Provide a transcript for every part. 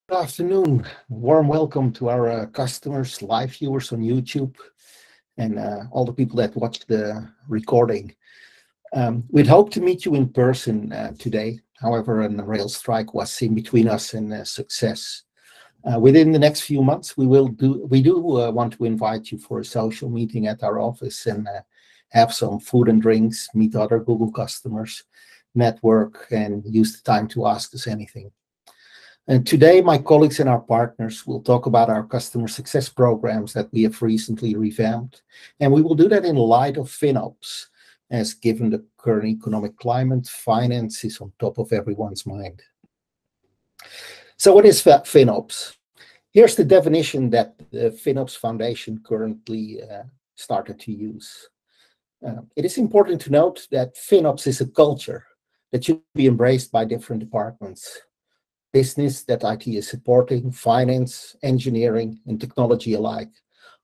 Good afternoon. Warm welcome to our customers, live viewers on YouTube, and all the people that watch the recording. We'd hoped to meet you in person today. However, a rail strike was in between us and success. Within the next few months, we do want to invite you for a social meeting at our office and have some food and drinks, meet other Google customers, network, and use the time to ask us anything. And today, my colleagues and our partners will talk about our customer success programs that we have recently revamped. And we will do that in light of FinOps, as given the current economic climate, finance is on top of everyone's mind. So what is FinOps? Here's the definition that the FinOps Foundation currently started to use. It is important to note that FinOps is a culture that should be embraced by different departments. Business that IT is supporting, finance, engineering, and technology alike,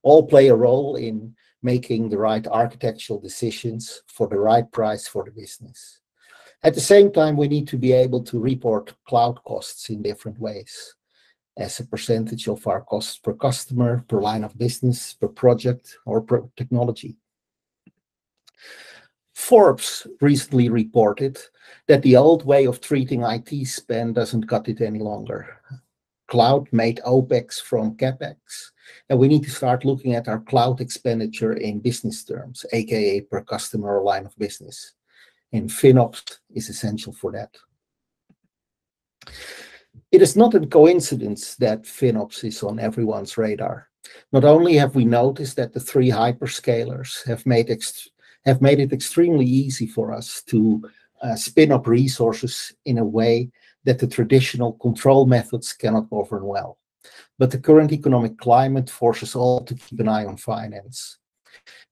all play a role in making the right architectural decisions for the right price for the business. At the same time, we need to be able to report cloud costs in different ways, as a percentage of our costs per customer, per line of business, per project, or per technology. Forbes recently reported that the old way of treating IT spend doesn't cut it any longer. Cloud made OPEX from CAPEX, and we need to start looking at our cloud expenditure in business terms, aka per customer or line of business. And FinOps is essential for that. It is not a coincidence that FinOps is on everyone's radar. Not only have we noticed that the three hyperscalers have made it extremely easy for us to spin up resources in a way that the traditional control methods cannot govern well. But the current economic climate forces all to keep an eye on finance.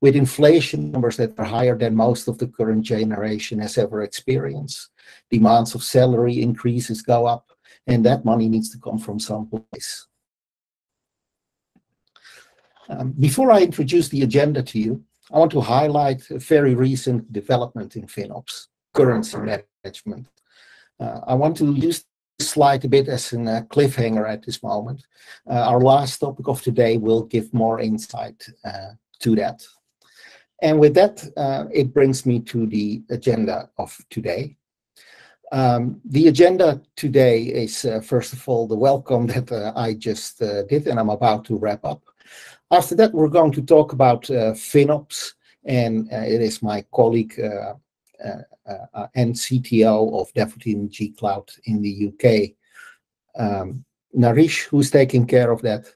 With inflation numbers that are higher than most of the current generation has ever experienced, demands of salary increases go up, and that money needs to come from someplace. Before I introduce the agenda to you, I want to highlight a very recent development in FinOps, currency management. I want to use this slide a bit as a cliffhanger at this moment. Our last topic of today will give more insight to that. And with that, it brings me to the agenda of today. The agenda today is, first of all, the welcome that I just did and I'm about to wrap up. After that, we're going to talk about FinOps, and it is my colleague and CTO of Devoteam G Cloud in the UK, Naresh, who's taking care of that.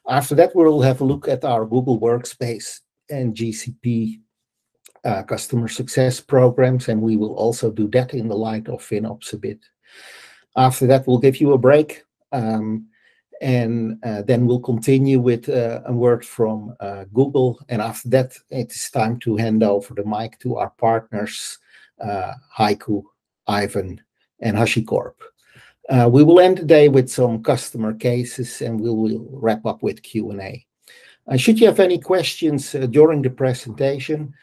After that, we'll have a look at our Google Workspace and GCP customer success programs, and we will also do that in the light of FinOps a bit. After that, we'll give you a break. And then we'll continue with a word from Google. And after that, it is time to hand over the mic to our partners, HYCU, Aiven, and Hashicorp. We will end the day with some customer cases, and we will wrap up with Q&A. Should you have any questions during the presentation,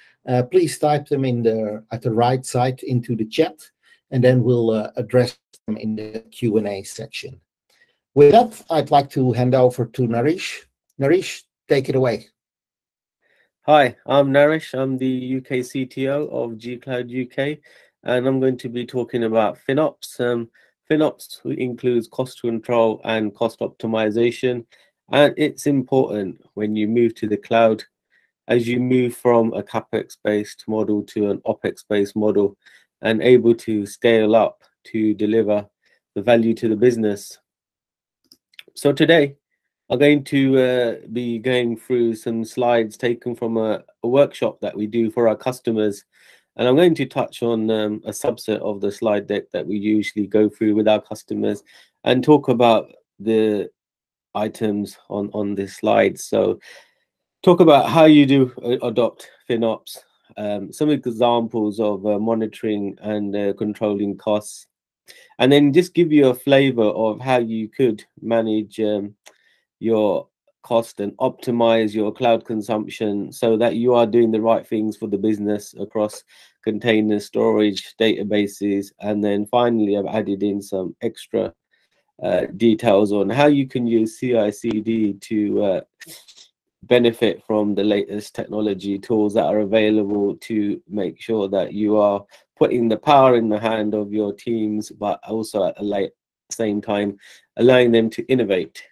please type them at the right side into the chat, and then we'll address them in the Q&A section. With that, I'd like to hand over to Naresh. Naresh, take it away. Hi, I'm Naresh. I'm the UK CTO of G Cloud UK, and I'm going to be talking about FinOps. FinOps includes cost control and cost optimization, and it's important when you move to the cloud, as you move from a CapEx-based model to an OpEx-based model, and able to scale up to deliver the value to the business. So today, I'm going to be going through some slides taken from a workshop that we do for our customers. And I'm going to touch on a subset of the slide deck that we usually go through with our customers and talk about the items on this slide. So talk about how you do adopt FinOps, some examples of monitoring and controlling costs, and then just give you a flavor of how you could manage your cost and optimize your cloud consumption so that you are doing the right things for the business across container storage, databases, and then finally I've added in some extra details on how you can use CI/CD to benefit from the latest technology tools that are available to make sure that you are putting the power in the hand of your teams, but also at the same time allowing them to innovate.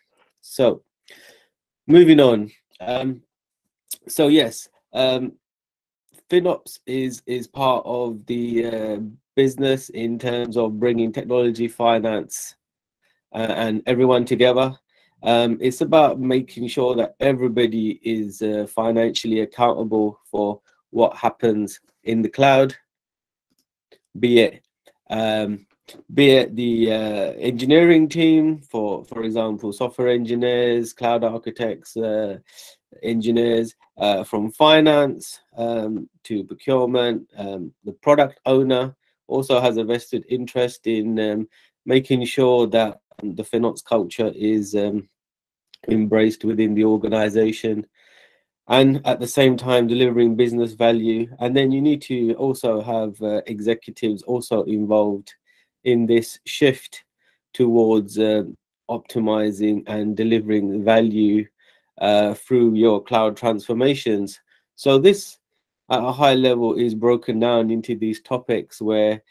So moving on. So yes, FinOps is part of the business in terms of bringing technology, finance, and everyone together. It's about making sure that everybody is financially accountable for what happens in the cloud, be it the engineering team, for example, software engineers, cloud architects, engineers, from finance to procurement. The product owner also has a vested interest in making sure that the FinOps culture is embraced within the organization, and at the same time delivering business value. And then you need to also have executives also involved in this shift towards optimizing and delivering value through your cloud transformations. So this at a high level is broken down into these topics, where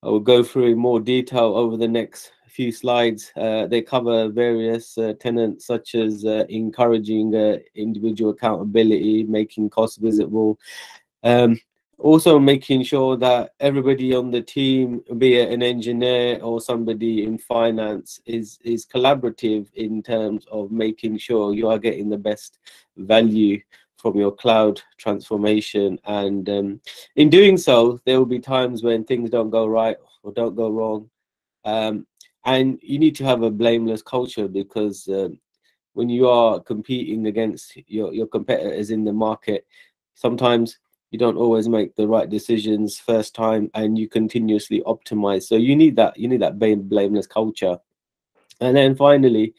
I will go through in more detail over the next few slides. They cover various tenets, such as encouraging individual accountability, making costs visible, also making sure that everybody on the team, be it an engineer or somebody in finance, is collaborative in terms of making sure you are getting the best value from your cloud transformation. And in doing so, there will be times when things don't go right or don't go wrong. And you need to have a blameless culture, because when you are competing against your competitors in the market, sometimes you don't always make the right decisions first time, and you continuously optimize. So you need that blameless culture. And then finally,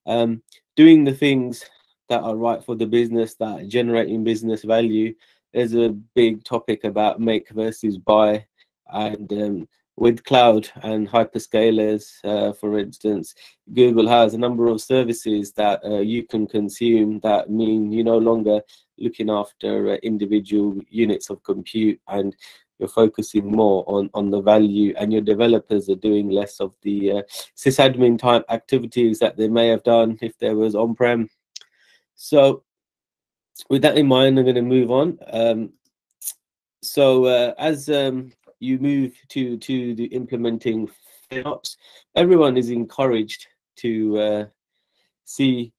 doing the things that are right for the business, that are generating business value. There's a big topic about make versus buy, and with cloud and hyperscalers, for instance, Google has a number of services that you can consume that mean you're no longer looking after individual units of compute, and you're focusing more on the value, and your developers are doing less of the sysadmin type activities that they may have done if there was on-prem. So with that in mind, I'm going to move on. As you move to the implementing FinOps, everyone is encouraged to see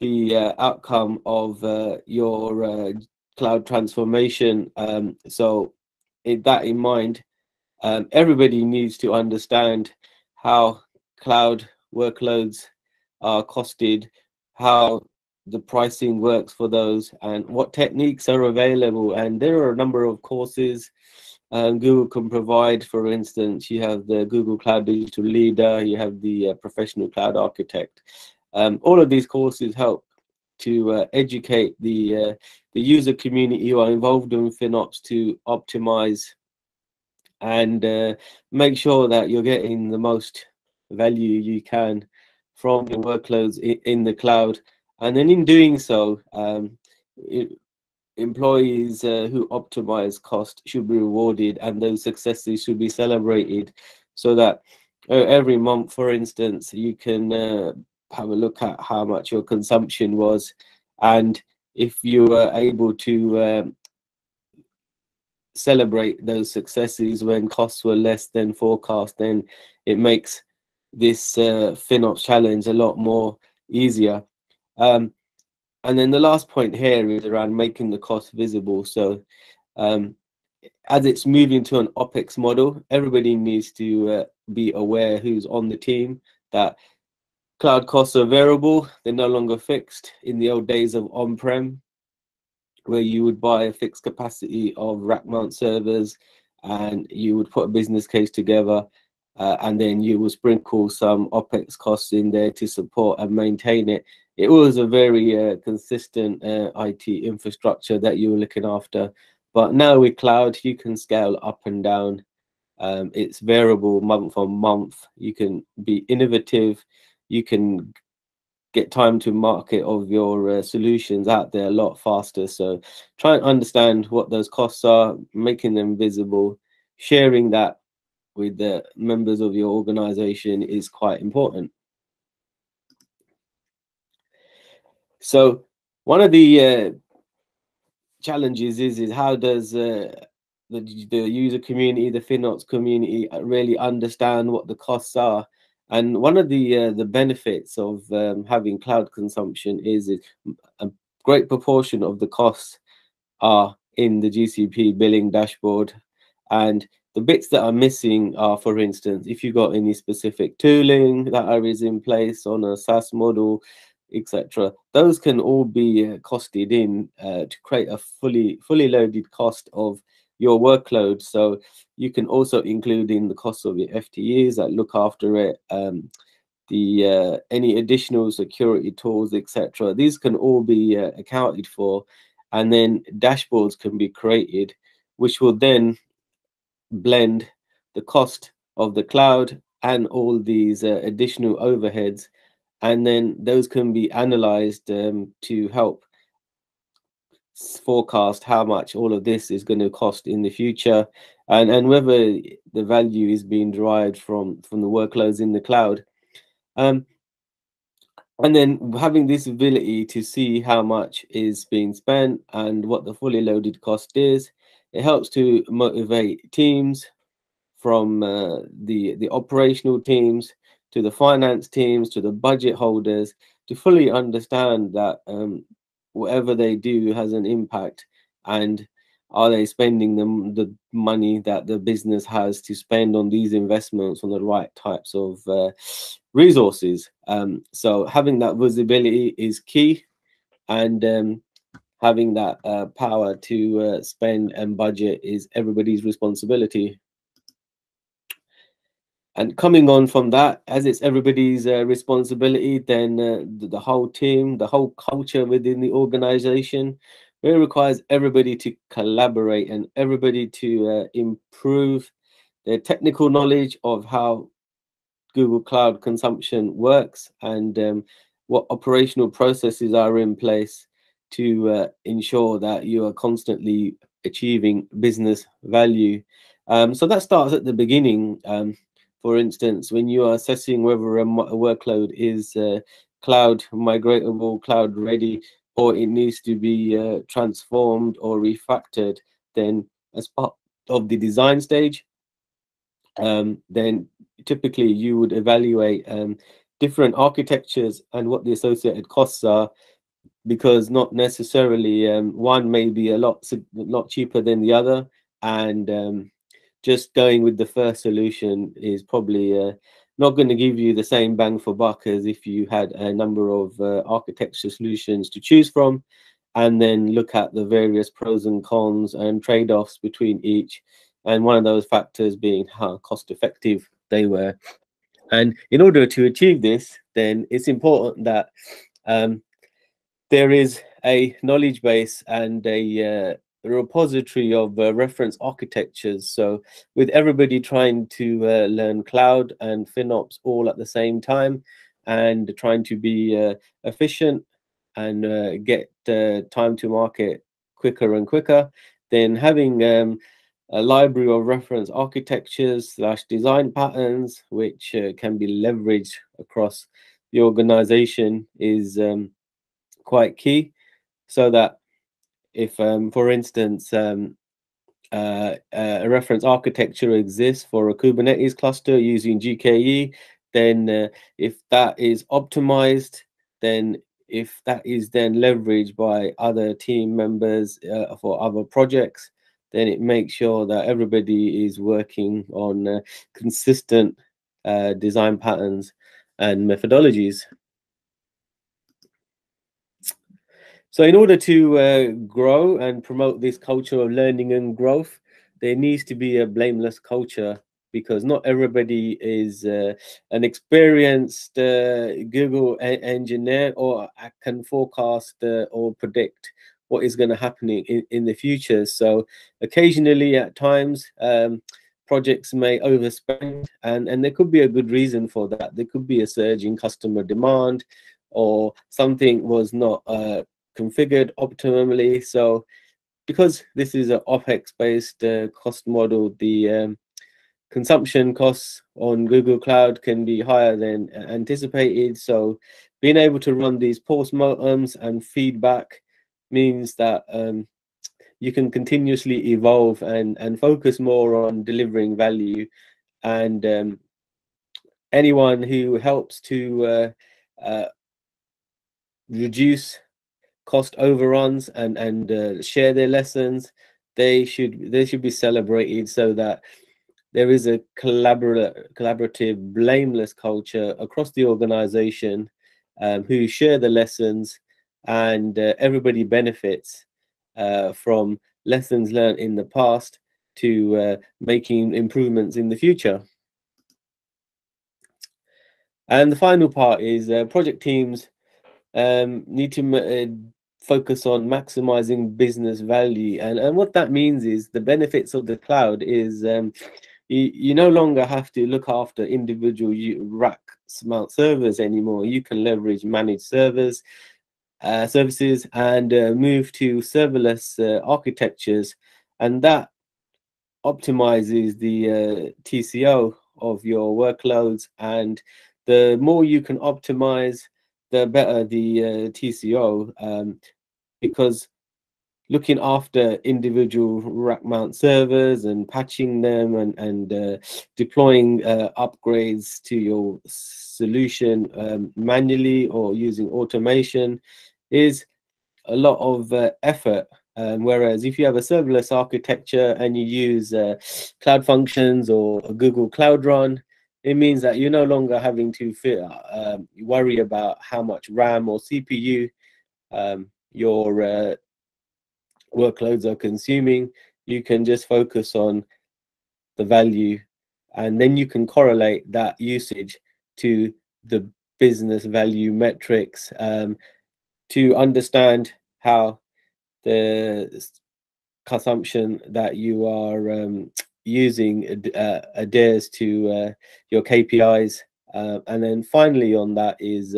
the outcome of your cloud transformation. So with that in mind, everybody needs to understand how cloud workloads are costed, how the pricing works for those, and what techniques are available. And there are a number of courses Google can provide. For instance, you have the Google Cloud Digital Leader, you have the Professional Cloud Architect. All of these courses help to educate the user community who are involved in FinOps to optimize and make sure that you're getting the most value you can from your workloads in the cloud. And then in doing so, employees who optimize cost should be rewarded, and those successes should be celebrated, so that every month, for instance, you can have a look at how much your consumption was, and if you were able to celebrate those successes when costs were less than forecast, then it makes this FinOps challenge a lot more easier. And then the last point here is around making the cost visible. So as it's moving to an OpEx model, everybody needs to be aware, who's on the team, that cloud costs are variable. They're no longer fixed. In the old days of on-prem, where you would buy a fixed capacity of rack mount servers, and you would put a business case together, and then you will sprinkle some OpEx costs in there to support and maintain it. It was a very consistent IT infrastructure that you were looking after. But now with cloud, you can scale up and down It's variable month on month. You can be innovative. You can get time to market of your solutions out there a lot faster. So try and understand what those costs are, making them visible, sharing that with the members of your organization is quite important. So one of the challenges is how does the user community, the FinOps community, really understand what the costs are? And one of the benefits of having cloud consumption is a great proportion of the costs are in the GCP billing dashboard, and the bits that are missing are, for instance, if you've got any specific tooling that is in place on a SaaS model, etc. Those can all be costed in to create a fully loaded cost of your workload. So you can also include in the cost of your FTEs that look after it, any additional security tools, etc. These can all be accounted for, and then dashboards can be created, which will then blend the cost of the cloud and all these additional overheads, and then those can be analyzed to help forecast how much all of this is going to cost in the future, and whether the value is being derived from the workloads in the cloud. And then having this ability to see how much is being spent and what the fully loaded cost is, it helps to motivate teams, from the operational teams to the finance teams to the budget holders, to fully understand that whatever they do has an impact, and are they spending the money that the business has to spend on these investments on the right types of resources. So having that visibility is key, and having that power to spend and budget is everybody's responsibility. And coming on from that, as it's everybody's responsibility, then the whole team, the whole culture within the organization, it requires everybody to collaborate and everybody to improve their technical knowledge of how Google Cloud consumption works, and what operational processes are in place to ensure that you are constantly achieving business value. So that starts at the beginning. For instance, when you are assessing whether a workload is cloud migratable, cloud ready, or it needs to be transformed or refactored, then as part of the design stage, then typically you would evaluate different architectures and what the associated costs are, because not necessarily one may be a lot cheaper than the other, and just going with the first solution is probably not going to give you the same bang for buck as if you had a number of architecture solutions to choose from, and then look at the various pros and cons and trade-offs between each, and one of those factors being how cost effective they were. And in order to achieve this, then it's important that there is a knowledge base and a repository of reference architectures. So with everybody trying to learn cloud and FinOps all at the same time, and trying to be efficient and get time to market quicker and quicker, then having a library of reference architectures / design patterns, which can be leveraged across the organization, is quite key, so that if, for instance, a reference architecture exists for a Kubernetes cluster using GKE, then if that is optimized, then if that is then leveraged by other team members for other projects, then it makes sure that everybody is working on consistent design patterns and methodologies. So in order to grow and promote this culture of learning and growth, there needs to be a blameless culture, because not everybody is an experienced Google engineer or can forecast or predict what is going to happen in the future. So occasionally, at times, projects may overspend, and there could be a good reason for that. There could be a surge in customer demand, or something was not configured optimally. So because this is an OpEx-based cost model, the consumption costs on Google Cloud can be higher than anticipated. So being able to run these post-mortems and feedback means that you can continuously evolve and focus more on delivering value. And anyone who helps to reduce cost overruns and share their lessons, they should be celebrated, so that there is a collaborative, blameless culture across the organization, who share the lessons, and everybody benefits from lessons learned in the past to making improvements in the future. And the final part is project teams need to focus on maximizing business value. And what that means is the benefits of the cloud is you no longer have to look after individual rack mount servers anymore. You can leverage managed services and move to serverless architectures, and that optimizes the TCO of your workloads. And the more you can optimize, the better the TCO, because looking after individual rack mount servers and patching them and deploying upgrades to your solution manually or using automation is a lot of effort. Whereas if you have a serverless architecture and you use Cloud Functions or a Google Cloud Run, it means that you're no longer having to worry about how much RAM or CPU your workloads are consuming. You can just focus on the value, and then you can correlate that usage to the business value metrics to understand how the consumption that you are using adheres to your KPIs. And then finally on that is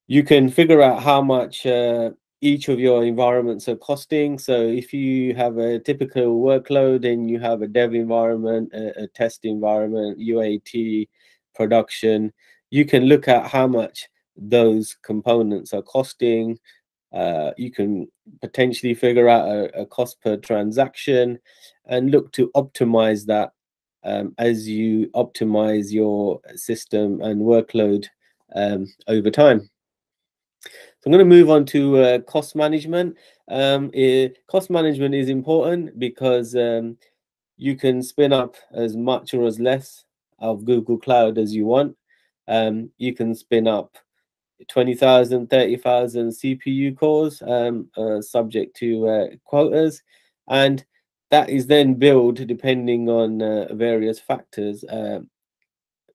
you can figure out how much each of your environments are costing. So if you have a typical workload and you have a dev environment, a test environment, UAT, production, you can look at how much those components are costing. You can potentially figure out a cost per transaction and look to optimize that as you optimize your system and workload over time. So I'm going to move on to cost management. Cost management is important because you can spin up as much or as less of Google Cloud as you want. You can spin up 20,000, 30,000 CPU cores subject to quotas, and that is then billed depending on various factors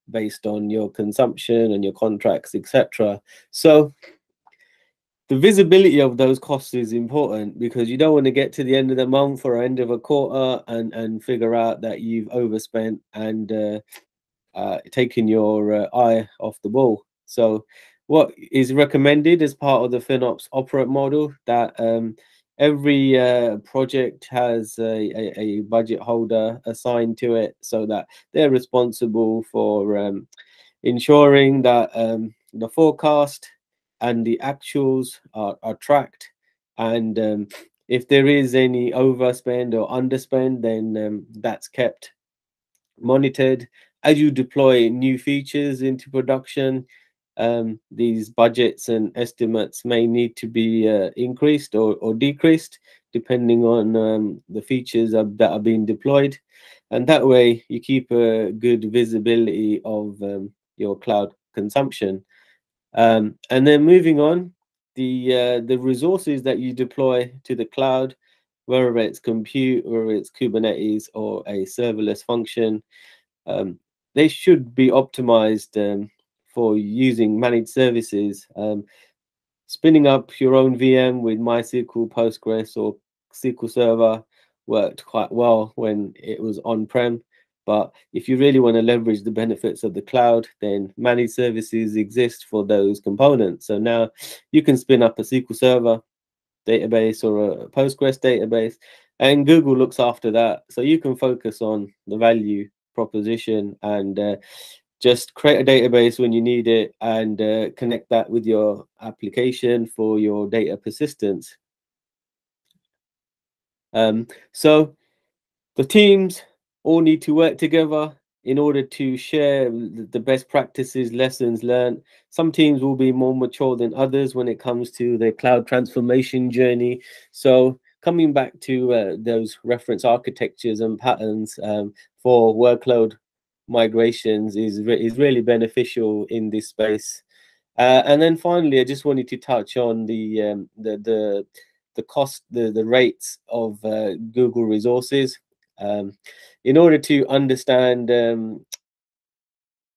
based on your consumption and your contracts, etc. So the visibility of those costs is important, because you don't want to get to the end of the month or end of a quarter and figure out that you've overspent and taken your eye off the ball. So what is recommended as part of the FinOps operate model, that every project has a budget holder assigned to it, so that they're responsible for ensuring that the forecast and the actuals are tracked, and if there is any overspend or underspend, then that's kept monitored. As you deploy new features into production, these budgets and estimates may need to be increased or decreased depending on the features that are being deployed, and that way you keep a good visibility of your cloud consumption. And then moving on, the resources that you deploy to the cloud, whether it's compute, whether it's Kubernetes or a serverless function, they should be optimized for using managed services. Spinning up your own VM with MySQL, Postgres, or SQL Server, worked quite well when it was on-prem. But if you really want to leverage the benefits of the cloud, then managed services exist for those components. So now you can spin up a SQL Server database or a Postgres database, and Google looks after that. So you can focus on the value proposition and just create a database when you need it and connect that with your application for your data persistence. So the teams all need to work together in order to share the best practices, lessons learned. Some teams will be more mature than others when it comes to their cloud transformation journey. So coming back to those reference architectures and patterns for workload migrations is really beneficial in this space. And then finally, I just wanted to touch on the cost, the rates of Google resources. In order to understand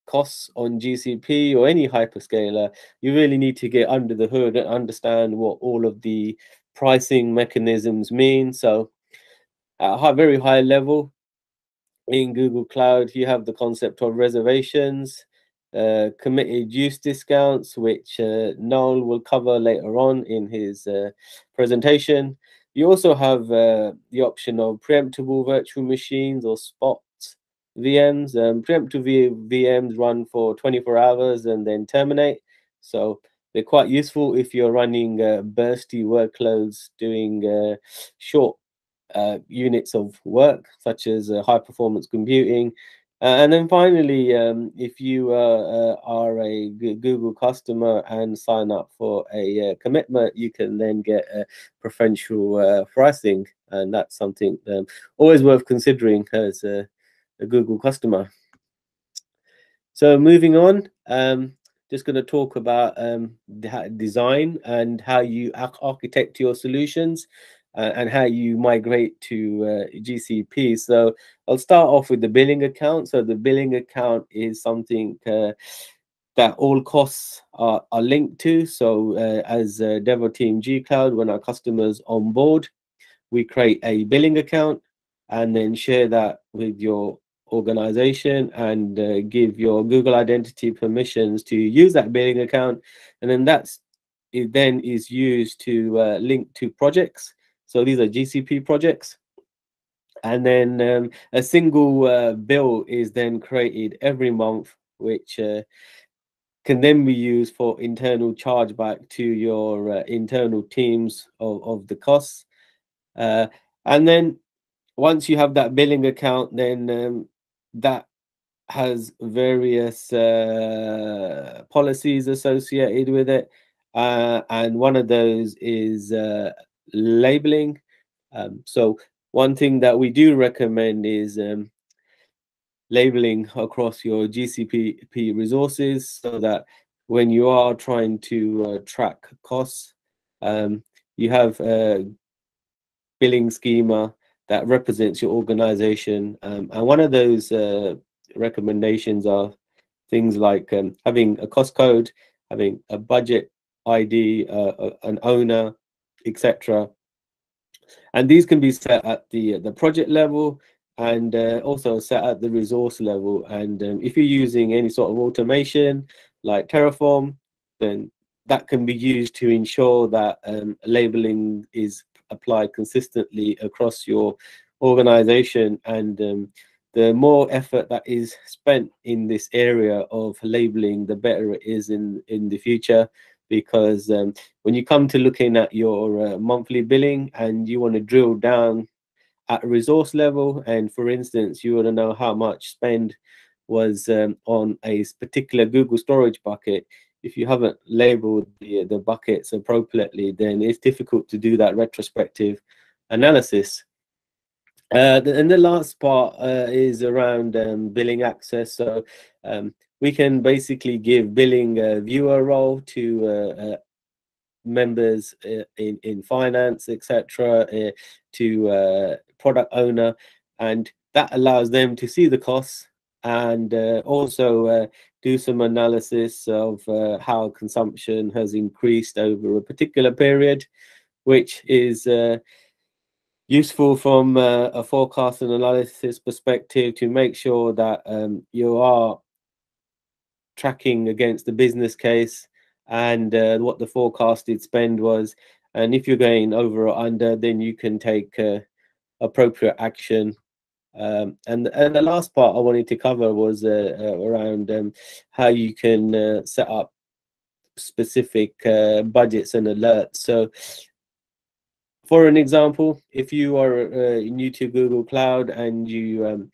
costs on GCP or any hyperscaler, you really need to get under the hood and understand what all of the pricing mechanisms mean. So at a very high level, in Google Cloud, you have the concept of reservations, committed use discounts, which Noel will cover later on in his presentation. You also have the option of preemptible virtual machines or spot VMs. Preemptive VMs run for 24 hours and then terminate. So they're quite useful if you're running bursty workloads, doing short units of work, such as high performance computing. And then finally, if you are a Google customer and sign up for a commitment, you can then get preferential pricing. And that's something always worth considering as a Google customer. So moving on, just going to talk about design and how you architect your solutions and how you migrate to GCP. So I'll start off with the billing account. So the billing account is something that all costs are linked to. So as Devoteam G Cloud, when our customers onboard, we create a billing account and then share that with your organization and give your Google identity permissions to use that billing account. And then it then is used to link to projects. So these are GCP projects. And then a single bill is then created every month, which can then be used for internal chargeback to your internal teams of the costs. And then once you have that billing account, then that has various policies associated with it. And one of those is labeling. So one thing that we do recommend is labeling across your GCP resources so that when you are trying to track costs, you have a billing schema that represents your organization. And one of those recommendations are things like having a cost code, having a budget ID, an owner, etc. And these can be set at the project level and also set at the resource level. And if you're using any sort of automation like Terraform, then that can be used to ensure that labeling is applied consistently across your organization. And the more effort that is spent in this area of labeling, the better it is in the future. Because when you come to looking at your monthly billing and you want to drill down at a resource level, and for instance, you want to know how much spend was on a particular Google storage bucket, if you haven't labeled the buckets appropriately, then it's difficult to do that retrospective analysis. And the last part is around billing access. So we can basically give billing viewer role to members in finance, etc., to product owner, and that allows them to see the costs and also do some analysis of how consumption has increased over a particular period, which is useful from a forecast and analysis perspective to make sure that you are tracking against the business case and what the forecasted spend was. And if you're going over or under, then you can take appropriate action. And the last part I wanted to cover was around how you can set up specific budgets and alerts. So for an example, if you are new to Google Cloud and you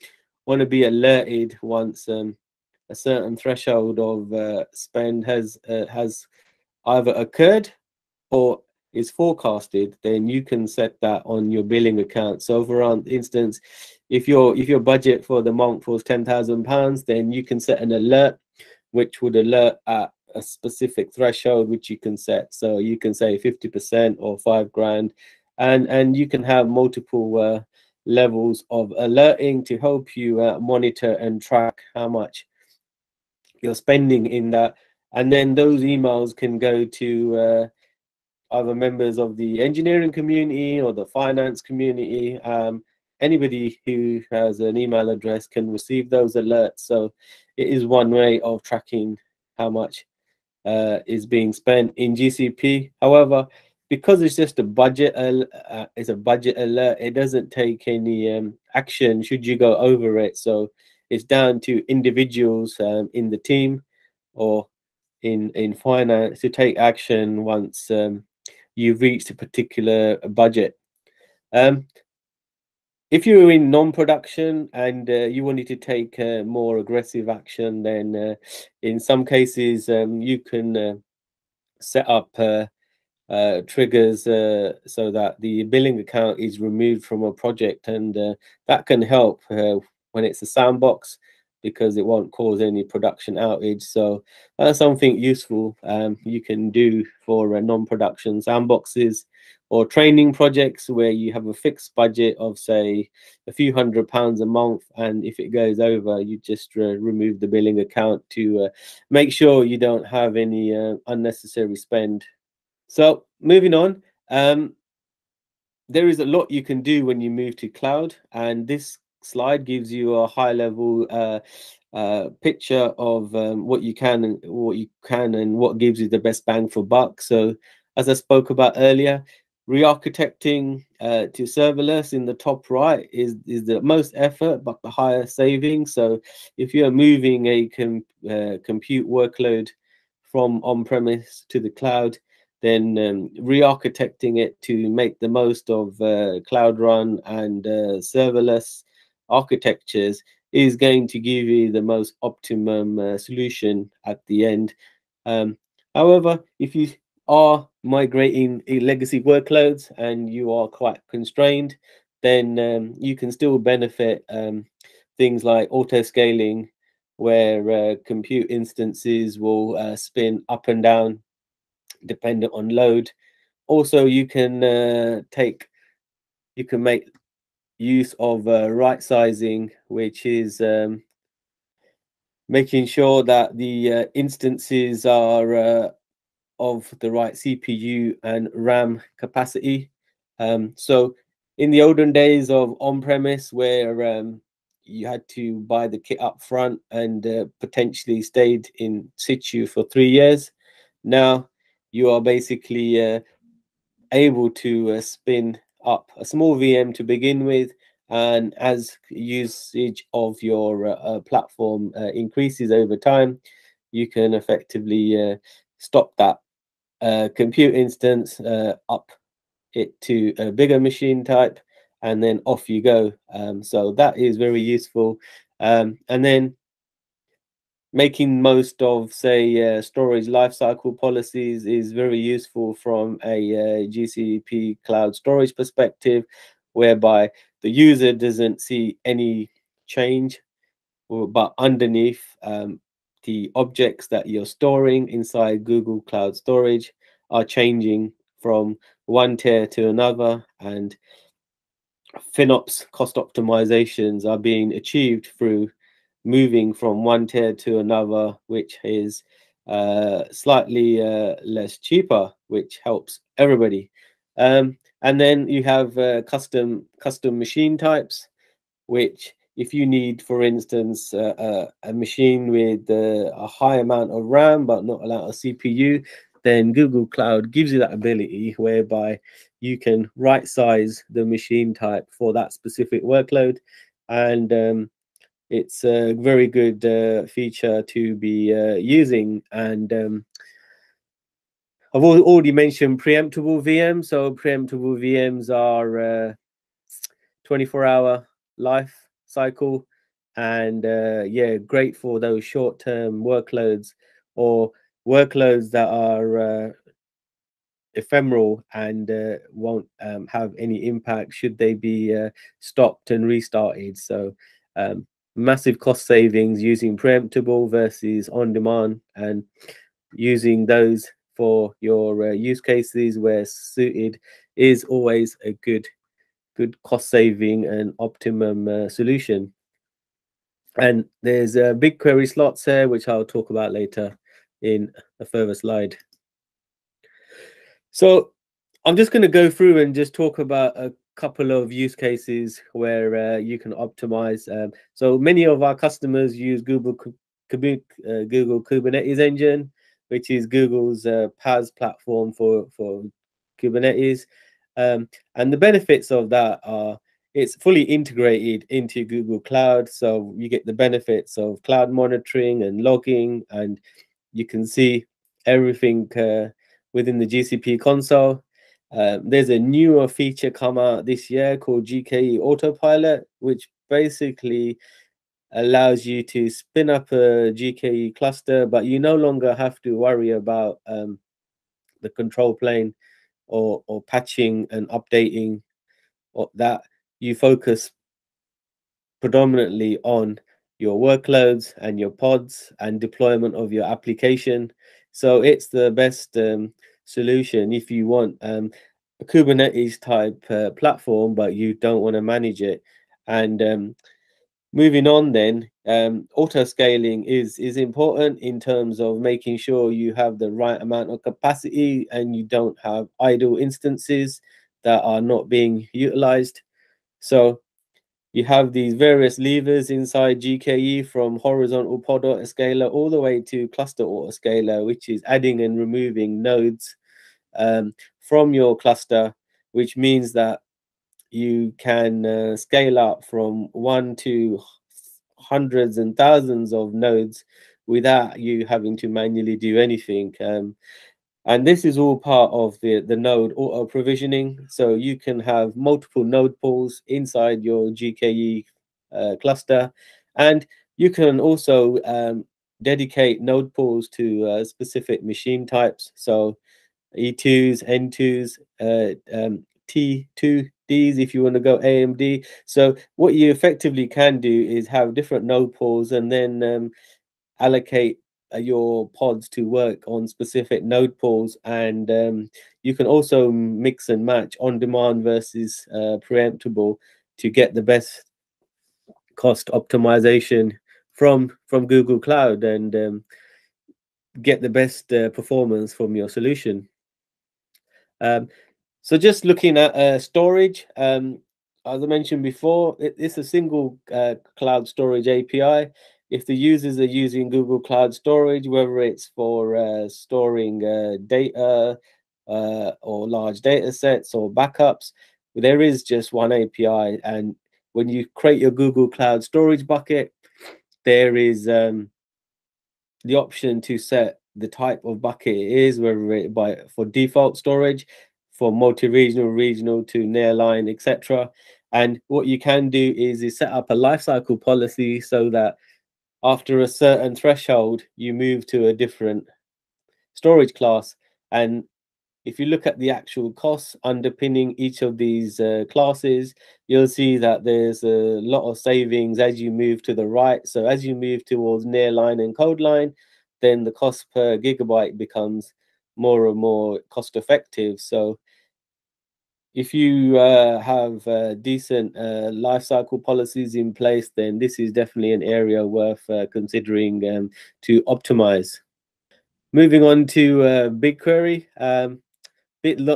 want to be alerted once a certain threshold of spend has either occurred or is forecasted, then you can set that on your billing account. So for instance, if your budget for the month was £10,000, then you can set an alert which would alert at a specific threshold which you can set. So you can say 50% or 5 grand, and you can have multiple levels of alerting to help you monitor and track how much you're spending in that. And then those emails can go to either members of the engineering community or the finance community. Anybody who has an email address can receive those alerts. So it is one way of tracking how much is being spent in GCP. However, because it's just a budget, it's a budget alert, it doesn't take any action should you go over it. So it's down to individuals in the team or in finance to take action once you've reached a particular budget. If you're in non-production and you wanted to take more aggressive action, then in some cases you can set up triggers so that the billing account is removed from a project, and that can help when it's a sandbox, because it won't cause any production outage. So that's something useful you can do for non-production sandboxes or training projects where you have a fixed budget of, say, a few £100 a month, and if it goes over, you just remove the billing account to make sure you don't have any unnecessary spend. So moving on, there is a lot you can do when you move to cloud, and this slide gives you a high-level picture of what you can and what gives you the best bang for buck. So as I spoke about earlier, re-architecting to serverless in the top right is the most effort but the highest savings. So if you're moving a compute workload from on-premise to the cloud, then re-architecting it to make the most of Cloud Run and serverless architectures is going to give you the most optimum solution at the end. However, if you are migrating legacy workloads and you are quite constrained, then you can still benefit things like auto-scaling, where compute instances will spin up and down dependent on load. Also, you can make use of right sizing, which is making sure that the instances are of the right CPU and RAM capacity. So in the olden days of on-premise, where you had to buy the kit up front and potentially stayed in situ for 3 years, now you are basically able to spin up a small VM to begin with, and as usage of your platform increases over time, you can effectively stop that compute instance, up it to a bigger machine type, and then off you go. So that is very useful. And then making most of, say, storage lifecycle policies is very useful from a GCP cloud storage perspective, whereby the user doesn't see any change, but underneath the objects that you're storing inside Google Cloud Storage are changing from one tier to another, and FinOps cost optimizations are being achieved through moving from one tier to another, which is slightly less cheaper, which helps everybody. And And then you have custom machine types, which if you need, for instance, a machine with a high amount of RAM but not a lot of CPU, then Google Cloud gives you that ability whereby you can right size the machine type for that specific workload. And it's a very good feature to be using. And I've already mentioned preemptible VMs. So preemptible VMs are 24-hour life cycle, and yeah, great for those short-term workloads or workloads that are ephemeral and won't have any impact should they be stopped and restarted. So massive cost savings using preemptible versus on demand, and using those for your use cases where suited is always a good cost saving and optimum solution. And there's BigQuery slots here, which I'll talk about later in a further slide. So I'm just going to go through and just talk about a couple of use cases where you can optimize. So many of our customers use Google Kubernetes Engine, which is Google's PaaS platform for Kubernetes. And the benefits of that are it's fully integrated into Google Cloud. So you get the benefits of cloud monitoring and logging, and you can see everything within the GCP console. There's a newer feature come out this year called GKE Autopilot, which basically allows you to spin up a GKE cluster, but you no longer have to worry about the control plane or patching and updating or that. You focus predominantly on your workloads and your pods and deployment of your application. So it's the best solution if you want a Kubernetes type platform, but you don't want to manage it. And moving on then, auto scaling is important in terms of making sure you have the right amount of capacity and you don't have idle instances that are not being utilized. So you have these various levers inside GKE, from horizontal pod autoscaler all the way to cluster autoscaler, which is adding and removing nodes from your cluster, which means that you can scale up from 1 to hundreds and thousands of nodes without you having to manually do anything. And this is all part of the node auto provisioning. So you can have multiple node pools inside your GKE cluster, and you can also dedicate node pools to specific machine types. So E2s, N2s, T2Ds if you want to go AMD. So what you effectively can do is have different node pools and then allocate your pods to work on specific node pools, and you can also mix and match on demand versus preemptible to get the best cost optimization from Google Cloud and get the best performance from your solution. So just looking at storage, as I mentioned before, it's a single cloud storage API. If the users are using Google Cloud Storage, whether it's for storing data or large data sets or backups, there is just one API. And when you create your Google Cloud Storage bucket, there is the option to set the type of bucket it is, whether it for default storage, for multi-regional, regional to nearline, etc. And what you can do is set up a lifecycle policy so that after a certain threshold, you move to a different storage class. And if you look at the actual costs underpinning each of these classes, you'll see that there's a lot of savings as you move to the right. So as you move towards nearline and cold line, then the cost per gigabyte becomes more and more cost effective. So if you have decent lifecycle policies in place, then this is definitely an area worth considering to optimize. Moving on to BigQuery.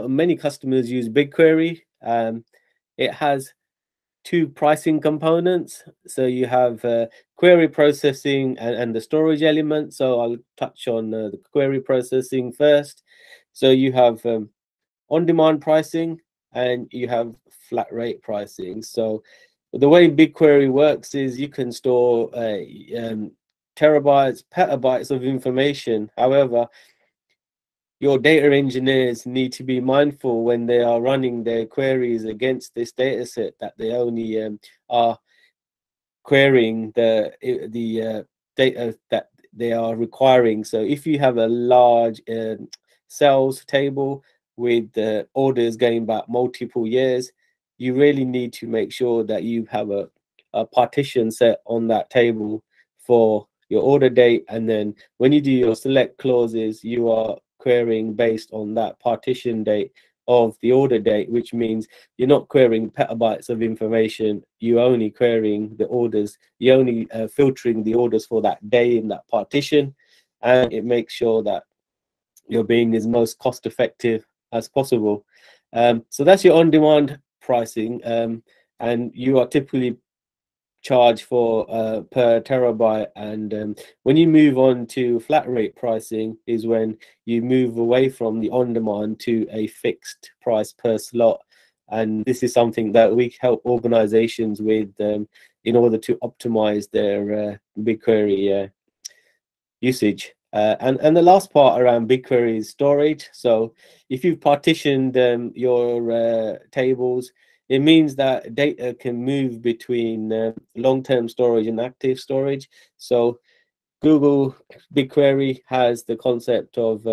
many customers use BigQuery. It has two pricing components. So you have query processing and the storage element. So I'll touch on the query processing first. So you have on-demand pricing and you have flat rate pricing. So the way BigQuery works is you can store terabytes, petabytes of information. However, your data engineers need to be mindful when they are running their queries against this data set that they only are querying the data that they are requiring. So if you have a large sales table with orders going back multiple years, you really need to make sure that you have a partition set on that table for your order date. And then when you do your select clauses, you are querying based on that partition date of the order date, which means you're not querying petabytes of information. You're only querying the orders. You're only filtering the orders for that day in that partition, and it makes sure that you're being as most cost effective as possible. So that's your on-demand pricing, and you are typically charged for per terabyte. And when you move on to flat rate pricing is when you move away from the on-demand to a fixed price per slot. And this is something that we help organizations with in order to optimize their BigQuery usage. And the last part around BigQuery is storage. So if you've partitioned your tables, it means that data can move between long-term storage and active storage. So Google BigQuery has the concept of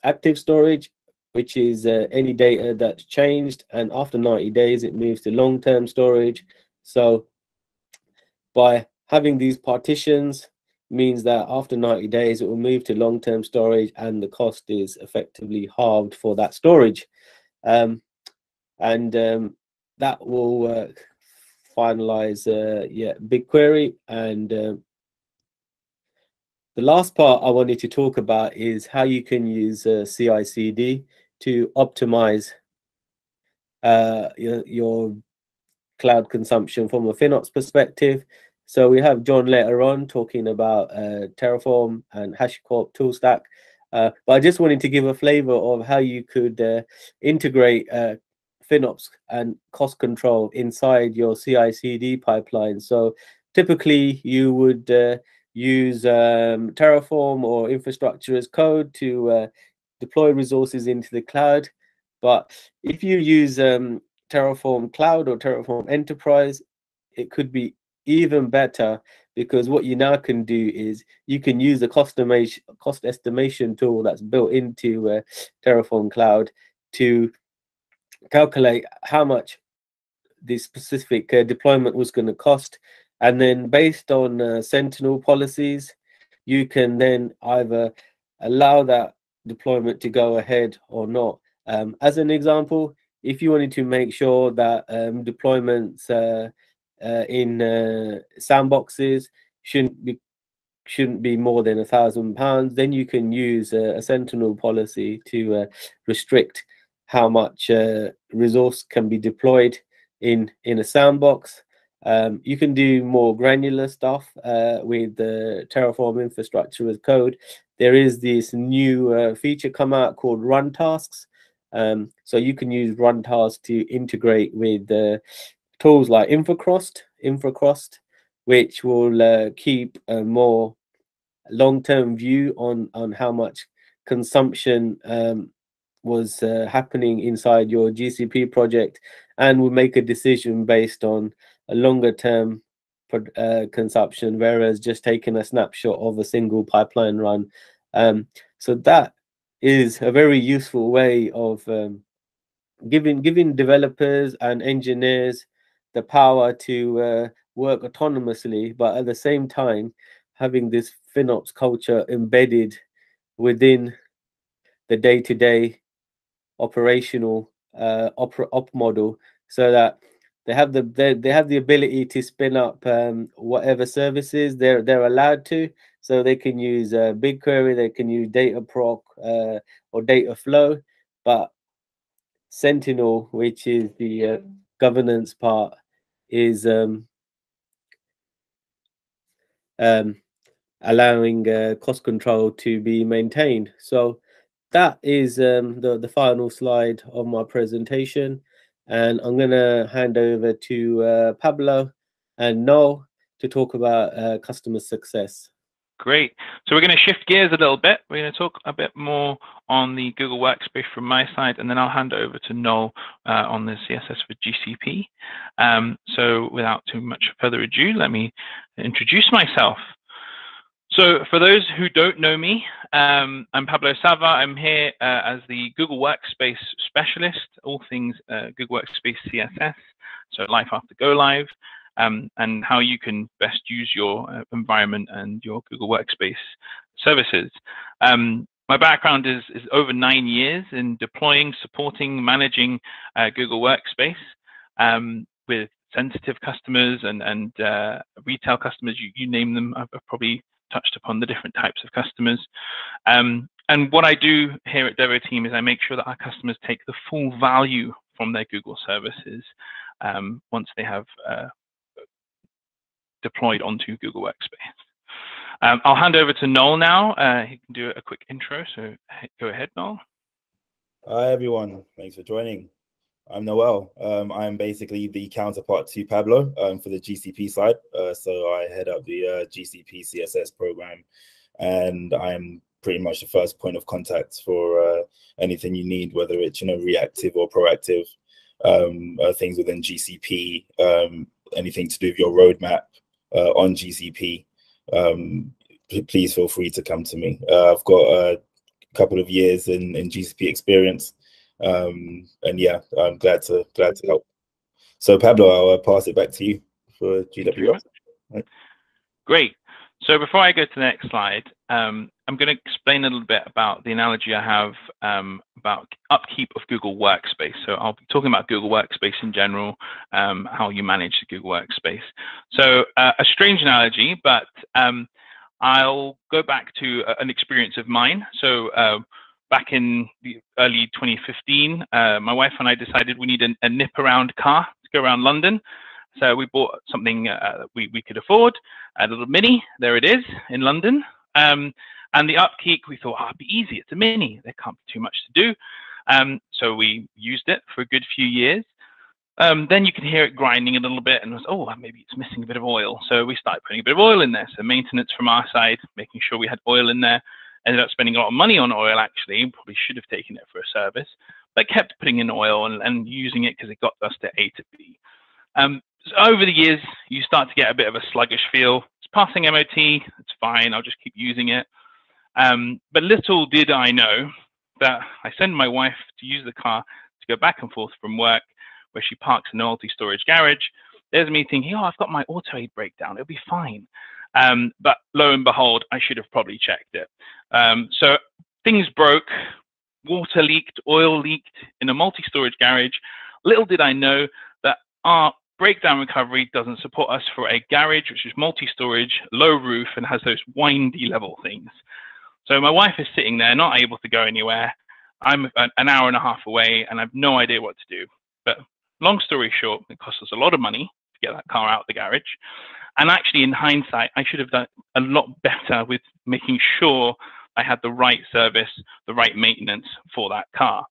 active storage, which is any data that's changed, and after 90 days, it moves to long-term storage. So by having these partitions, means that after 90 days, it will move to long-term storage, and the cost is effectively halved for that storage. That will finalize BigQuery. And the last part I wanted to talk about is how you can use CI/CD to optimize your cloud consumption from a FinOps perspective. So we have John later on talking about Terraform and Hashicorp tool stack. But I just wanted to give a flavor of how you could integrate FinOps and cost control inside your CI/CD pipeline. So typically you would use Terraform or infrastructure as code to deploy resources into the cloud. But if you use Terraform Cloud or Terraform Enterprise, it could be even better, because what you now can do is you can use a cost estimation tool that's built into Terraform Cloud to calculate how much the specific deployment was going to cost. And then based on Sentinel policies, you can then either allow that deployment to go ahead or not. As an example, if you wanted to make sure that deployments in sandboxes shouldn't be more than £1,000, then you can use a Sentinel policy to restrict how much resource can be deployed in a sandbox. You can do more granular stuff with the Terraform infrastructure as code. There is this new feature come out called run tasks. So you can use run tasks to integrate with tools like Infracrost, which will keep a more long-term view on how much consumption was happening inside your GCP project, and will make a decision based on a longer term consumption, whereas just taking a snapshot of a single pipeline run. So that is a very useful way of giving developers and engineers the power to work autonomously, but at the same time having this FinOps culture embedded within the day-to-day operational op model, so that they have the ability to spin up whatever services they're allowed to. So they can use BigQuery, they can use Dataproc or Dataflow, but Sentinel, which is the governance part, is allowing cost control to be maintained. So that is the final slide of my presentation, and I'm going to hand over to Pablo and Noel to talk about customer success. Great. So we're going to shift gears a little bit. We're going to talk a bit more on the Google Workspace from my side, and then I'll hand over to Noel on the CSS for GCP. So without too much further ado, let me introduce myself. So for those who don't know me, I'm Pablo Sava. I'm here as the Google Workspace specialist, all things Google Workspace CSS, so life after go live, and how you can best use your environment and your Google Workspace services. My background is over 9 years in deploying, supporting, managing Google Workspace with sensitive customers and retail customers, you name them. I've probably touched upon the different types of customers. And what I do here at Devoteam is I make sure that our customers take the full value from their Google services once they have deployed onto Google Workspace. I'll hand over to Noel now. He can do a quick intro, so go ahead, Noel. Hi, everyone. Thanks for joining. I'm Noel. I'm basically the counterpart to Pablo for the GCP side. So I head up the GCP CSS program, and I'm pretty much the first point of contact for anything you need, whether it's reactive or proactive things within GCP, anything to do with your roadmap on GCP. Please feel free to come to me. I've got a couple of years in GCP experience. And yeah, I'm glad to help. So Pablo, I'll pass it back to you for GWS. Right. Great. So before I go to the next slide, I'm going to explain a little bit about the analogy I have about upkeep of Google Workspace. So I'll be talking about Google Workspace in general, how you manage the Google Workspace. So a strange analogy, but I'll go back to an experience of mine. So back in the early 2015, my wife and I decided we need a nip around car to go around London. So we bought something we could afford, a little Mini. There it is in London. And the upkeep, we thought, it'd be easy. It's a Mini. There can't be too much to do. So we used it for a good few years. Then you can hear it grinding a little bit, and was, oh, maybe it's missing a bit of oil. So we started putting a bit of oil in there. So maintenance from our side, making sure we had oil in there. Ended up spending a lot of money on oil, actually. Probably should have taken it for a service, but kept putting in oil and using it because it got us to A to B. So over the years, you start to get a bit of a sluggish feel. It's passing MOT, it's fine, I'll just keep using it. But little did I know that I send my wife to use the car to go back and forth from work, where she parks in a multi-storage garage. There's me thinking, oh, I've got my auto aid breakdown, it'll be fine. But lo and behold, I should have probably checked it. So things broke, water leaked, oil leaked in a multi-storage garage. Little did I know that our breakdown recovery doesn't support us for a garage which is multi-storage, low roof, and has those windy level things. So my wife is sitting there, not able to go anywhere. I'm an hour and a half away, and I have no idea what to do. But long story short, it cost us a lot of money to get that car out of the garage. And actually, in hindsight, I should have done a lot better with making sure I had the right service, the right maintenance for that car.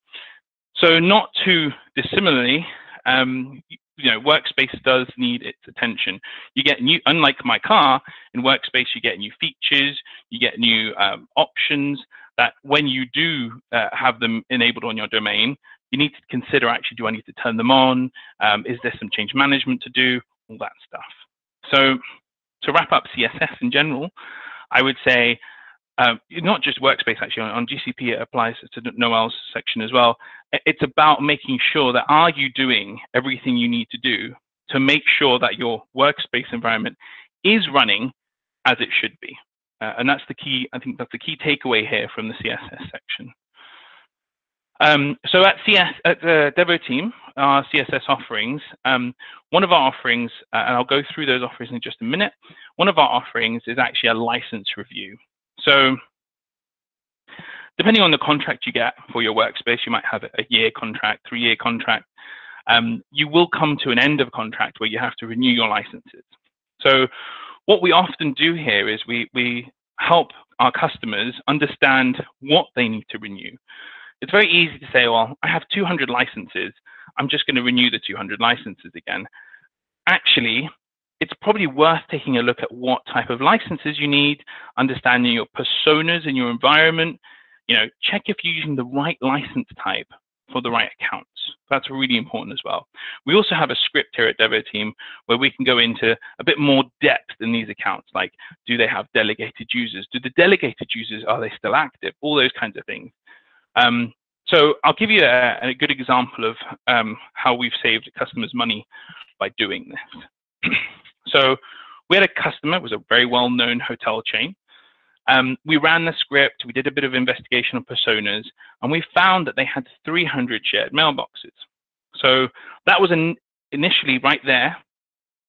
So not too dissimilarly, Workspace does need its attention. You get new, unlike my car, in Workspace, you get new features, you get new options that when you do have them enabled on your domain, you need to consider, actually, do I need to turn them on? Is there some change management to do? All that stuff. So to wrap up CSS in general, I would say, not just Workspace, actually, on GCP it applies to Noel's section as well. It's about making sure that, are you doing everything you need to do to make sure that your workspace environment is running as it should be? And that's the key, I think that's the key takeaway here from the CSS section. So at Devoteam, our CSS offerings, one of our offerings, and I'll go through those offerings in just a minute, one of our offerings is actually a license review. So depending on the contract you get for your workspace, you might have a year contract, 3-year contract. You will come to an end of contract where you have to renew your licenses. So what we often do here is we help our customers understand what they need to renew. It's very easy to say, well, I have 200 licenses. I'm just going to renew the 200 licenses again. Actually, it's probably worth taking a look at what type of licenses you need, understanding your personas in your environment. Check if you're using the right license type for the right accounts. That's really important as well. We also have a script here at Devoteam where we can go into a bit more depth in these accounts, like do they have delegated users? Do the delegated users, are they still active? All those kinds of things. So I'll give you a good example of how we've saved customers money by doing this. So we had a customer, it was a very well-known hotel chain. We ran the script, we did a bit of investigation of personas, and we found that they had 300 shared mailboxes. So that was initially right there,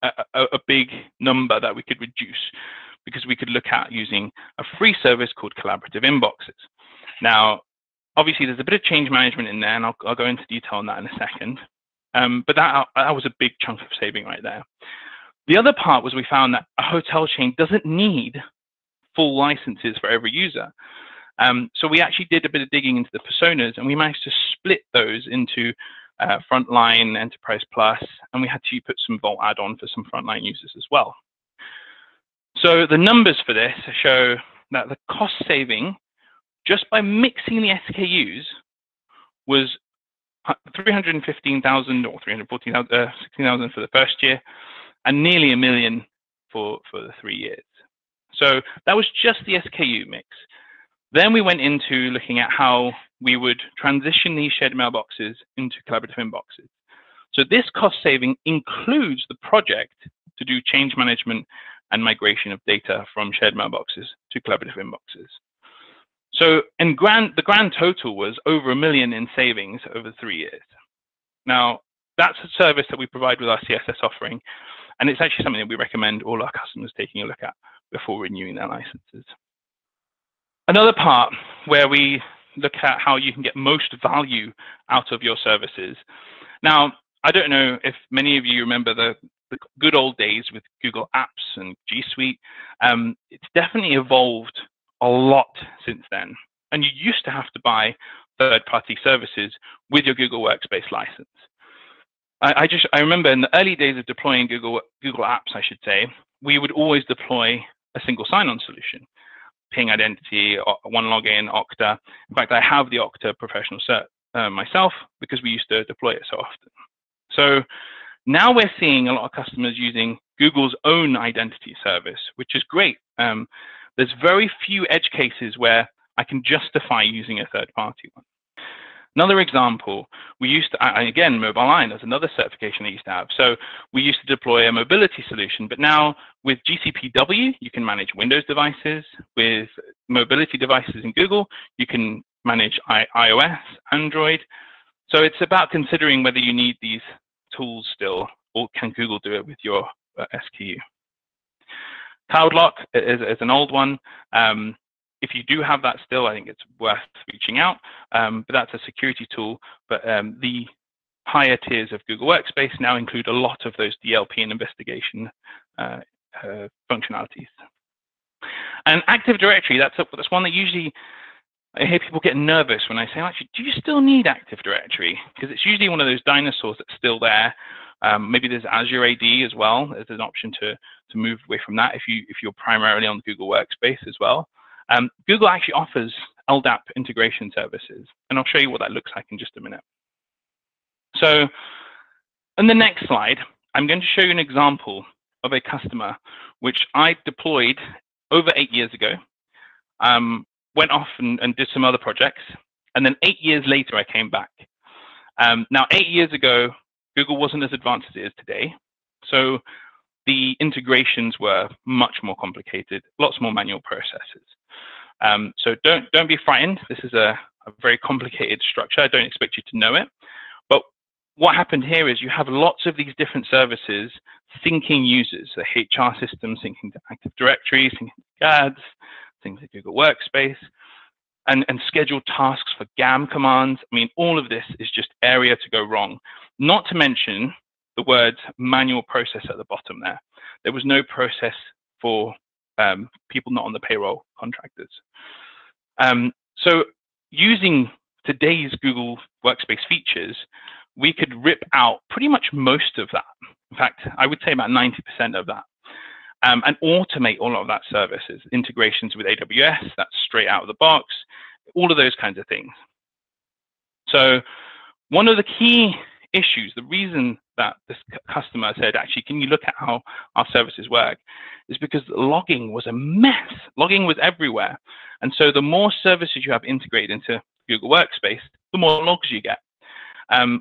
a big number that we could reduce because we could look at using a free service called collaborative inboxes. Now, obviously there's a bit of change management in there, and I'll go into detail on that in a second. But that was a big chunk of saving right there. The other part was we found that a hotel chain doesn't need full licenses for every user. So we actually did a bit of digging into the personas, and we managed to split those into Frontline, Enterprise Plus, and we had to put some Vault add-on for some Frontline users as well. So the numbers for this show that the cost saving just by mixing the SKUs was 315,000 or 316,000 for the first year, and nearly $1 million for the 3 years. So that was just the SKU mix. Then we went into looking at how we would transition these shared mailboxes into collaborative inboxes. So this cost saving includes the project to do change management and migration of data from shared mailboxes to collaborative inboxes. So the grand total was over $1 million in savings over 3 years. Now, that's a service that we provide with our CSS offering, and it's actually something that we recommend all our customers taking a look at before renewing their licenses. Another part where we look at how you can get most value out of your services. Now, I don't know if many of you remember the good old days with Google Apps and G Suite. It's definitely evolved a lot since then. And you used to have to buy third-party services with your Google Workspace license. I remember in the early days of deploying Google Apps, I should say, we would always deploy a single sign-on solution, Ping Identity, One Login, Okta. In fact, I have the Okta professional cert myself because we used to deploy it so often. So now we're seeing a lot of customers using Google's own identity service, which is great. There's very few edge cases where I can justify using a third-party one. Another example, we used to, again, Mobile Line, there's another certification I used to have. So we used to deploy a mobility solution, but now with GCPW, you can manage Windows devices. With mobility devices in Google, you can manage iOS, Android. So it's about considering whether you need these tools still, or can Google do it with your SKU. CloudLock is an old one. If you do have that still, I think it's worth reaching out, but that's a security tool. But the higher tiers of Google Workspace now include a lot of those DLP and investigation functionalities. And Active Directory, that's one that usually, I hear people get nervous when I say, actually, do you still need Active Directory? Because it's usually one of those dinosaurs that's still there. Maybe there's Azure AD as well. There's an option to move away from that if you're primarily on Google Workspace as well. Google actually offers LDAP integration services, and I'll show you what that looks like in just a minute. So on the next slide, I'm going to show you an example of a customer which I deployed over 8 years ago, went off and did some other projects, and then 8 years later I came back. Now 8 years ago, Google wasn't as advanced as it is today, so the integrations were much more complicated, lots more manual processes. So don't be frightened. This is a very complicated structure. I don't expect you to know it. But what happened here is you have lots of these different services syncing users, the HR system syncing to Active Directory, syncing to GADS, syncing to Google Workspace. and schedule tasks for GAM commands. I mean, all of this is just area to go wrong. Not to mention the words manual process at the bottom there. There was no process for people not on the payroll, contractors. So using today's Google Workspace features, we could rip out pretty much most of that. In fact, I would say about 90% of that. And automate all of that services, integrations with AWS, that's straight out of the box, all of those kinds of things. So one of the key issues, the reason that this customer said, actually, can you look at how our services work, is because logging was a mess. Logging was everywhere. And so the more services you have integrated into Google Workspace, the more logs you get.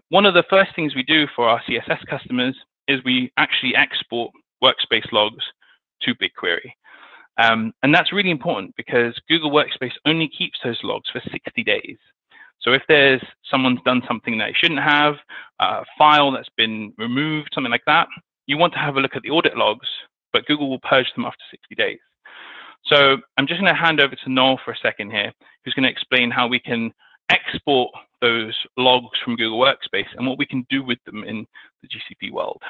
One of the first things we do for our CSS customers is we actually export Workspace logs to BigQuery. And that's really important because Google Workspace only keeps those logs for 60 days. So if there's someone's done something they shouldn't have, a file that's been removed, something like that, you want to have a look at the audit logs, but Google will purge them after 60 days. So I'm just going to hand over to Noel for a second here, who's going to explain how we can export those logs from Google Workspace and what we can do with them in the GCP world.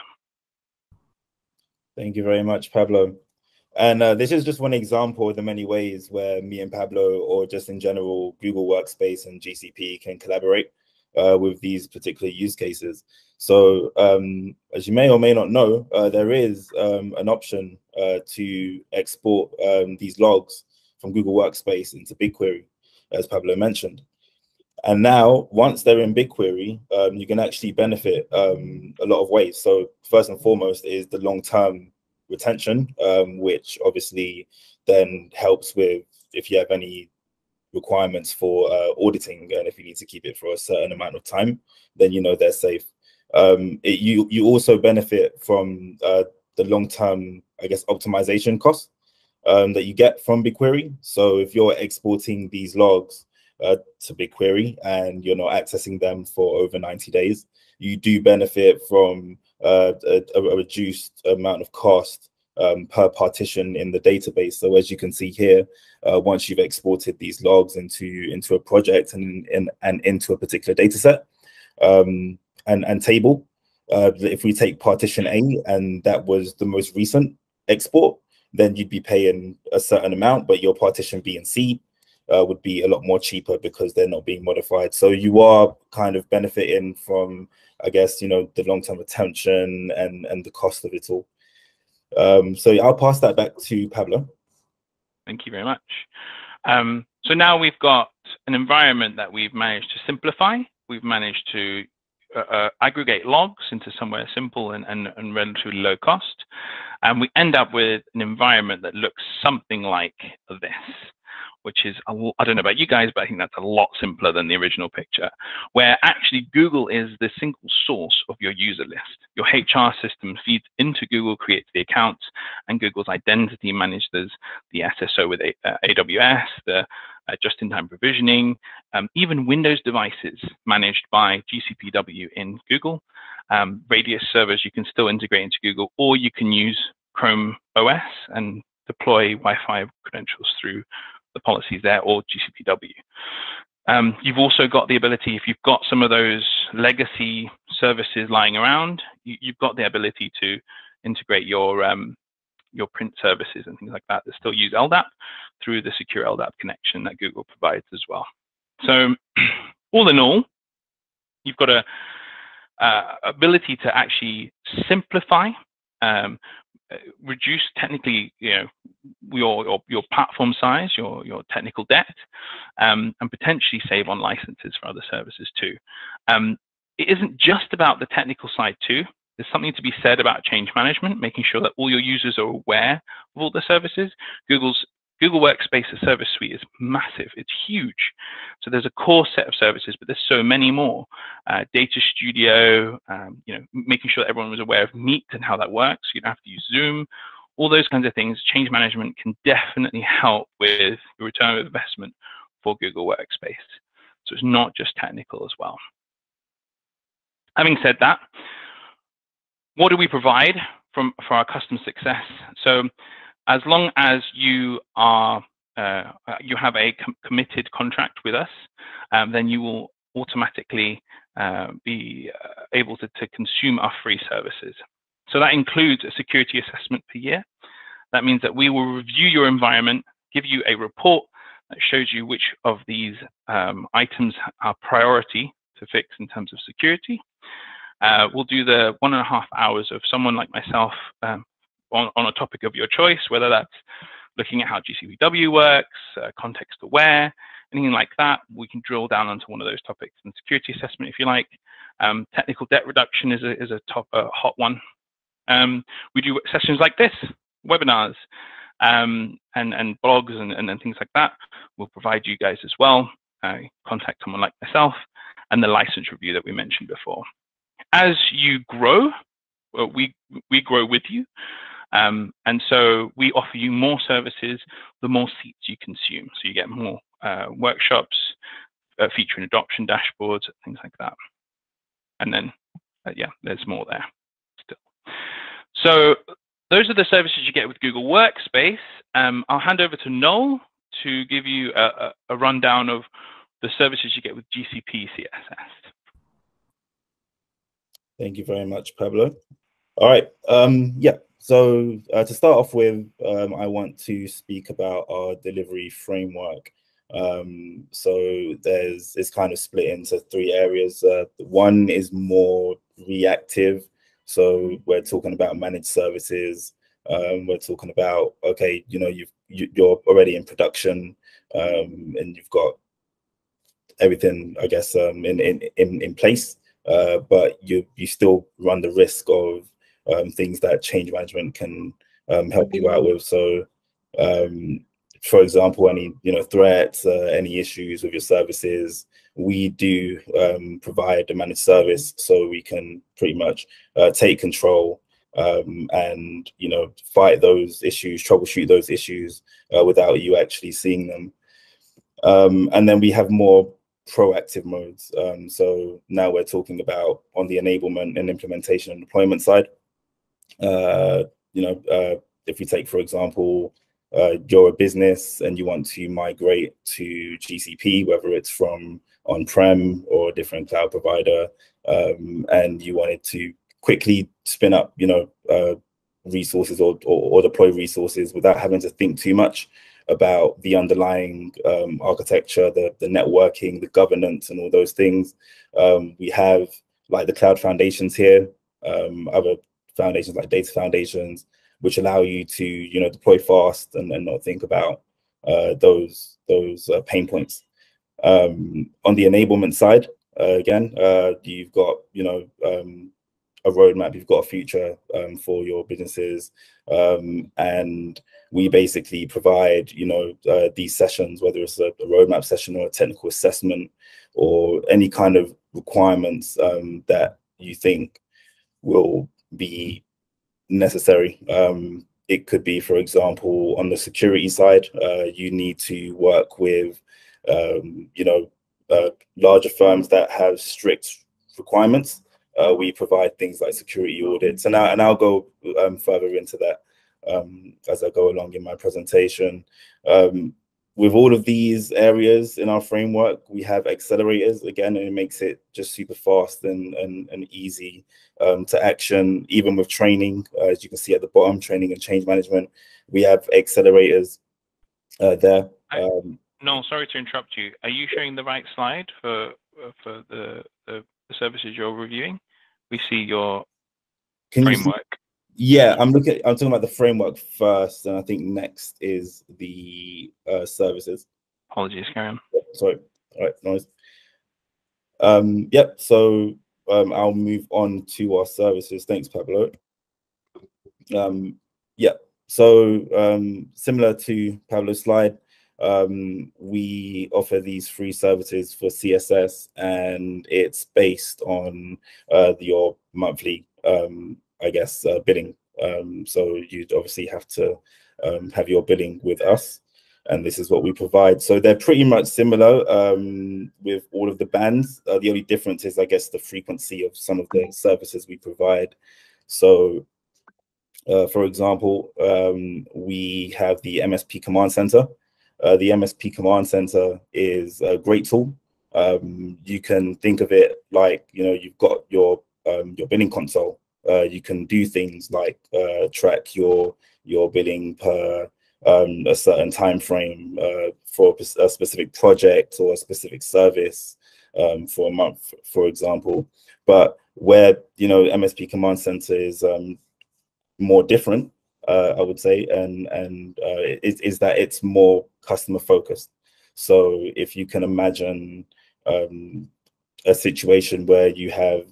Thank you very much, Pablo. And this is just one example of the many ways where me and Pablo, or just in general, Google Workspace and GCP can collaborate with these particular use cases. So as you may or may not know, there is an option to export these logs from Google Workspace into BigQuery, as Pablo mentioned. And now, once they're in BigQuery, you can actually benefit a lot of ways. So first and foremost is the long-term retention, which obviously then helps with if you have any requirements for auditing, and if you need to keep it for a certain amount of time, then you know they're safe. You also benefit from the long-term, I guess, optimization costs that you get from BigQuery. So if you're exporting these logs to BigQuery and you're not accessing them for over 90 days, you do benefit from a reduced amount of cost per partition in the database. So as you can see here, once you've exported these logs into a project and into a particular data set and table, if we take partition A and that was the most recent export, then you'd be paying a certain amount, but your partition B and C would be a lot more cheaper because they're not being modified. So you are kind of benefiting from, I guess, you know, the long-term retention and the cost of it all. So I'll pass that back to Pablo. Thank you very much. So now we've got an environment that we've managed to simplify. We've managed to aggregate logs into somewhere simple and relatively low cost. And we end up with an environment that looks something like this, which is, I don't know about you guys, but I think that's a lot simpler than the original picture, where actually Google is the single source of your user list. Your HR system feeds into Google, creates the accounts, and Google's identity manages the SSO with AWS, the just-in-time provisioning, even Windows devices managed by GCPW in Google. Radius servers you can still integrate into Google, or you can use Chrome OS and deploy Wi-Fi credentials through the policies there, or GCPW. You've also got the ability, if you've got some of those legacy services lying around, you've got the ability to integrate your print services and things like that that still use LDAP through the secure LDAP connection that Google provides as well. So all in all, you've got a ability to actually simplify, reduce technically, your platform size, your technical debt, and potentially save on licenses for other services too. It isn't just about the technical side too. There's something to be said about change management, making sure that all your users are aware of all the services. Google Workspace, the service suite, is massive. It's huge. So there's a core set of services, but there's so many more. Data Studio, making sure that everyone was aware of Meet and how that works. You don't have to use Zoom. All those kinds of things. Change management can definitely help with the return of investment for Google Workspace. So it's not just technical as well. Having said that, what do we provide for our customer success? So as long as you are you have a committed contract with us, then you will automatically be able to consume our free services. So that includes a security assessment per year. That means that we will review your environment, give you a report that shows you which of these items are priority to fix in terms of security. We'll do the 1.5 hours of someone like myself on a topic of your choice, whether that's looking at how GCPW works, context aware, anything like that. We can drill down onto one of those topics. And security assessment, if you like. Technical debt reduction is a hot one. We do sessions like this, webinars, and blogs and things like that. We'll provide you guys as well. Contact someone like myself, and the license review that we mentioned before. As you grow, we grow with you. And so we offer you more services, the more seats you consume. So you get more workshops, feature and adoption dashboards, things like that. And then, yeah, there's more there still. So those are the services you get with Google Workspace. I'll hand over to Noel to give you a rundown of the services you get with GCP CSS. Thank you very much, Pablo. All right. Yeah. So to start off with, I want to speak about our delivery framework. So it's kind of split into 3 areas. One is more reactive. So we're talking about managed services. We're talking about, okay, you know, you're already in production, and you've got everything, I guess, in place, but you still run the risk of things that change management can help you out with. So, for example, any threats, any issues with your services, we do provide a managed service, so we can pretty much take control and fight those issues, troubleshoot those issues without you actually seeing them. And then we have more proactive modes. So now we're talking about on the enablement and implementation and deployment side. If we take, for example, you're a business and you want to migrate to GCP, whether it's from on-prem or a different cloud provider, and you wanted to quickly spin up, resources or deploy resources without having to think too much about the underlying architecture, the networking, the governance, and all those things. We have like the cloud foundations here, other foundations like data foundations, which allow you to deploy fast and not think about those pain points. On the enablement side, again, you've got a roadmap, you've got a future for your businesses, and we basically provide these sessions, whether it's a roadmap session or a technical assessment or any kind of requirements that you think will be necessary. It could be, for example, on the security side, you need to work with larger firms that have strict requirements. We provide things like security audits, and I'll go further into that as I go along in my presentation. With all of these areas in our framework, we have accelerators again, and it makes it just super fast and easy to action. Even with training, as you can see at the bottom, training and change management, we have accelerators there. No, sorry to interrupt you. Are you showing the right slide for the services you're reviewing? We see your framework. Yeah, I'm talking about the framework first, and I think next is the services. Apologies, carry on. Sorry. All right, noise. Yep. So I'll move on to our services. Thanks, Pablo. Yeah. So similar to Pablo's slide, we offer these free services for CSS, and it's based on your monthly I guess billing. So you'd obviously have to have your billing with us, and this is what we provide. So they're pretty much similar with all of the bands. The only difference is, I guess, the frequency of some of the services we provide. So for example, we have the MSP Command Center. the MSP Command Center is a great tool. You can think of it like, you've got your billing console. You can do things like track your billing per a certain time frame for a specific project or a specific service for a month, for example. But where MSP Command Center is more different, I would say, and is that it's more customer focused. So if you can imagine a situation where you have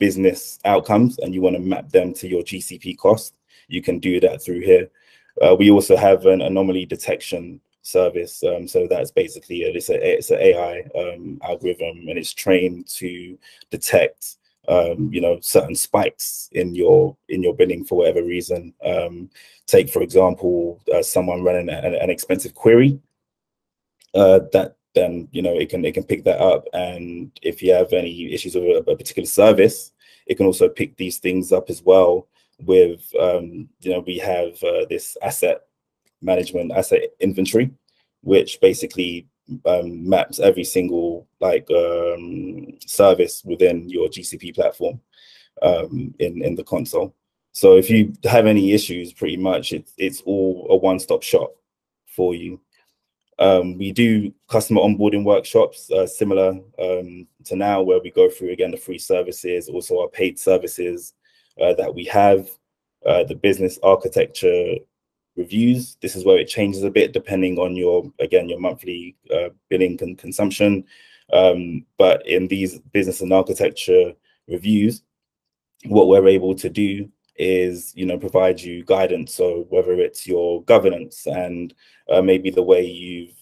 business outcomes and you want to map them to your GCP cost, you can do that through here. We also have an anomaly detection service. So that's basically it's an AI algorithm, and it's trained to detect certain spikes in your billing for whatever reason. Take, for example, someone running an expensive query, that then it can pick that up. And if you have any issues with a particular service, it can also pick these things up as well. With we have this asset management, asset inventory, which basically maps every single service within your GCP platform in the console. So if you have any issues, pretty much it's all a one-stop shop for you. We do customer onboarding workshops similar to now, where we go through again the free services, also our paid services that we have, the business architecture reviews. This is where it changes a bit depending on your monthly billing and consumption. But in these business and architecture reviews, what we're able to do is provide you guidance. So whether it's your governance and maybe the way you've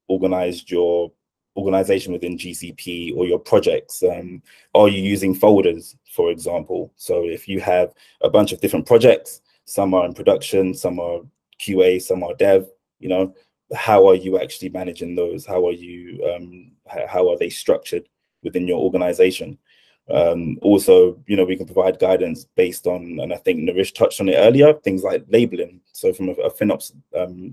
organized your organization within GCP, or your projects, are you using folders, for example? So if you have a bunch of different projects, some are in production, some are QA, some are dev, how are you actually managing those? How are you how are they structured within your organization? Also, we can provide guidance based on, and I think Naresh touched on it earlier, things like labeling. So from a FinOps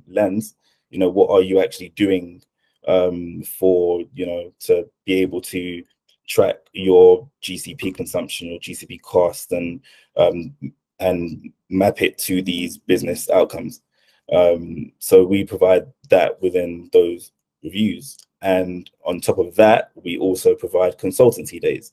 lens, what are you actually doing for to be able to track your GCP consumption, your GCP cost, and map it to these business outcomes. So we provide that within those reviews, and on top of that, we also provide consultancy days.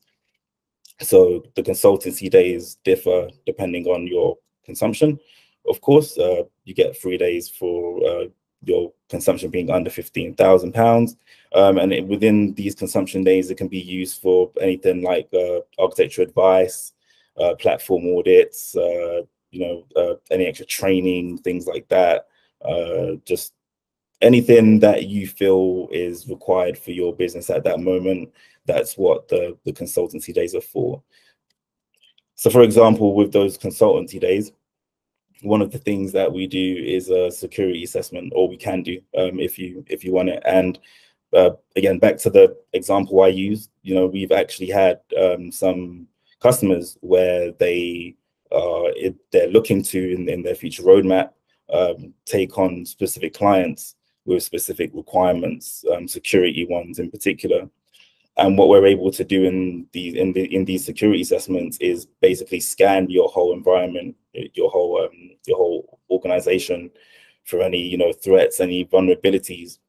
So the consultancy days differ depending on your consumption. Of course, you get 3 days for your consumption being under £15,000. And within these consumption days, it can be used for anything like architecture advice, platform audits, any extra training, things like that. Just anything that you feel is required for your business at that moment. That's what the consultancy days are for. So for example, with those consultancy days, one of the things that we do is a security assessment, or we can do if you want it. And again, back to the example I used, we've actually had some customers where they're looking to in their future roadmap take on specific clients with specific requirements, security ones in particular. And what we're able to do in these security assessments is basically scan your whole environment, your whole organization for any threats, any vulnerabilities.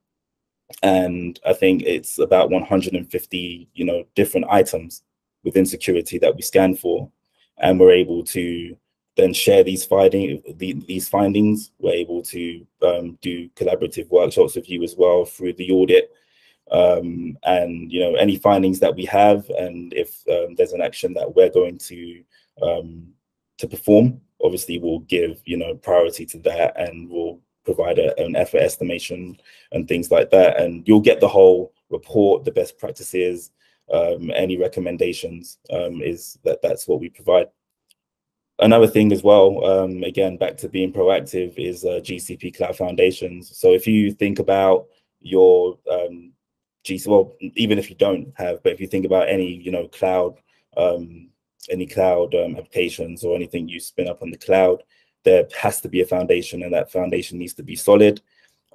And I think it's about 150 different items within security that we scan for, and we're able to then share these findings. We're able to do collaborative workshops with you as well through the audit. And any findings that we have, and if there's an action that we're going to perform, obviously we'll give priority to that, and we'll provide an effort estimation and things like that. And you'll get the whole report, the best practices, any recommendations. That's what we provide. Another thing as well, again, back to being proactive, is GCP Cloud Foundations. So if you think about your well, even if you don't have, but if you think about any cloud applications or anything you spin up on the cloud, there has to be a foundation, and that foundation needs to be solid.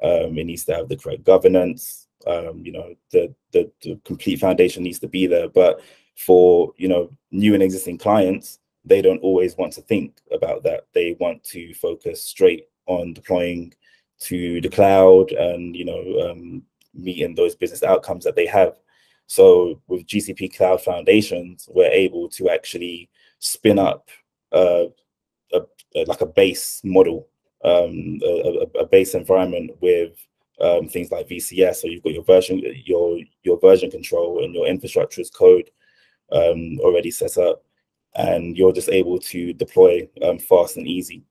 It needs to have the correct governance. You know, the complete foundation needs to be there. But for, you know, new and existing clients, they don't always want to think about that. They want to focus straight on deploying to the cloud and, you know, meeting those business outcomes that they have. So with GCP Cloud Foundations, we're able to actually spin up like a base model, a base environment with things like VCS. So you've got your version control and your infrastructure as code already set up, and you're just able to deploy fast and easy.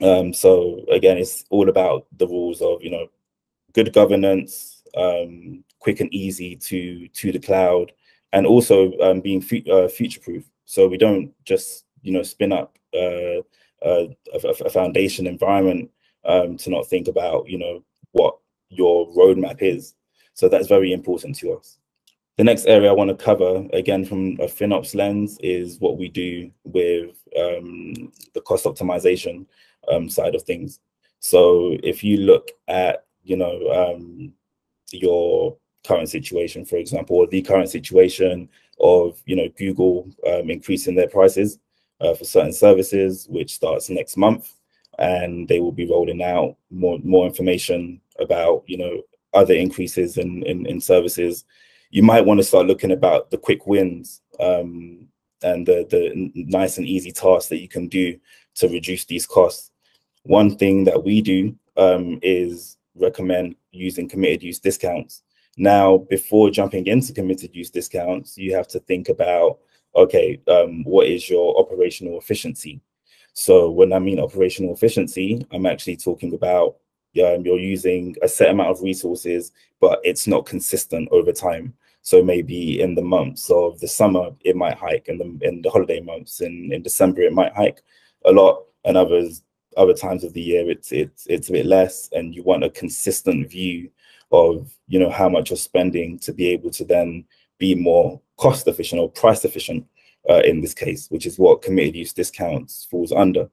So again, it's all about the rules of, you know, good governance, quick and easy to the cloud, and also being future-proof. So we don't just, you know, spin up a foundation environment to not think about, you know, what your roadmap is. So that's very important to us. The next area I want to cover, again, from a FinOps lens, is what we do with the cost optimization side of things. So if you look at, you know, your current situation, for example, or the current situation of, you know, Google increasing their prices for certain services, which starts next month, and they will be rolling out more information about, you know, other increases in services. You might want to start looking about the quick wins and the nice and easy tasks that you can do to reduce these costs. One thing that we do is recommend using committed use discounts. Now, before jumping into committed use discounts, you have to think about, okay, what is your operational efficiency? So when I mean operational efficiency, I'm actually talking about you're using a set amount of resources, but it's not consistent over time. So maybe in the months of the summer, it might hike, and in the holiday months, in December, it might hike a lot, and other times of the year, it's a bit less, and you want a consistent view of, you know, how much you're spending to be able to then be more cost efficient or price efficient in this case, which is what committed use discounts falls under.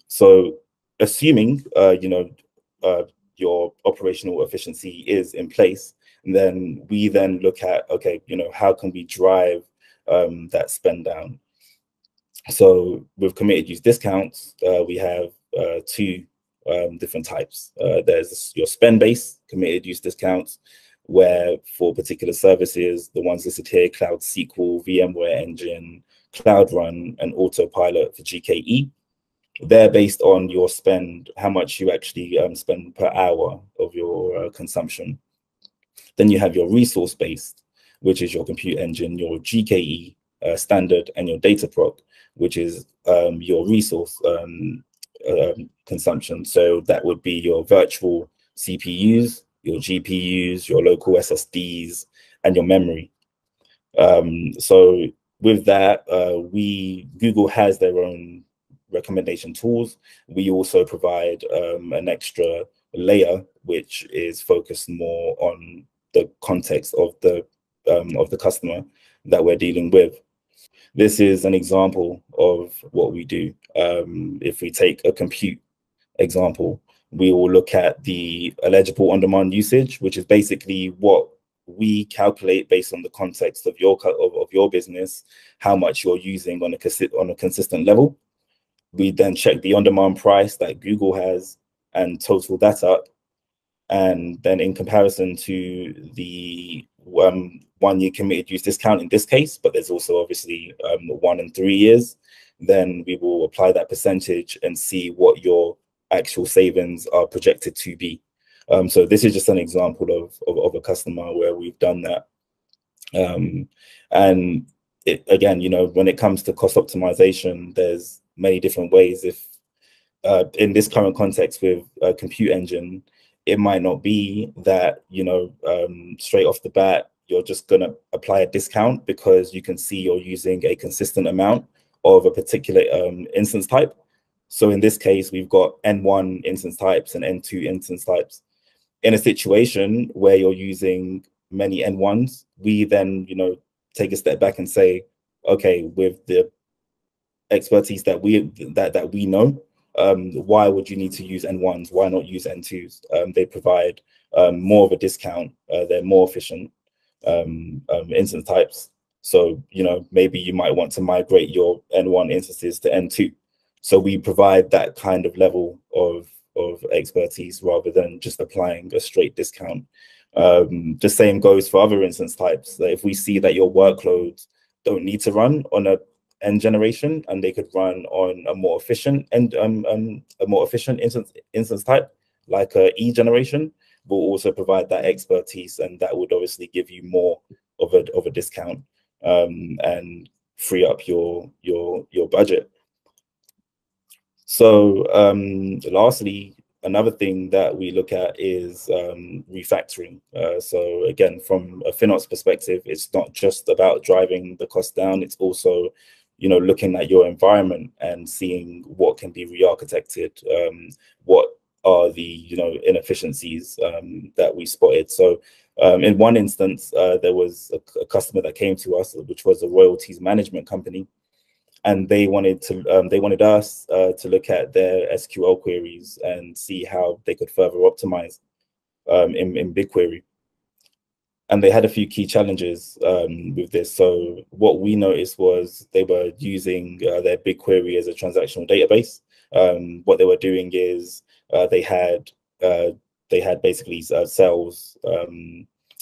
So assuming, you know, your operational efficiency is in place, and then we then look at, okay, you know, how can we drive that spend down? So with committed use discounts, we have two different types. There's your spend-based committed use discounts, where for particular services, the ones listed here, Cloud SQL, VMware Engine, Cloud Run, and Autopilot for GKE, they're based on your spend, how much you actually spend per hour of your consumption. Then you have your resource-based, which is your compute engine, your GKE standard, and your Dataproc, which is your resource consumption. So that would be your virtual CPUs, your GPUs, your local SSDs, and your memory. So with that, Google has their own recommendation tools. We also provide an extra layer, which is focused more on the context of the customer that we're dealing with. This is an example of what we do. If we take a compute example, we will look at the eligible on-demand usage, which is basically what we calculate based on the context of your business, how much you're using on a consistent level. We then check the on-demand price that Google has and total that up. And then in comparison to the 1 year committed use discount in this case, but there's also obviously 1 and 3 years, then we will apply that percentage and see what your actual savings are projected to be. So this is just an example of a customer where we've done that. And again, you know, when it comes to cost optimization, there's many different ways. If in this current context with a compute engine, it might not be that, you know, straight off the bat, you're just going to apply a discount because you can see you're using a consistent amount of a particular instance type. So in this case, we've got N1 instance types and N2 instance types. In a situation where you're using many N1s, we then, you know, take a step back and say, okay, with the expertise that we know, why would you need to use N1s? Why not use N2s? They provide more of a discount. They're more efficient instance types. So, you know, maybe you might want to migrate your N1 instances to N2. So we provide that kind of level of expertise rather than just applying a straight discount. The same goes for other instance types. That if we see that your workloads don't need to run on a N generation and they could run on a more efficient and instance type, like a E generation, we'll also provide that expertise, and that would obviously give you more of a discount and free up your budget. So lastly, another thing that we look at is refactoring. So again, from a FinOps perspective, it's not just about driving the cost down, it's also, you know, looking at your environment and seeing what can be re-architected, what are the, you know, inefficiencies that we spotted. So in one instance, there was a customer that came to us, which was a royalties management company, and they wanted us to look at their SQL queries and see how they could further optimize in BigQuery. And they had a few key challenges with this. So what we noticed was they were using their BigQuery as a transactional database. What they were doing is they had basically sales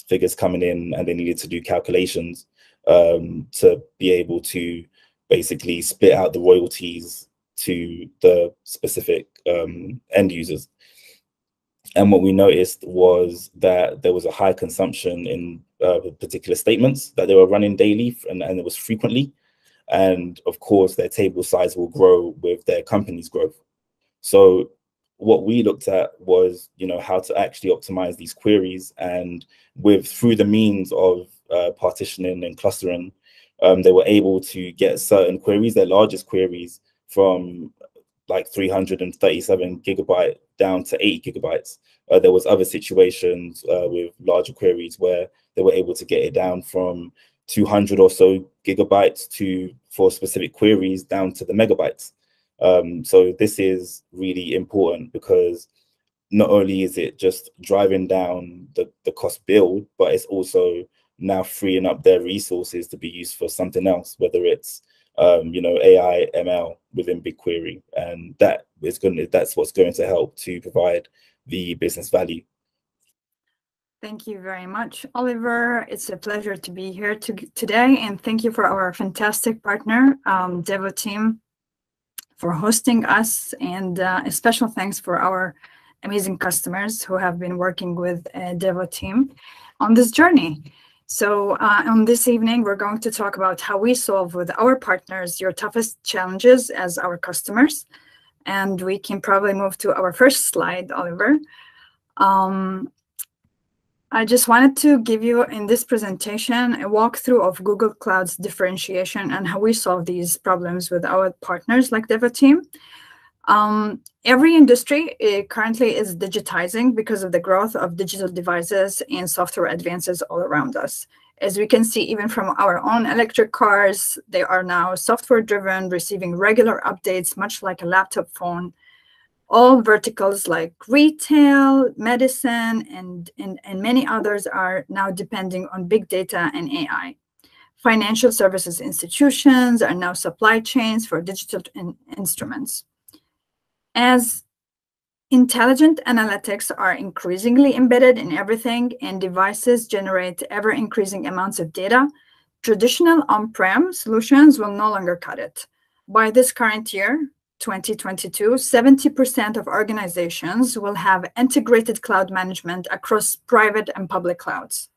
figures coming in, and they needed to do calculations to be able to basically split out the royalties to the specific end users. And what we noticed was that there was a high consumption in particular statements that they were running daily, and it was frequently. And of course, their table size will grow with their company's growth. So what we looked at was, you know, how to actually optimize these queries, and through the means of partitioning and clustering, they were able to get certain queries, their largest queries, from like 337 gigabyte down to 8 gigabytes. There was other situations with larger queries where they were able to get it down from 200 or so gigabytes for specific queries down to the megabytes. So this is really important, because not only is it just driving down the cost build, but it's also now freeing up their resources to be used for something else, whether it's you know, AI, ML within BigQuery, and that's what's going to help to provide the business value. Thank you very much, Oliver. It's a pleasure to be here today, and thank you for our fantastic partner, Devoteam, for hosting us, and a special thanks for our amazing customers who have been working with Devoteam on this journey. So on this evening, we're going to talk about how we solve with our partners your toughest challenges as our customers. And we can probably move to our first slide, Oliver. I just wanted to give you in this presentation a walkthrough of Google Cloud's differentiation and how we solve these problems with our partners like Devoteam. Every industry currently is digitizing because of the growth of digital devices and software advances all around us. As we can see, even from our own electric cars, they are now software-driven, receiving regular updates, much like a laptop phone. All verticals like retail, medicine, and many others are now depending on big data and AI. Financial services institutions are now supply chains for digital instruments. As intelligent analytics are increasingly embedded in everything and devices generate ever-increasing amounts of data, traditional on-prem solutions will no longer cut it. By this current year, 2022, 70% of organizations will have integrated cloud management across private and public clouds.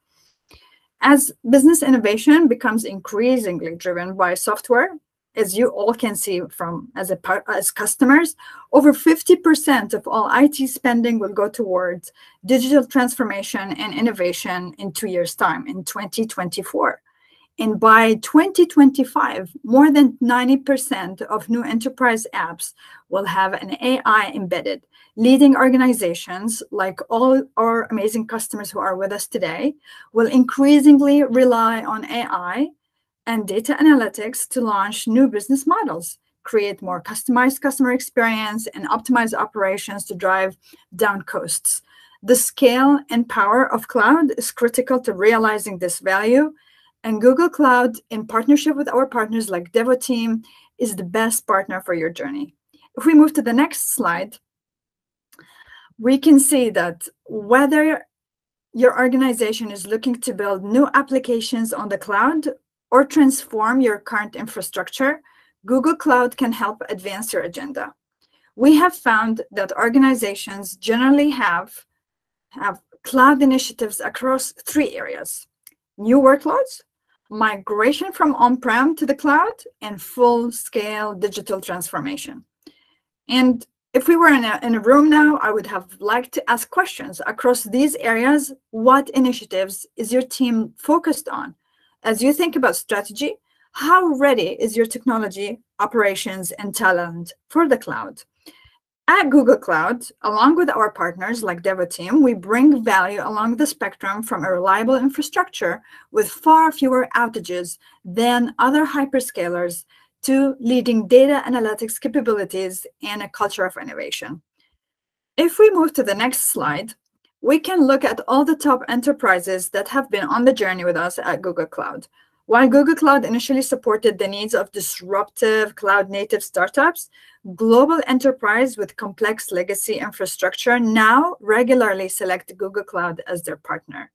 As business innovation becomes increasingly driven by software, as you all can see from as customers, over 50% of all IT spending will go towards digital transformation and innovation in 2 years' time, in 2024. And by 2025, more than 90% of new enterprise apps will have an AI embedded. Leading organizations, like all our amazing customers who are with us today, will increasingly rely on AI and data analytics to launch new business models, create more customized customer experience, and optimize operations to drive down costs. The scale and power of cloud is critical to realizing this value, and Google Cloud, in partnership with our partners like Devoteam, is the best partner for your journey. If we move to the next slide, we can see that whether your organization is looking to build new applications on the cloud or transform your current infrastructure, Google Cloud can help advance your agenda. We have found that organizations generally have cloud initiatives across 3 areas: new workloads, migration from on-prem to the cloud, and full-scale digital transformation. And if we were in a room now, I would have liked to ask questions across these areas. What initiatives is your team focused on? As you think about strategy, how ready is your technology, operations, and talent for the cloud? At Google Cloud, along with our partners like Devoteam, we bring value along the spectrum from a reliable infrastructure with far fewer outages than other hyperscalers to leading data analytics capabilities and a culture of innovation. If we move to the next slide, we can look at all the top enterprises that have been on the journey with us at Google Cloud. While Google Cloud initially supported the needs of disruptive cloud-native startups, global enterprise with complex legacy infrastructure now regularly select Google Cloud as their partner.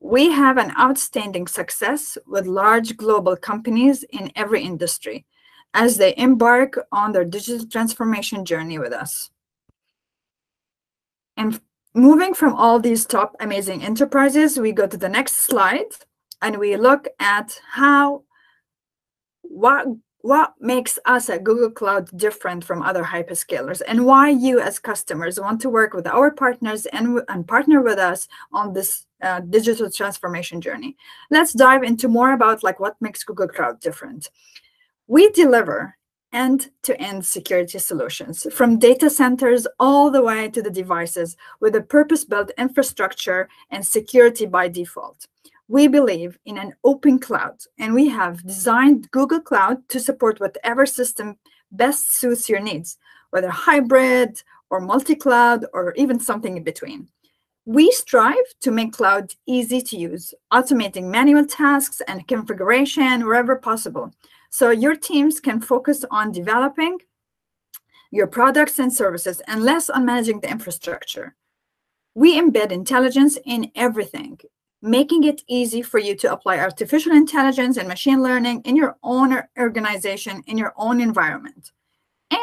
We have an outstanding success with large global companies in every industry as they embark on their digital transformation journey with us. And moving from all these top amazing enterprises, we go to the next slide and we look at what makes us at Google Cloud different from other hyperscalers, and why you as customers want to work with our partners and partner with us on this digital transformation journey. Let's dive into more about what makes Google Cloud different. We deliver end-to-end security solutions from data centers all the way to the devices with a purpose-built infrastructure and security by default. We believe in an open cloud, and we have designed Google Cloud to support whatever system best suits your needs, whether hybrid or multi-cloud or even something in between. We strive to make cloud easy to use, automating manual tasks and configuration wherever possible, so your teams can focus on developing your products and services and less on managing the infrastructure. We embed intelligence in everything, making it easy for you to apply artificial intelligence and machine learning in your own organization, in your own environment.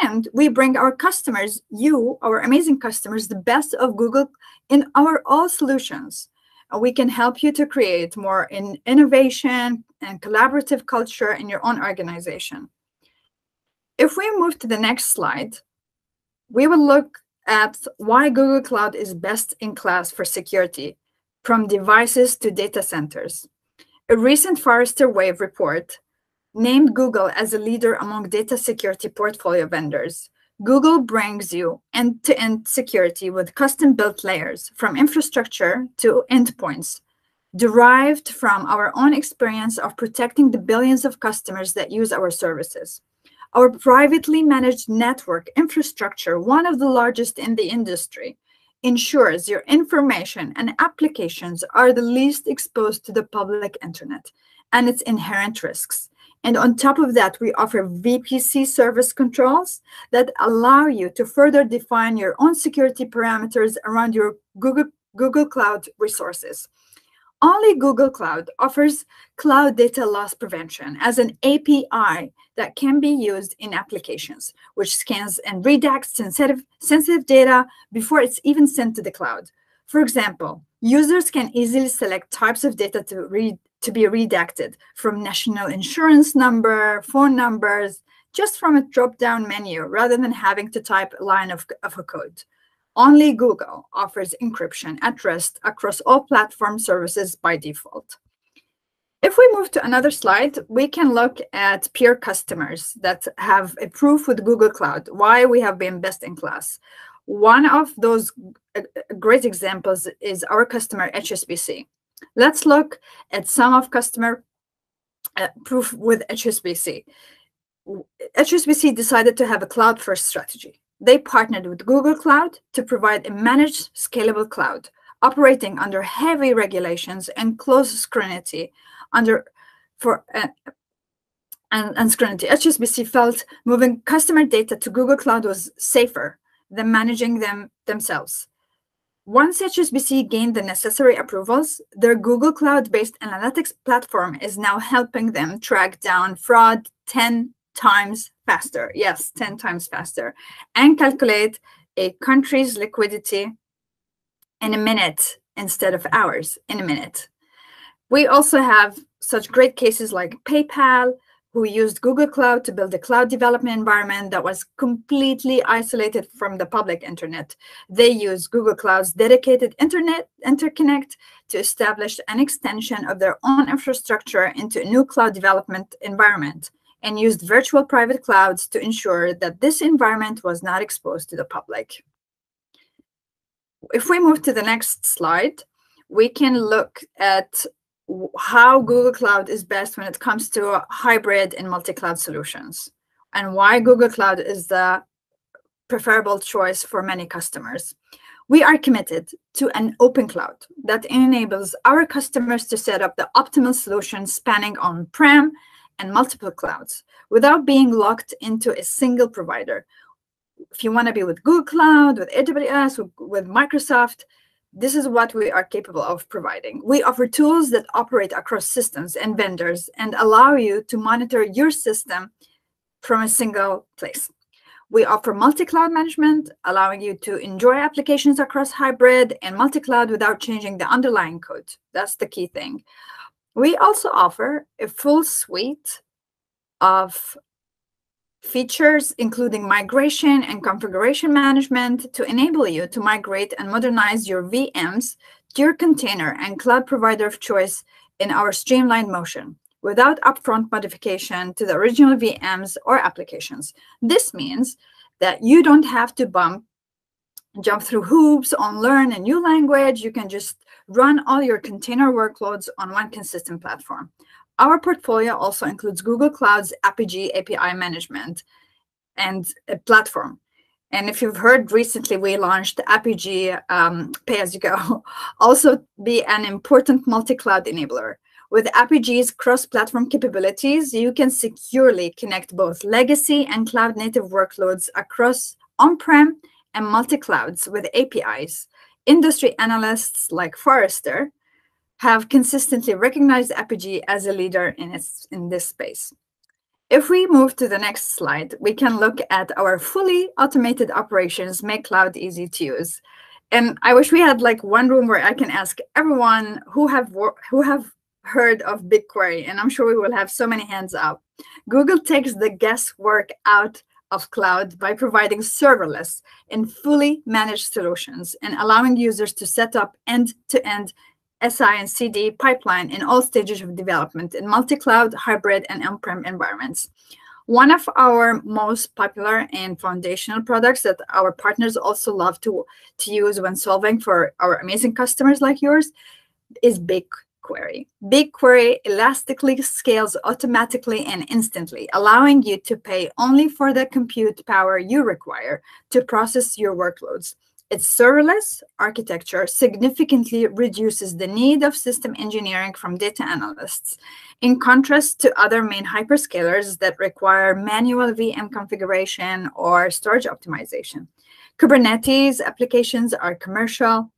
And we bring our customers, our amazing customers, the best of Google in our all solutions. We can help you to create more innovation and collaborative culture in your own organization. If we move to the next slide, we will look at why Google Cloud is best in class for security, from devices to data centers. A recent Forrester Wave report named Google as a leader among data security portfolio vendors. Google brings you end-to-end security with custom-built layers from infrastructure to endpoints, derived from our own experience of protecting the billions of customers that use our services. Our privately managed network infrastructure, one of the largest in the industry, ensures your information and applications are the least exposed to the public internet and its inherent risks. And on top of that, we offer VPC service controls that allow you to further define your own security parameters around your Google Cloud resources. Only Google Cloud offers cloud data loss prevention as an API that can be used in applications, which scans and redacts sensitive data before it's even sent to the cloud. For example, users can easily select types of data to be redacted, from national insurance number, phone numbers, just from a drop-down menu, rather than having to type a line of a code. Only Google offers encryption at rest across all platform services by default. If we move to another slide, we can look at peer customers that have a proof with Google Cloud, why we have been best in class. One of those great examples is our customer HSBC. Let's look at some of customer proof with HSBC. HSBC decided to have a cloud-first strategy. They partnered with Google Cloud to provide a managed, scalable cloud, operating under heavy regulations and close scrutiny and scrutiny. HSBC felt moving customer data to Google Cloud was safer than managing them themselves. Once HSBC gained the necessary approvals, their Google Cloud-based analytics platform is now helping them track down fraud 10 times faster. Yes, 10 times faster, and calculate a country's liquidity in a minute instead of hours, in a minute. We also have such great cases like PayPal, who used Google Cloud to build a cloud development environment that was completely isolated from the public internet. They used Google Cloud's dedicated internet interconnect to establish an extension of their own infrastructure into a new cloud development environment, and used virtual private clouds to ensure that this environment was not exposed to the public. If we move to the next slide, we can look at how Google Cloud is best when it comes to hybrid and multi-cloud solutions, and why Google Cloud is the preferable choice for many customers. We are committed to an open cloud that enables our customers to set up the optimal solution spanning on-prem and multiple clouds without being locked into a single provider. If you want to be with Google Cloud, with AWS, with Microsoft, this is what we are capable of providing. We offer tools that operate across systems and vendors and allow you to monitor your system from a single place. We offer multi-cloud management, allowing you to enjoy applications across hybrid and multi-cloud without changing the underlying code. That's the key thing. We also offer a full suite of features, including migration and configuration management, to enable you to migrate and modernize your VMs to your container and cloud provider of choice in our streamlined motion, without upfront modification to the original VMs or applications. This means that you don't have to jump through hoops on learn a new language. You can just run all your container workloads on one consistent platform. Our portfolio also includes Google Cloud's Apigee API management and a platform. And if you've heard recently, we launched Apigee Pay-as-you-go, also be an important multi-cloud enabler. With Apigee's cross-platform capabilities, you can securely connect both legacy and cloud-native workloads across on-prem and multi-clouds with APIs. Industry analysts like Forrester have consistently recognized Apigee as a leader in this space. If we move to the next slide, we can look at our fully automated operations make cloud easy to use. And I wish we had like one room where I can ask everyone who have heard of BigQuery, and I'm sure we will have so many hands up. Google takes the guesswork out of cloud by providing serverless and fully managed solutions and allowing users to set up end-to-end SI and CD pipeline in all stages of development in multi-cloud, hybrid, and on-prem environments. One of our most popular and foundational products that our partners also love to use when solving for our amazing customers like yours is BigQuery. BigQuery elastically scales automatically and instantly, allowing you to pay only for the compute power you require to process your workloads. Its serverless architecture significantly reduces the need of system engineering from data analysts, in contrast to other main hyperscalers that require manual VM configuration or storage optimization. Kubernetes applications are commercial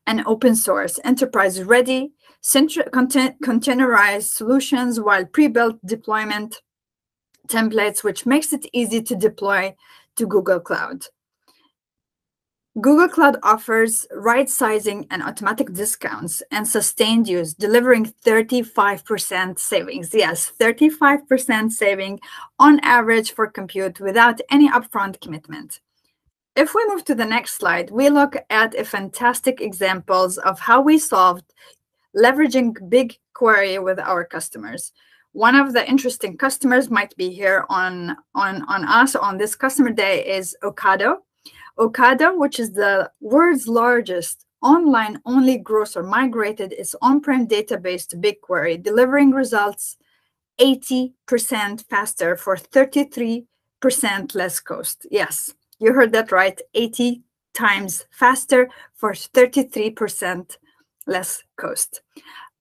and open source, enterprise-ready, containerized solutions, while pre-built deployment templates, which makes it easy to deploy to Google Cloud. Google Cloud offers right sizing and automatic discounts and sustained use, delivering 35% savings. Yes, 35% saving on average for compute without any upfront commitment. If we move to the next slide, we look at a fantastic examples of how we solved leveraging BigQuery with our customers. One of the interesting customers might be here on us on this customer day is Ocado. Ocado, which is the world's largest online-only grocer, migrated its on-prem database to BigQuery, delivering results 80% faster for 33% less cost. Yes, you heard that right, 80 times faster for 33% less cost.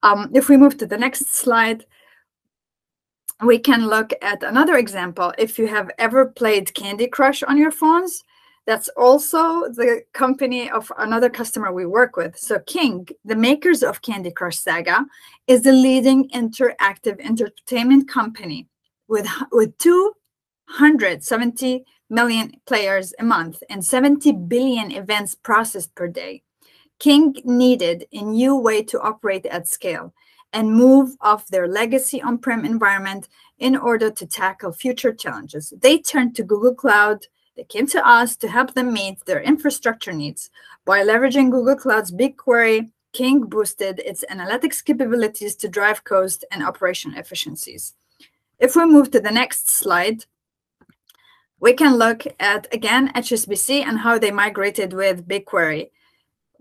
If we move to the next slide, we can look at another example. If you have ever played Candy Crush on your phones, that's also the company of another customer we work with. So King, the makers of Candy Crush Saga, is the leading interactive entertainment company with 270 million players a month and 70 billion events processed per day. King needed a new way to operate at scale and move off their legacy on-prem environment in order to tackle future challenges. They turned to Google Cloud. They came to us to help them meet their infrastructure needs. By leveraging Google Cloud's BigQuery, King boosted its analytics capabilities to drive cost and operational efficiencies. If we move to the next slide, we can look at, again, HSBC and how they migrated with BigQuery.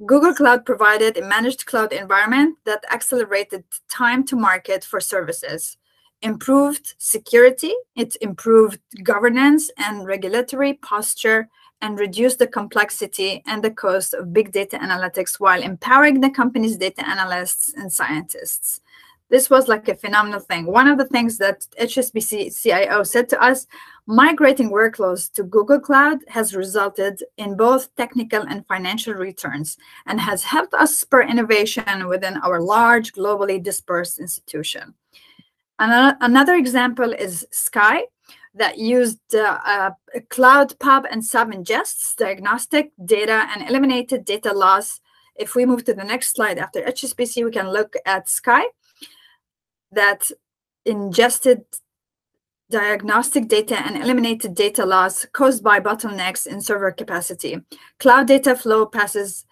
Google Cloud provided a managed cloud environment that accelerated time to market for services, improved security, it improved governance and regulatory posture, and reduced the complexity and the cost of big data analytics while empowering the company's data analysts and scientists. This was like a phenomenal thing. One of the things that HSBC CIO said to us, migrating workloads to Google Cloud has resulted in both technical and financial returns and has helped us spur innovation within our large, globally dispersed institution. Another example is Sky, that used cloud pub and sub ingests, diagnostic data, and eliminated data loss. If we move to the next slide after HSBC, we can look at Sky, that ingested diagnostic data and eliminated data loss caused by bottlenecks in server capacity. Cloud data flow passes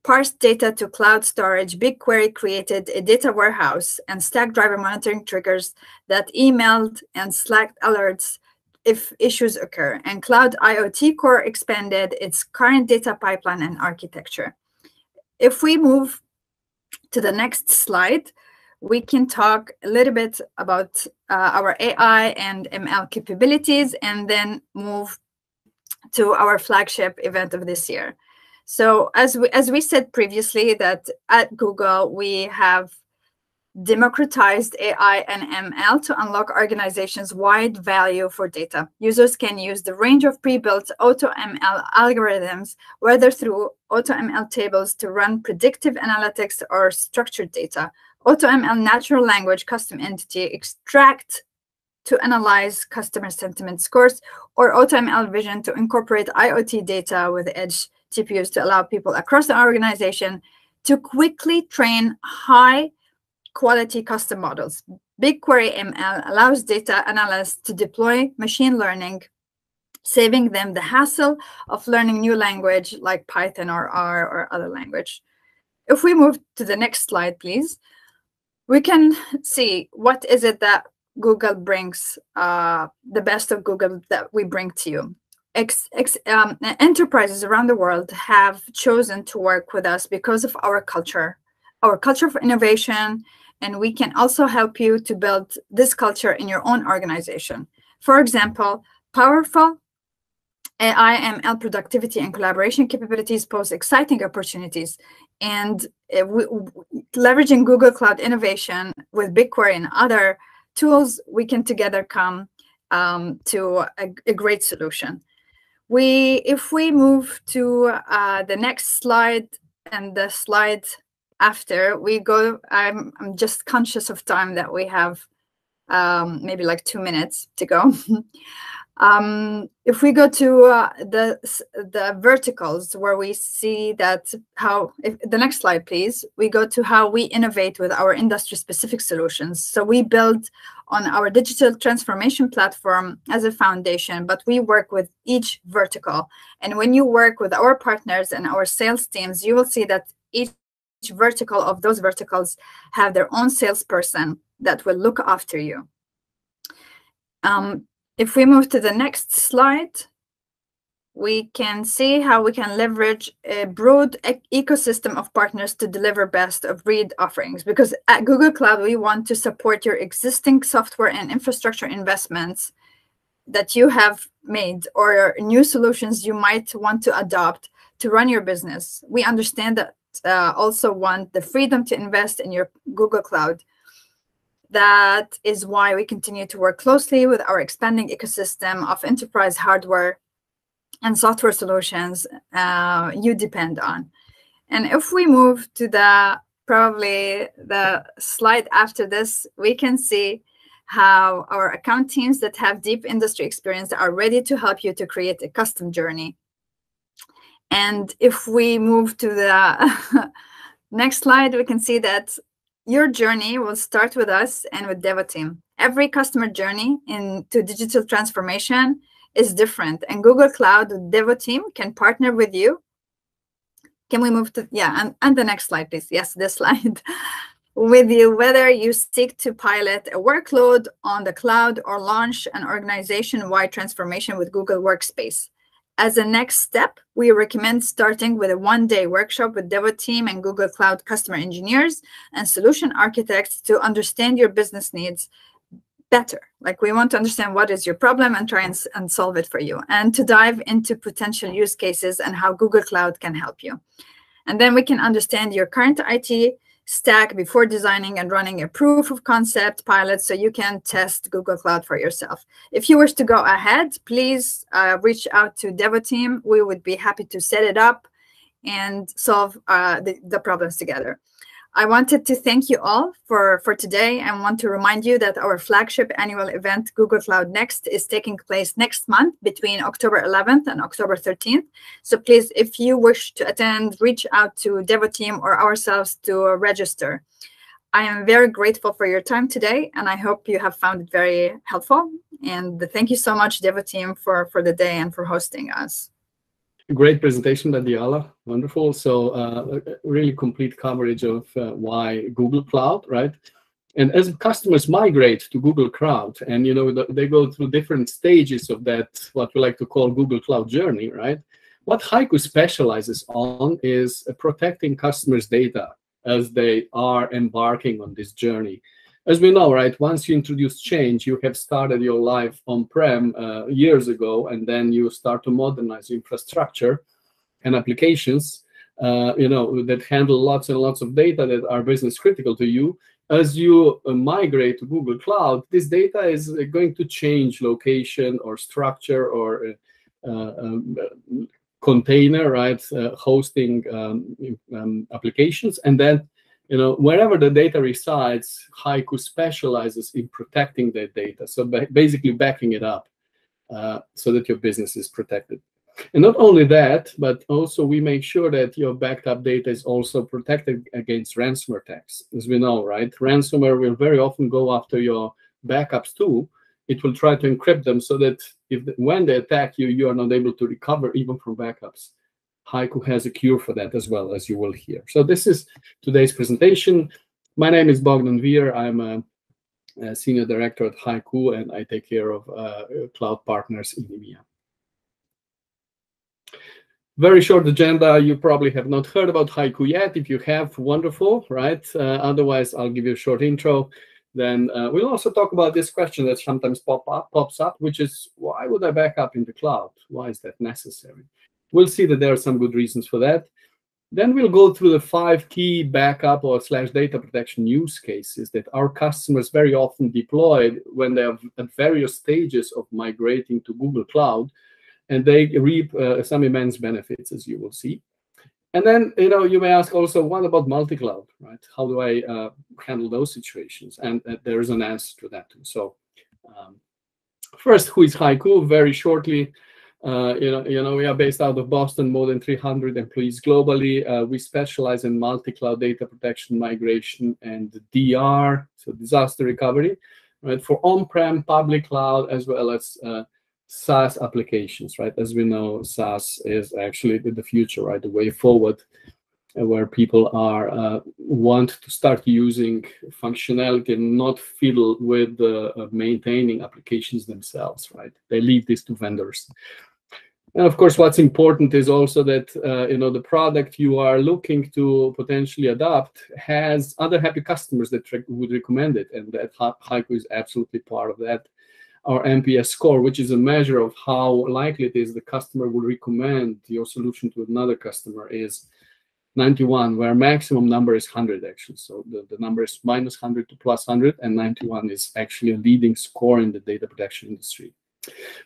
parsed data to cloud storage. BigQuery created a data warehouse and Stackdriver monitoring triggers that emailed and Slack alerts if issues occur. And Cloud IoT Core expanded its current data pipeline and architecture. If we move to the next slide, we can talk a little bit about our AI and ML capabilities and then move to our flagship event of this year. So as we said previously, that at Google, we have democratized AI and ML to unlock organizations' wide value for data. Users can use the range of pre-built AutoML algorithms, whether through AutoML tables to run predictive analytics or structured data, AutoML natural language custom entity extract to analyze customer sentiment scores, or AutoML vision to incorporate IoT data with edge GPUs to allow people across the organization to quickly train high-quality custom models. BigQuery ML allows data analysts to deploy machine learning, saving them the hassle of learning new language like Python or R or other language. If we move to the next slide, please, we can see what is it that Google brings, the best of Google that we bring to you. Enterprises around the world have chosen to work with us because of our culture of innovation, and we can also help you to build this culture in your own organization. For example, powerful AI, ML productivity and collaboration capabilities pose exciting opportunities, and leveraging Google Cloud innovation with BigQuery and other tools, we can together come to a great solution. If we move to the next slide and the slide after, we go, I'm just conscious of time that we have maybe like 2 minutes to go. If we go to the verticals where we see that the next slide, please, we go to how we innovate with our industry-specific solutions. So we build on our digital transformation platform as a foundation, but we work with each vertical. And when you work with our partners and our sales teams, you will see that each vertical of those verticals have their own salesperson that will look after you. If we move to the next slide, we can see how we can leverage a broad ecosystem of partners to deliver best of breed offerings. Because at Google Cloud, we want to support your existing software and infrastructure investments that you have made or new solutions you might want to adopt to run your business. We understand that also want the freedom to invest in your Google Cloud. That is why we continue to work closely with our expanding ecosystem of enterprise hardware and software solutions you depend on. And if we move to probably the slide after this, we can see how our account teams that have deep industry experience are ready to help you to create a custom journey. And if we move to the next slide, we can see that your journey will start with us and with Devoteam. Every customer journey into digital transformation is different, and Google Cloud with Devoteam can partner with you. Can we move to, yeah, and the next slide, please. Yes, this slide. With you, whether you seek to pilot a workload on the cloud or launch an organization-wide transformation with Google Workspace. As a next step, we recommend starting with a one-day workshop with Devoteam and Google Cloud customer engineers and solution architects to understand your business needs better. Like, we want to understand what is your problem and try and solve it for you, and to dive into potential use cases and how Google Cloud can help you. And then we can understand your current IT stack before designing and running a proof of concept pilot so you can test Google Cloud for yourself. If you wish to go ahead, please reach out to Devoteam. We would be happy to set it up and solve the problems together. I wanted to thank you all for today and want to remind you that our flagship annual event, Google Cloud Next, is taking place next month between October 11th and October 13th. So please, if you wish to attend, reach out to Devoteam or ourselves to register. I am very grateful for your time today, and I hope you have found it very helpful. And thank you so much, Devoteam, for the day and for hosting us. Great presentation by Diala, wonderful. So really complete coverage of why Google Cloud, right? And as customers migrate to Google Cloud, and they go through different stages of that, what we like to call Google Cloud journey, right? What HYCU specializes on is protecting customers' data as they are embarking on this journey. As we know, right, once you introduce change, you have started your life on-prem years ago, and then you start to modernize infrastructure and applications, that handle lots and lots of data that are business critical to you. As you migrate to Google Cloud, this data is going to change location or structure or container, right, hosting applications, and then wherever the data resides, HYCU specializes in protecting that data. So basically backing it up so that your business is protected. And not only that, but also we make sure that your backed up data is also protected against ransomware attacks. As we know, right, ransomware will very often go after your backups too. It will try to encrypt them so that when they attack you, you are not able to recover even from backups. HYCU has a cure for that as well, as you will hear. So this is today's presentation. My name is Bogdan Vir. I'm a senior director at HYCU, and I take care of cloud partners in EMEA. Very short agenda. You probably have not heard about HYCU yet. If you have, wonderful, right? Otherwise, I'll give you a short intro. Then we'll also talk about this question that sometimes pops up, which is, why would I back up in the cloud? Why is that necessary? We'll see that there are some good reasons for that. Then we'll go through the 5 key backup or /data protection use cases that our customers very often deploy when they are at various stages of migrating to Google Cloud, and they reap some immense benefits, as you will see. And then, you may ask also, what about multi-cloud, right? How do I handle those situations? And there is an answer to that too. So first, who is HYCU? Very shortly. We are based out of Boston, more than 300 employees globally. We specialize in multi-cloud data protection, migration, and DR, so disaster recovery, right, for on-prem, public cloud, as well as SaaS applications, right? As we know, SaaS is actually the future, right, the way forward, where people want to start using functionality and not fiddle with maintaining applications themselves, right? They leave this to vendors. And of course, what's important is also that the product you are looking to potentially adopt has other happy customers that would recommend it, and that HYCU is absolutely part of that. Our NPS score, which is a measure of how likely it is the customer will recommend your solution to another customer, is 91, where maximum number is 100 actually. So the number is -100 to +100, and 91 is actually a leading score in the data protection industry.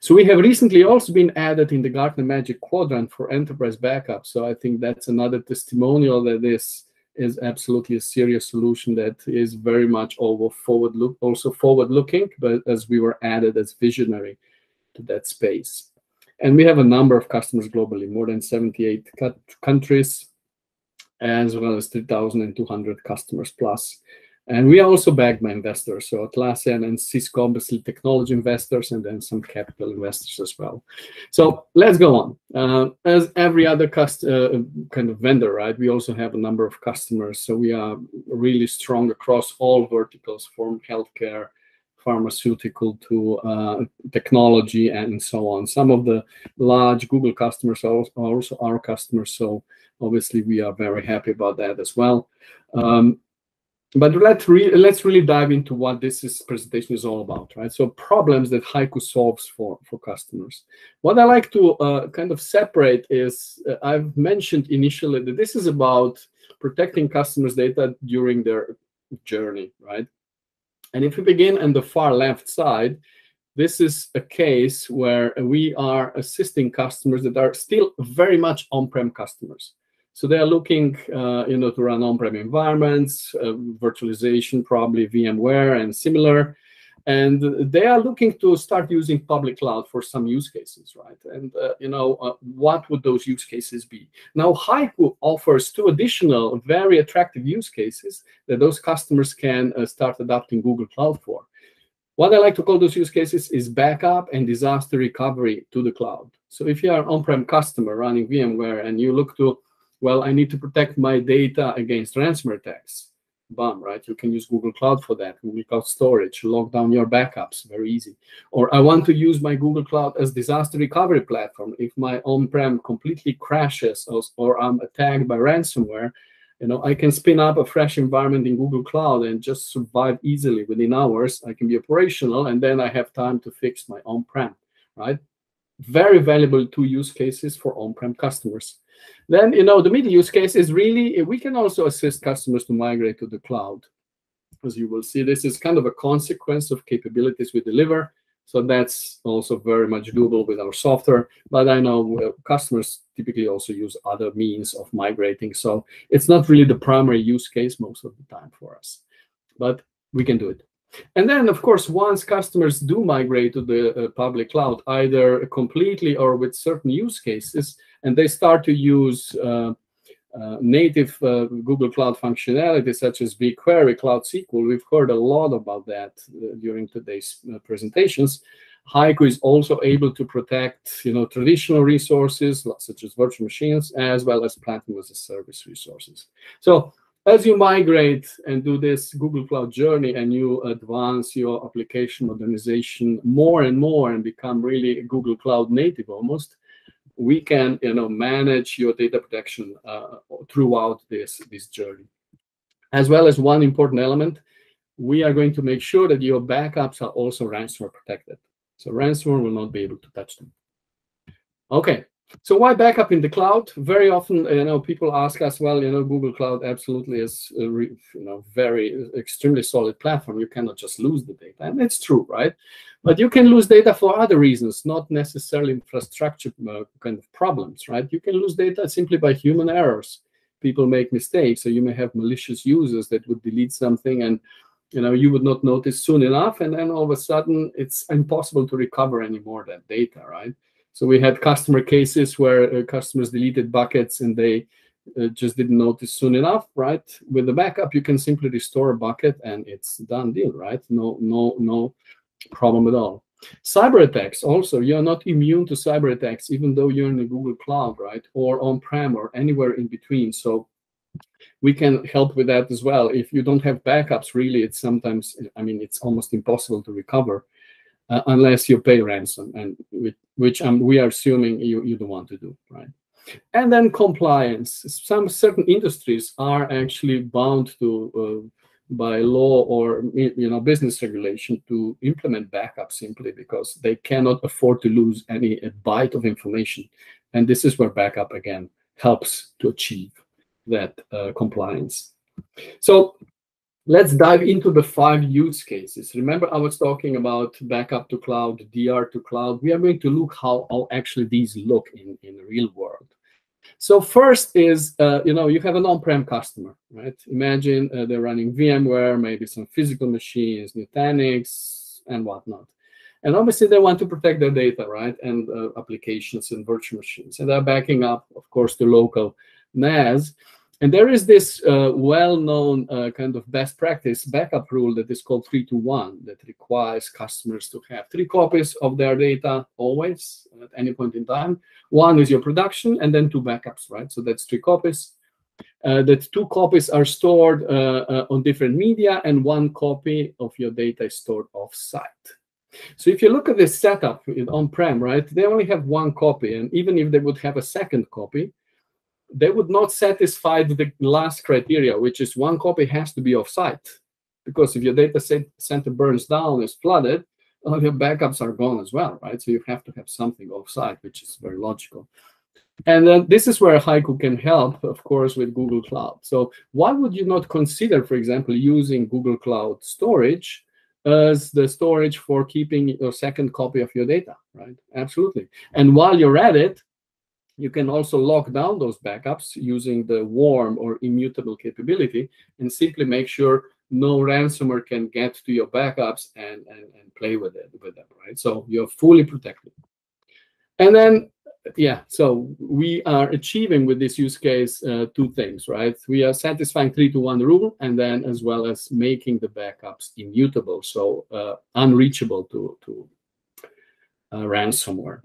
So we have recently also been added in the Gartner Magic Quadrant for enterprise backup. So I think that's another testimonial that this is absolutely a serious solution that is very much forward-looking, but as we were added as visionary to that space. And we have a number of customers globally, more than 78 countries, as well as 3,200 customers plus. And we are also backed by investors, so Atlassian and Cisco, obviously technology investors, and then some capital investors as well. So let's go on. As every other kind of vendor, right, we also have a number of customers. So we are really strong across all verticals, from healthcare, pharmaceutical to technology, and so on. Some of the large Google customers are also our customers, so obviously we are very happy about that as well. But let's really dive into what this presentation is all about, right? So problems that HYCU solves for customers. What I like to kind of separate is, I've mentioned initially that this is about protecting customers' data during their journey, right? And if we begin on the far left side, this is a case where we are assisting customers that are still very much on-prem customers. So they are looking, to run on-prem environments, virtualization, probably VMware and similar, and they are looking to start using public cloud for some use cases, right? And what would those use cases be? Now, HYCU offers 2 additional very attractive use cases that those customers can start adopting Google Cloud for. What I like to call those use cases is backup and disaster recovery to the cloud. So if you are an on-prem customer running VMware and you look to, well, I need to protect my data against ransomware attacks. Bam, right? You can use Google Cloud for that. Google Cloud Storage, lock down your backups, very easy. Or I want to use my Google Cloud as disaster recovery platform. If my on-prem completely crashes or I'm attacked by ransomware, I can spin up a fresh environment in Google Cloud and just survive easily within hours. I can be operational, and then I have time to fix my on-prem, right? Very valuable 2 use cases for on-prem customers. Then, the middle use case is really, we can also assist customers to migrate to the cloud. As you will see, this is kind of a consequence of capabilities we deliver. So that's also very much doable with our software. But I know customers typically also use other means of migrating. So it's not really the primary use case most of the time for us. But we can do it. And then, of course, once customers do migrate to the public cloud, either completely or with certain use cases, and they start to use native Google Cloud functionality, such as BigQuery, Cloud SQL, we've heard a lot about that during today's presentations. HYCU is also able to protect, traditional resources, such as virtual machines, as well as platform as a service resources. So as you migrate and do this Google Cloud journey and you advance your application modernization more and more and become really Google Cloud native almost, we can manage your data protection throughout this journey. As well as one important element, we are going to make sure that your backups are also ransomware protected. So ransomware will not be able to touch them. Okay. So why backup in the cloud? Very often, people ask us, well, Google Cloud absolutely is a very extremely solid platform. You cannot just lose the data, and it's true, right? But you can lose data for other reasons, not necessarily infrastructure kind of problems, right? You can lose data simply by human errors. People make mistakes, so you may have malicious users that would delete something, and you would not notice soon enough, and then all of a sudden, it's impossible to recover anymore that data, right? So we had customer cases where customers deleted buckets and they just didn't notice soon enough, right? With the backup, you can simply restore a bucket and it's done deal, right? No problem at all. Cyber attacks also, you're not immune to cyber attacks, even though you're in the Google Cloud, right? Or on-prem or anywhere in between. So we can help with that as well. If you don't have backups, really, it's sometimes, it's almost impossible to recover. unless you pay ransom, and which we are assuming you don't want to do, right? And then compliance. Some certain industries are actually bound to by law or business regulation to implement backup simply because they cannot afford to lose a byte of information. And this is where backup again helps to achieve that compliance. So let's dive into the 5 use cases. Remember, I was talking about backup to cloud, DR to cloud. We are going to look how actually these look in the real world. So first is, you have an on-prem customer, right? Imagine they're running VMware, maybe some physical machines, Nutanix, and whatnot. And obviously, they want to protect their data, right? And applications and virtual machines. And they're backing up, of course, to local NAS. And there is this well-known kind of best practice backup rule that is called 3-to-1 that requires customers to have 3 copies of their data always at any point in time. 1 is your production, and then 2 backups, right? So that's 3 copies. That 2 copies are stored on different media, and 1 copy of your data is stored off-site. So if you look at this setup on-prem, right, they only have 1 copy, and even if they would have a second copy, they would not satisfy the last criteria, which is 1 copy has to be off-site. Because if your data center burns down, is flooded, all your backups are gone as well, right? So you have to have something off-site, which is very logical. And then this is where HYCU can help, of course, with Google Cloud. So why would you not consider, for example, using Google Cloud storage as the storage for keeping your second copy of your data, right? Absolutely. And while you're at it, you can also lock down those backups using the warm or immutable capability and simply make sure no ransomware can get to your backups and play with them, right? So you're fully protected. And then, yeah, so we are achieving with this use case 2 things, right? We are satisfying 3-to-1 rule, and then as well as making the backups immutable, so unreachable to ransomware.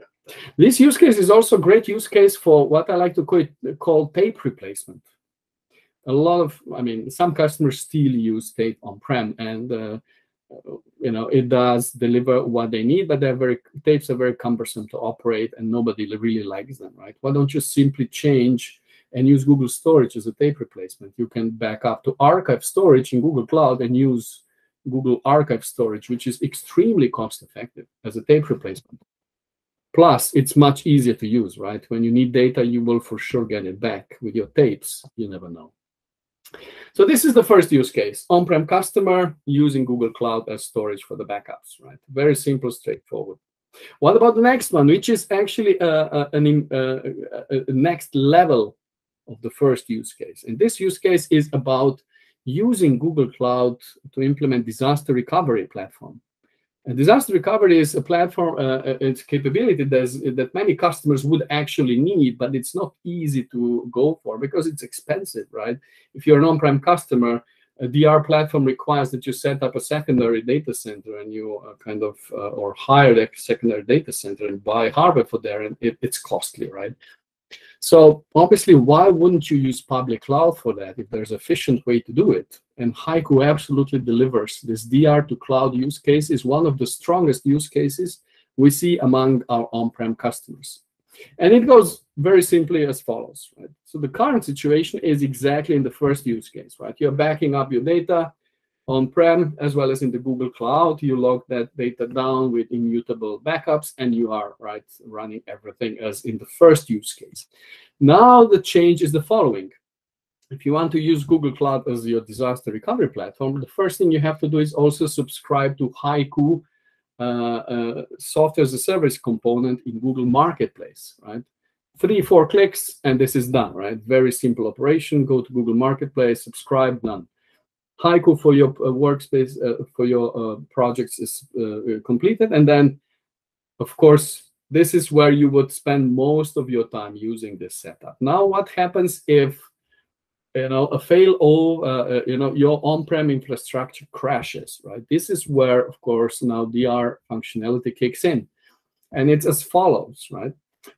This use case is also a great use case for what I like to call tape replacement. A lot of, some customers still use tape on-prem, and it does deliver what they need, but tapes are very cumbersome to operate, and nobody really likes them, right? Why don't you simply change and use Google Storage as a tape replacement? You can back up to archive storage in Google Cloud and use Google Archive Storage, which is extremely cost-effective as a tape replacement. Plus, it's much easier to use, right? When you need data, you will for sure get it back. With your tapes, you never know. So this is the first use case, on-prem customer using Google Cloud as storage for the backups, right? Very simple, straightforward. What about the next one, which is actually a next level of the first use case? And this use case is about using Google Cloud to implement disaster recovery platform. And disaster recovery is a platform, its capability that many customers would actually need, but it's not easy to go for because it's expensive, right? If you're an on-prem customer, a DR platform requires that you set up a secondary data center and you or hire that secondary data center and buy hardware for there, and it's costly, right? So obviously, why wouldn't you use public cloud for that if there's an efficient way to do it? And HYCU absolutely delivers. This DR to cloud use case is one of the strongest use cases we see among our on-prem customers. And it goes very simply as follows, right? So the current situation is exactly in the first use case, right? You're backing up your data on-prem as well as in the Google Cloud. You lock that data down with immutable backups, and you are running everything as in the first use case. Now the change is the following. If you want to use Google Cloud as your disaster recovery platform, the first thing you have to do is also subscribe to HYCU software as a service component in Google Marketplace, right? 3-4 clicks, and this is done, right? Very simple operation. Go to Google Marketplace, subscribe, done. HYCU for your workspace, for your projects is completed. And then, of course, this is where you would spend most of your time using this setup. Now, what happens if a failover, your on-prem infrastructure crashes, right? This is where, of course, now DR functionality kicks in. And it's as follows, right?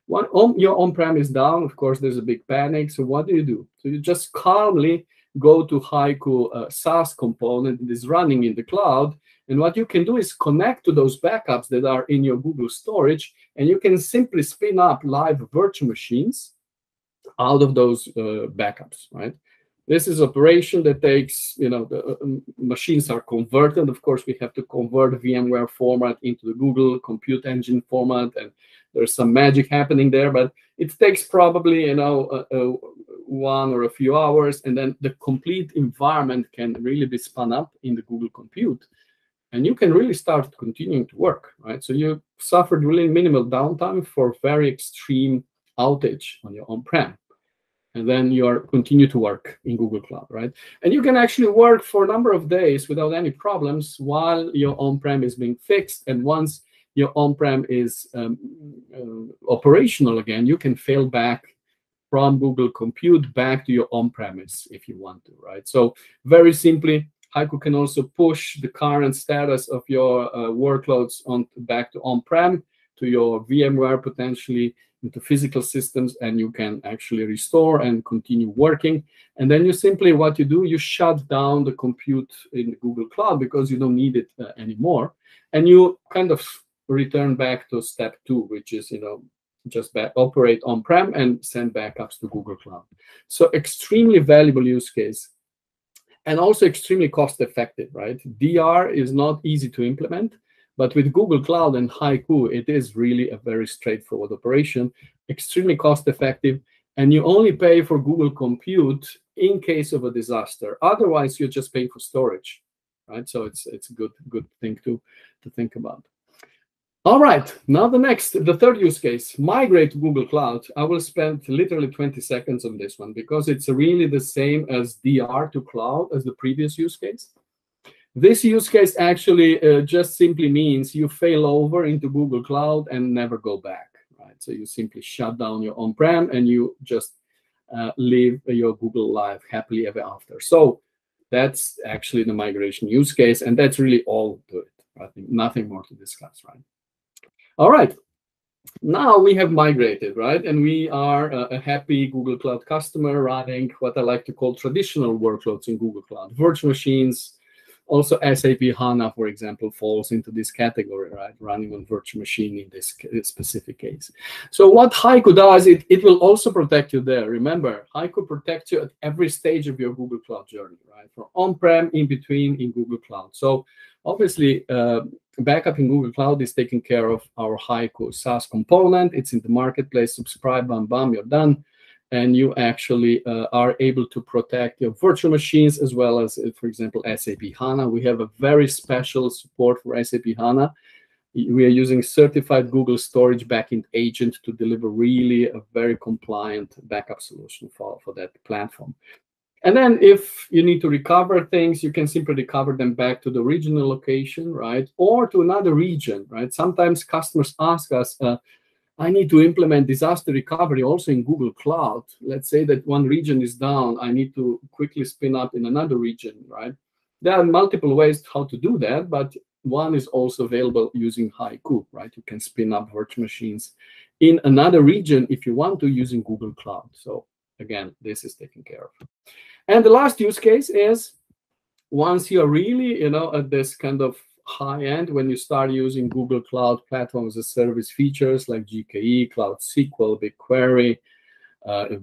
Your on-prem is down, of course, there's a big panic. So what do? So you just calmly go to HYCU SaaS component that is running in the cloud. And what you can do is connect to those backups that are in your Google storage, and you can simply spin up live virtual machines out of those backups, right? This is operation that takes, the machines are converted. Of course, we have to convert VMware format into the Google Compute Engine format, and there's some magic happening there, but it takes probably, 1 or a few hours, and then the complete environment can really be spun up in the Google Compute, and you can really start continuing to work, right? So you suffered really minimal downtime for very extreme outage on your on-prem. And then you continue to work in Google Cloud, right? And you can actually work for a number of days without any problems while your on-prem is being fixed. And once your on-prem is operational again, you can fail back from Google Compute back to your on-premise if you want to, right? So very simply, HYCU can also push the current status of your workloads back to on-prem, to your VMware potentially, into physical systems, and you can actually restore and continue working. And then you simply, what you do, you shut down the compute in the Google Cloud because you don't need it anymore. And you kind of return back to step 2, which is, just operate on-prem and send backups to Google Cloud. So extremely valuable use case, and also extremely cost-effective, right? DR is not easy to implement, but with Google Cloud and HYCU, it is really a very straightforward operation, extremely cost-effective, and you only pay for Google Compute in case of a disaster. Otherwise, you're just paying for storage, right? So it's a good thing to think about. All right, now the third use case, migrate to Google Cloud. I will spend literally 20 seconds on this one because it's really the same as DR to cloud as the previous use case. This use case actually just simply means you fail over into Google Cloud and never go back, right? So you simply shut down your on-prem and you just live your Google Live happily ever after. So that's actually the migration use case, and that's really all to it. I think nothing more to discuss, right? All right, now we have migrated, right? And we are a happy Google Cloud customer running what I like to call traditional workloads in Google Cloud, virtual machines. Also, SAP HANA, for example, falls into this category, right? Running on virtual machine in this specific case. So what HYCU does, it will also protect you there. Remember, HYCU protects you at every stage of your Google Cloud journey, right? From on-prem, in between, in Google Cloud. So obviously, backup in Google Cloud is taking care of our HYCU SaaS component. It's in the marketplace. Subscribe, bam, bam, you're done. And you actually are able to protect your virtual machines as well as, for example, SAP HANA. We have a very special support for SAP HANA. We are using certified Google Storage Backend Agent to deliver really a very compliant backup solution for that platform. And then if you need to recover things, you can simply recover them back to the original location, right? Or to another region, right? Sometimes customers ask us, I need to implement disaster recovery also in Google Cloud. Let's say that one region is down. I need to quickly spin up in another region, right? There are multiple ways how to do that, but one is also available using HYCU, right? You can spin up virtual machines in another region if you want to using Google Cloud. So again, this is taken care of. And the last use case is once you're really, at this kind of high end, when you start using Google Cloud Platform as a Service features like GKE, Cloud SQL, BigQuery,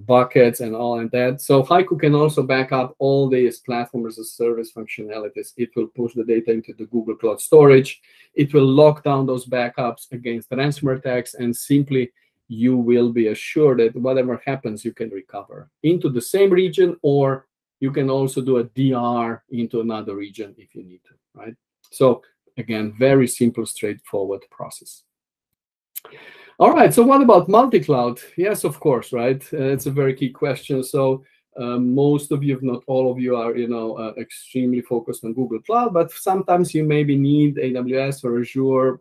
buckets, and all of that. So HYCU can also back up all these Platform as a Service functionalities. It will push the data into the Google Cloud storage. It will lock down those backups against ransomware attacks, and simply you will be assured that whatever happens, you can recover into the same region, or you can also do a DR into another region if you need to, right? So again, very simple, straightforward process. All right, so what about multi-cloud? Yes, of course, right? It's a very key question. So most of you, if not all of you, are extremely focused on Google Cloud, but sometimes you maybe need AWS or Azure,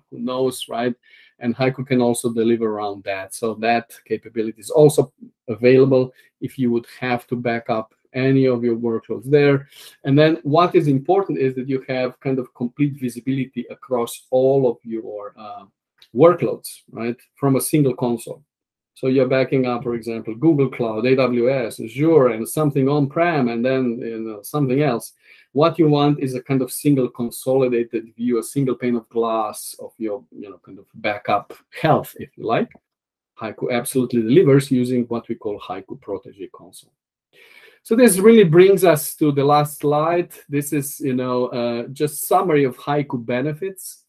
who knows, right? And HYCU can also deliver around that. So that capability is also available if you would have to back up any of your workloads there. And then what is important is that you have kind of complete visibility across all of your workloads, right, from a single console. So you're backing up, for example, Google Cloud, AWS, Azure, and something on-prem, and then something else. What you want is a kind of single consolidated view, a single pane of glass of your kind of backup health, if you like. HYCU absolutely delivers using what we call HYCU Protege Console. So this really brings us to the last slide. This is just summary of HYCU benefits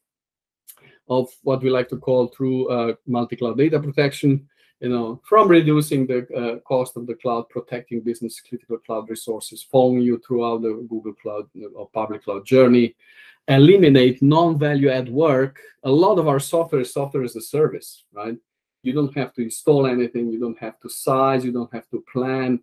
of what we like to call true multi-cloud data protection. From reducing the cost of the cloud, protecting business critical cloud resources, following you throughout the Google Cloud or public cloud journey, eliminate non-value add work. A lot of our software is software as a service, right? You don't have to install anything. You don't have to size. You don't have to plan.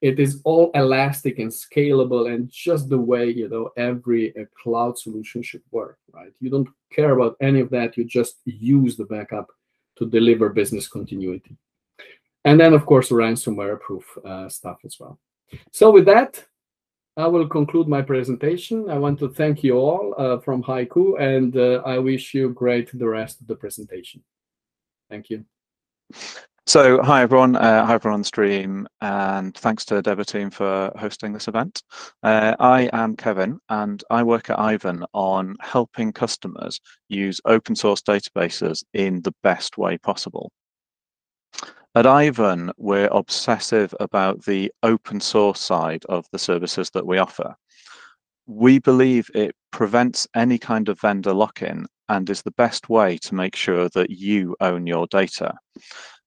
It is all elastic and scalable, and just the way every cloud solution should work, right? You don't care about any of that. You just use the backup to deliver business continuity. And then, of course, ransomware-proof stuff as well. So with that, I will conclude my presentation. I want to thank you all from HYCU, and I wish you the rest of the presentation. Thank you. So hi everyone on the stream, and thanks to Devoteam for hosting this event. I am Kevin, and I work at Aiven on helping customers use open source databases in the best way possible. At Aiven, we're obsessive about the open source side of the services that we offer. We believe it prevents any kind of vendor lock-in and is the best way to make sure that you own your data.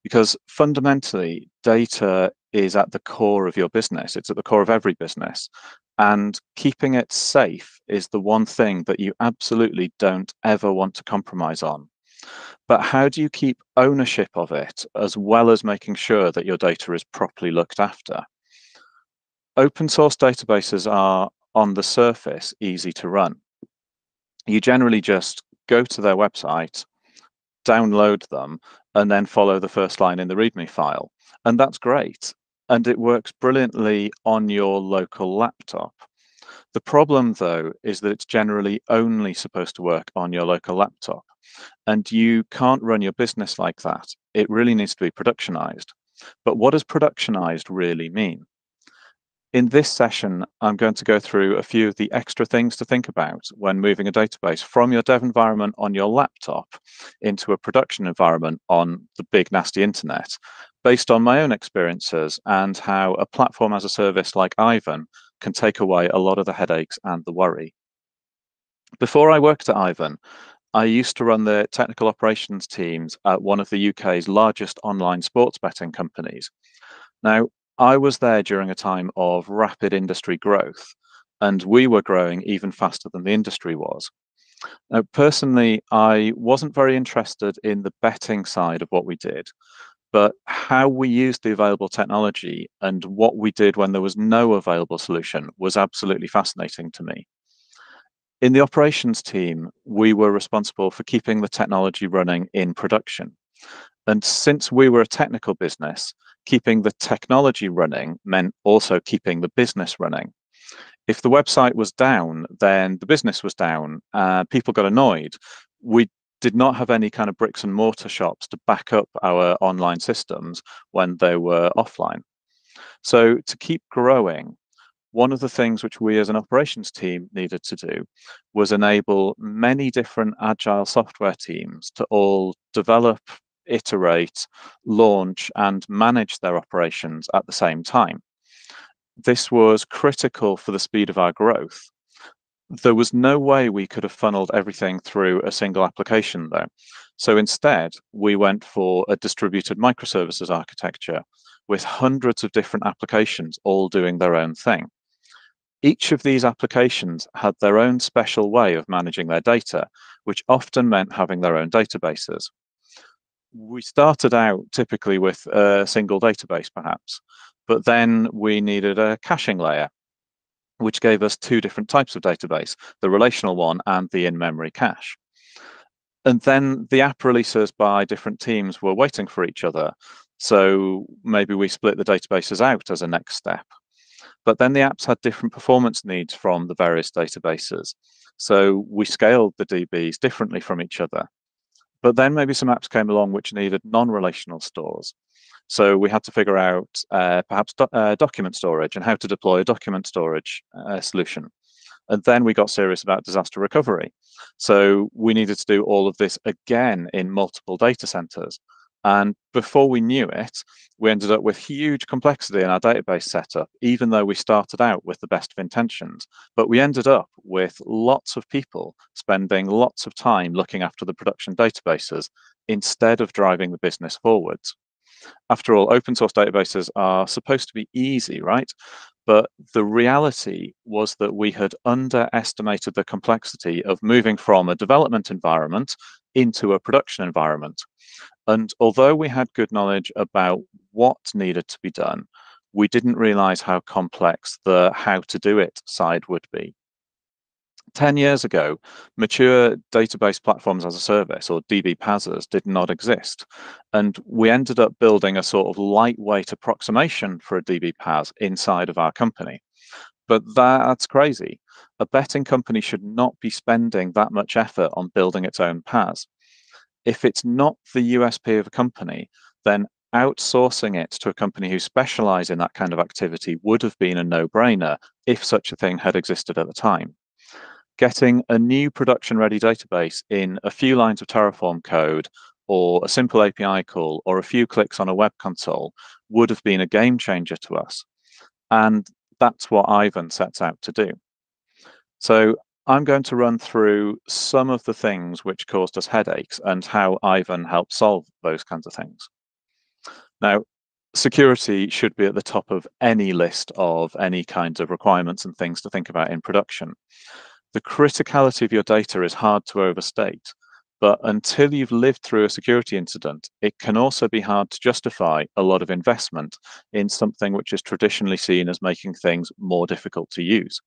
Because fundamentally, data is at the core of your business. It's at the core of every business. And keeping it safe is the one thing that you absolutely don't ever want to compromise on. But how do you keep ownership of it, as well as making sure that your data is properly looked after? Open source databases are, on the surface, easy to run. You generally just go to their website, download them, and then follow the first line in the README file. And that's great. And it works brilliantly on your local laptop. The problem, though, is that it's generally only supposed to work on your local laptop. And you can't run your business like that. It really needs to be productionized. But what does productionized really mean? In this session, I'm going to go through a few of the extra things to think about when moving a database from your dev environment on your laptop into a production environment on the big nasty internet, based on my own experiences and how a platform as a service like Aiven can take away a lot of the headaches and the worry. Before I worked at Aiven, I used to run the technical operations teams at one of the UK's largest online sports betting companies. Now, I was there during a time of rapid industry growth, and we were growing even faster than the industry was. Now, personally, I wasn't very interested in the betting side of what we did, but how we used the available technology and what we did when there was no available solution was absolutely fascinating to me. In the operations team, we were responsible for keeping the technology running in production. And since we were a technical business, keeping the technology running meant also keeping the business running. If the website was down, then the business was down. People got annoyed. We did not have any kind of bricks and mortar shops to back up our online systems when they were offline. So to keep growing, one of the things which we as an operations team needed to do was enable many different agile software teams to all develop, iterate, launch, and manage their operations at the same time. This was critical for the speed of our growth. There was no way we could have funneled everything through a single application, though. So instead, we went for a distributed microservices architecture with hundreds of different applications all doing their own thing. Each of these applications had their own special way of managing their data, which often meant having their own databases. We started out typically with a single database, perhaps, but then we needed a caching layer, which gave us two different types of database, the relational one and the in-memory cache. And then the app releases by different teams were waiting for each other. So maybe we split the databases out as a next step. But then the apps had different performance needs from the various databases. So we scaled the DBs differently from each other. But then maybe some apps came along which needed non-relational stores. So we had to figure out perhaps document storage and how to deploy a document storage solution. And then we got serious about disaster recovery. So we needed to do all of this again in multiple data centers. And before we knew it, we ended up with huge complexity in our database setup, even though we started out with the best of intentions. But we ended up with lots of people spending lots of time looking after the production databases instead of driving the business forwards. After all, open source databases are supposed to be easy, right? But the reality was that we had underestimated the complexity of moving from a development environment into a production environment. And although we had good knowledge about what needed to be done, we didn't realize how complex the how to do it side would be. 10 years ago, mature database platforms as a service, or DB PaaSs, did not exist. And we ended up building a sort of lightweight approximation for a DB PaaS inside of our company. But that's crazy. A betting company should not be spending that much effort on building its own PaaS. If it's not the USP of a company, then outsourcing it to a company who specialize in that kind of activity would have been a no-brainer if such a thing had existed at the time. Getting a new production-ready database in a few lines of Terraform code, or a simple API call, or a few clicks on a web console would have been a game changer to us. And that's what Aiven sets out to do. So I'm going to run through some of the things which caused us headaches and how Aiven helped solve those kinds of things. Now, security should be at the top of any list of any kinds of requirements and things to think about in production. The criticality of your data is hard to overstate, but until you've lived through a security incident, it can also be hard to justify a lot of investment in something which is traditionally seen as making things more difficult to use.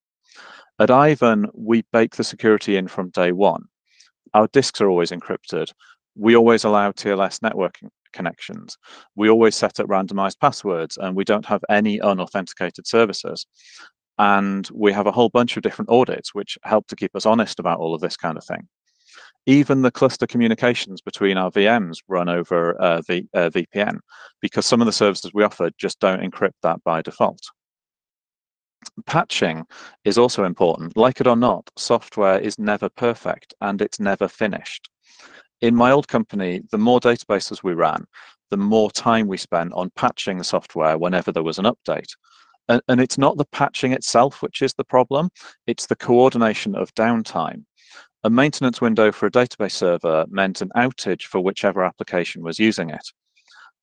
At Aiven, we bake the security in from day one. Our disks are always encrypted. We always allow TLS networking connections. We always set up randomized passwords, and we don't have any unauthenticated services. And we have a whole bunch of different audits which help to keep us honest about all of this kind of thing. Even the cluster communications between our VMs run over the VPN, because some of the services we offer just don't encrypt that by default. Patching is also important. Like it or not, software is never perfect and it's never finished. In my old company, the more databases we ran, the more time we spent on patching the software whenever there was an update. And it's not the patching itself which is the problem, it's the coordination of downtime. A maintenance window for a database server meant an outage for whichever application was using it.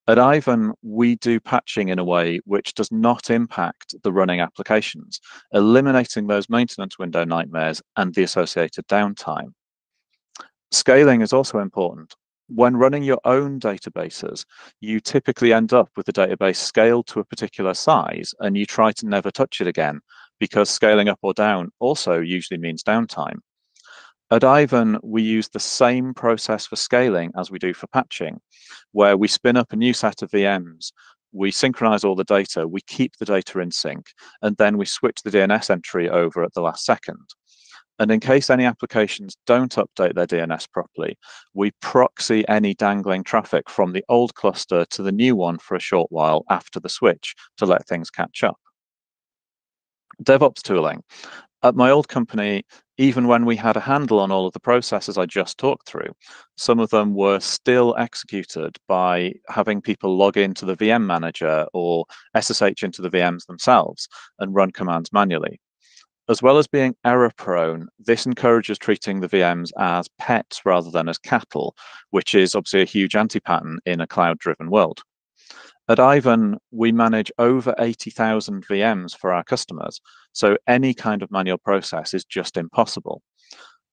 At Aiven, we do patching in a way which does not impact the running applications, eliminating those maintenance window nightmares and the associated downtime. Scaling is also important. When running your own databases, you typically end up with the database scaled to a particular size and you try to never touch it again, because scaling up or down also usually means downtime. At Aiven, we use the same process for scaling as we do for patching, where we spin up a new set of VMs, we synchronize all the data, we keep the data in sync, and then we switch the DNS entry over at the last second. And in case any applications don't update their DNS properly, we proxy any dangling traffic from the old cluster to the new one for a short while after the switch to let things catch up. DevOps tooling. At my old company, even when we had a handle on all of the processes I just talked through, some of them were still executed by having people log into the VM manager or SSH into the VMs themselves and run commands manually. As well as being error-prone, this encourages treating the VMs as pets rather than as cattle, which is obviously a huge anti-pattern in a cloud-driven world. At Aiven, we manage over 80,000 VMs for our customers, so any kind of manual process is just impossible.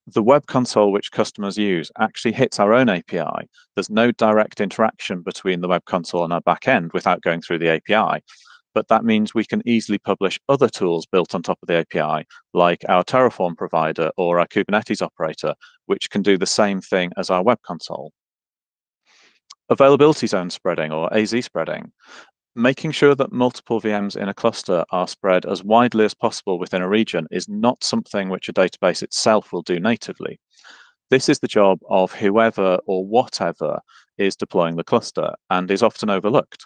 The web console which customers use actually hits our own API. There's no direct interaction between the web console and our backend without going through the API. But that means we can easily publish other tools built on top of the API, like our Terraform provider or our Kubernetes operator, which can do the same thing as our web console. Availability zone spreading, or AZ spreading. Making sure that multiple VMs in a cluster are spread as widely as possible within a region is not something which a database itself will do natively. This is the job of whoever or whatever is deploying the cluster and is often overlooked.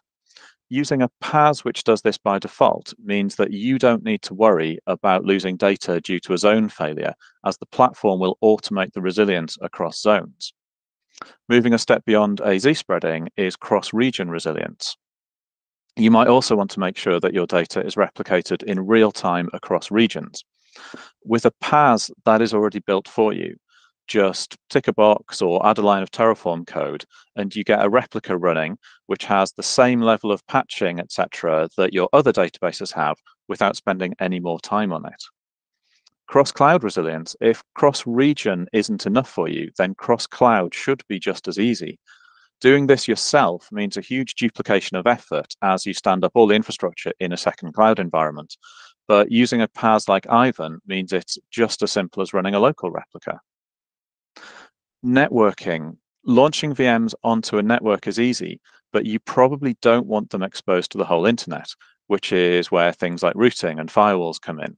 Using a PaaS which does this by default means that you don't need to worry about losing data due to a zone failure, as the platform will automate the resilience across zones. Moving a step beyond AZ spreading is cross-region resilience. You might also want to make sure that your data is replicated in real time across regions. With a PaaS, that is already built for you. Just tick a box or add a line of Terraform code, and you get a replica running which has the same level of patching, etc., that your other databases have without spending any more time on it. Cross-cloud resilience: if cross-region isn't enough for you, then cross-cloud should be just as easy. Doing this yourself means a huge duplication of effort as you stand up all the infrastructure in a second cloud environment. But using a PaaS like Aiven means it's just as simple as running a local replica. Networking. Launching VMs onto a network is easy, but you probably don't want them exposed to the whole internet, which is where things like routing and firewalls come in.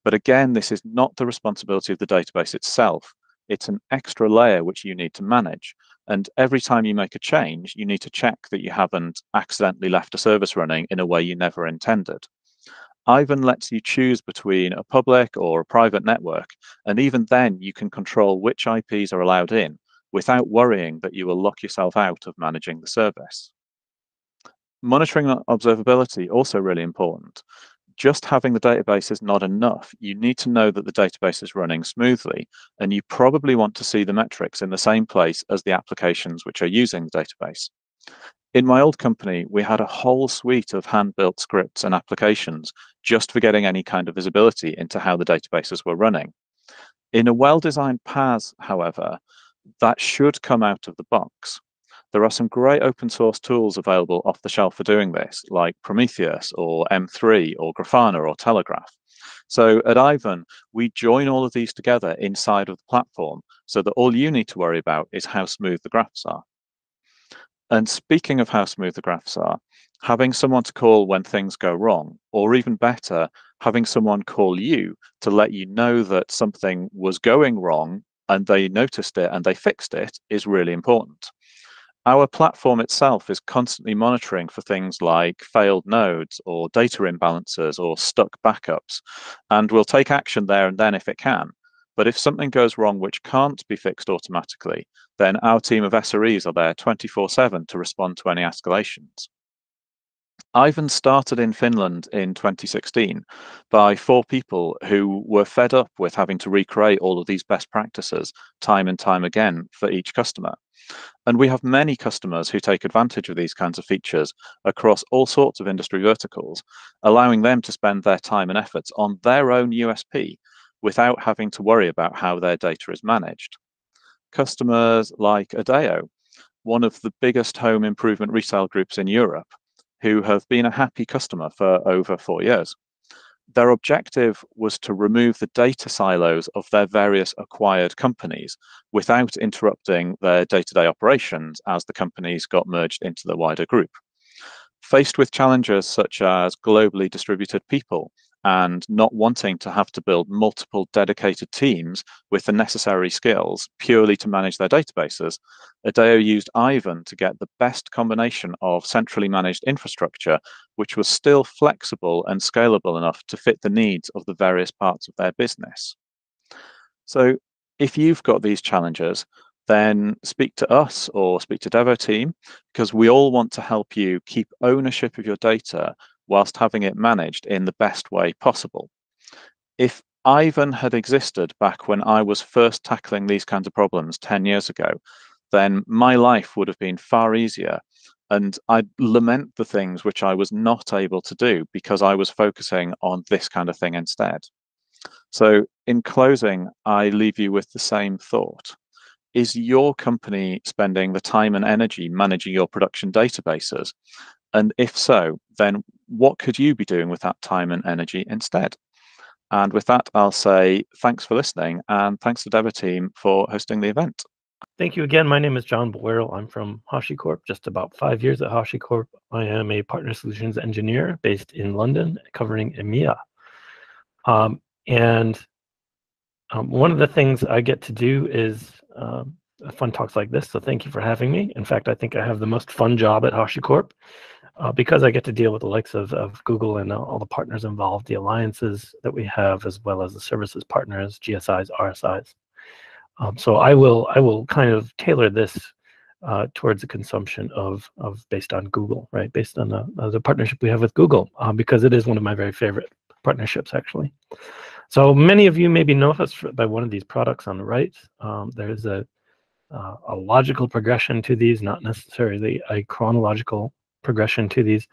But again, this is not the responsibility of the database itself. It's an extra layer which you need to manage. And every time you make a change, you need to check that you haven't accidentally left a service running in a way you never intended. Aiven lets you choose between a public or a private network, and even then you can control which IPs are allowed in without worrying that you will lock yourself out of managing the service. Monitoring and observability, also really important. Just having the database is not enough. You need to know that the database is running smoothly, and you probably want to see the metrics in the same place as the applications which are using the database. In my old company, we had a whole suite of hand-built scripts and applications just for getting any kind of visibility into how the databases were running. In a well-designed PaaS, however, that should come out of the box. There are some great open source tools available off the shelf for doing this, like Prometheus or M3 or Grafana or Telegraph. So at Aiven, we join all of these together inside of the platform so that all you need to worry about is how smooth the graphs are. And speaking of how smooth the graphs are, having someone to call when things go wrong, or even better, having someone call you to let you know that something was going wrong and they noticed it and they fixed it, is really important. Our platform itself is constantly monitoring for things like failed nodes or data imbalances or stuck backups, and will take action there and then if it can. But if something goes wrong which can't be fixed automatically, then our team of SREs are there 24/7 to respond to any escalations. Aiven started in Finland in 2016 by 4 people who were fed up with having to recreate all of these best practices time and time again for each customer. And we have many customers who take advantage of these kinds of features across all sorts of industry verticals, allowing them to spend their time and efforts on their own USP without having to worry about how their data is managed. Customers like Adeo, one of the biggest home improvement resale groups in Europe, who have been a happy customer for over 4 years. Their objective was to remove the data silos of their various acquired companies without interrupting their day-to-day operations as the companies got merged into the wider group. Faced with challenges such as globally distributed people and not wanting to have to build multiple dedicated teams with the necessary skills purely to manage their databases, Adeo used Aiven to get the best combination of centrally managed infrastructure, which was still flexible and scalable enough to fit the needs of the various parts of their business. So if you've got these challenges, then speak to us or speak to Devoteam, because we all want to help you keep ownership of your data whilst having it managed in the best way possible. If Aiven had existed back when I was first tackling these kinds of problems 10 years ago, then my life would have been far easier. And I'd lament the things which I was not able to do because I was focusing on this kind of thing instead. So in closing, I leave you with the same thought. Is your company spending the time and energy managing your production databases? And if so, then what could you be doing with that time and energy instead? And with that, I'll say thanks for listening, and thanks to Devoteam for hosting the event. Thank you again. My name is John Boero. I'm from Hashicorp, just about 5 years at Hashicorp. I am a partner solutions engineer based in London, covering EMEA. One of the things I get to do is fun talks like this, so thank you for having me. In fact, I think I have the most fun job at Hashicorp. because I get to deal with the likes of Google and all the partners involved, the alliances that we have, as well as the services partners, GSIs, RSIs. So I will kind of tailor this towards the consumption of based on Google, right? Based on the partnership we have with Google, because it is one of my very favorite partnerships, actually. So many of you maybe know us by one of these products on the right. There is a logical progression to these, not necessarily a chronological progression to these.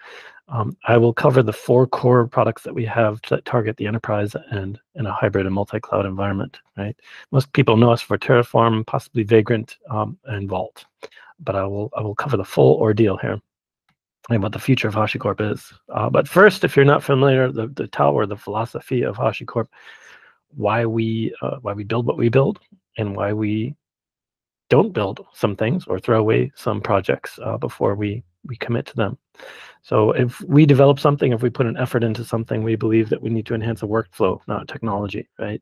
I will cover the 4 core products that we have that target the enterprise and in a hybrid and multi-cloud environment, right? Most people know us for Terraform, possibly Vagrant, and Vault. But I will cover the full ordeal here and what the future of Hashicorp is. But first, if you're not familiar, the tower, the philosophy of Hashicorp, why we build what we build, and why we don't build some things or throw away some projects before we commit to them. So if we develop something, if we put an effort into something, we believe that we need to enhance a workflow, not technology, right?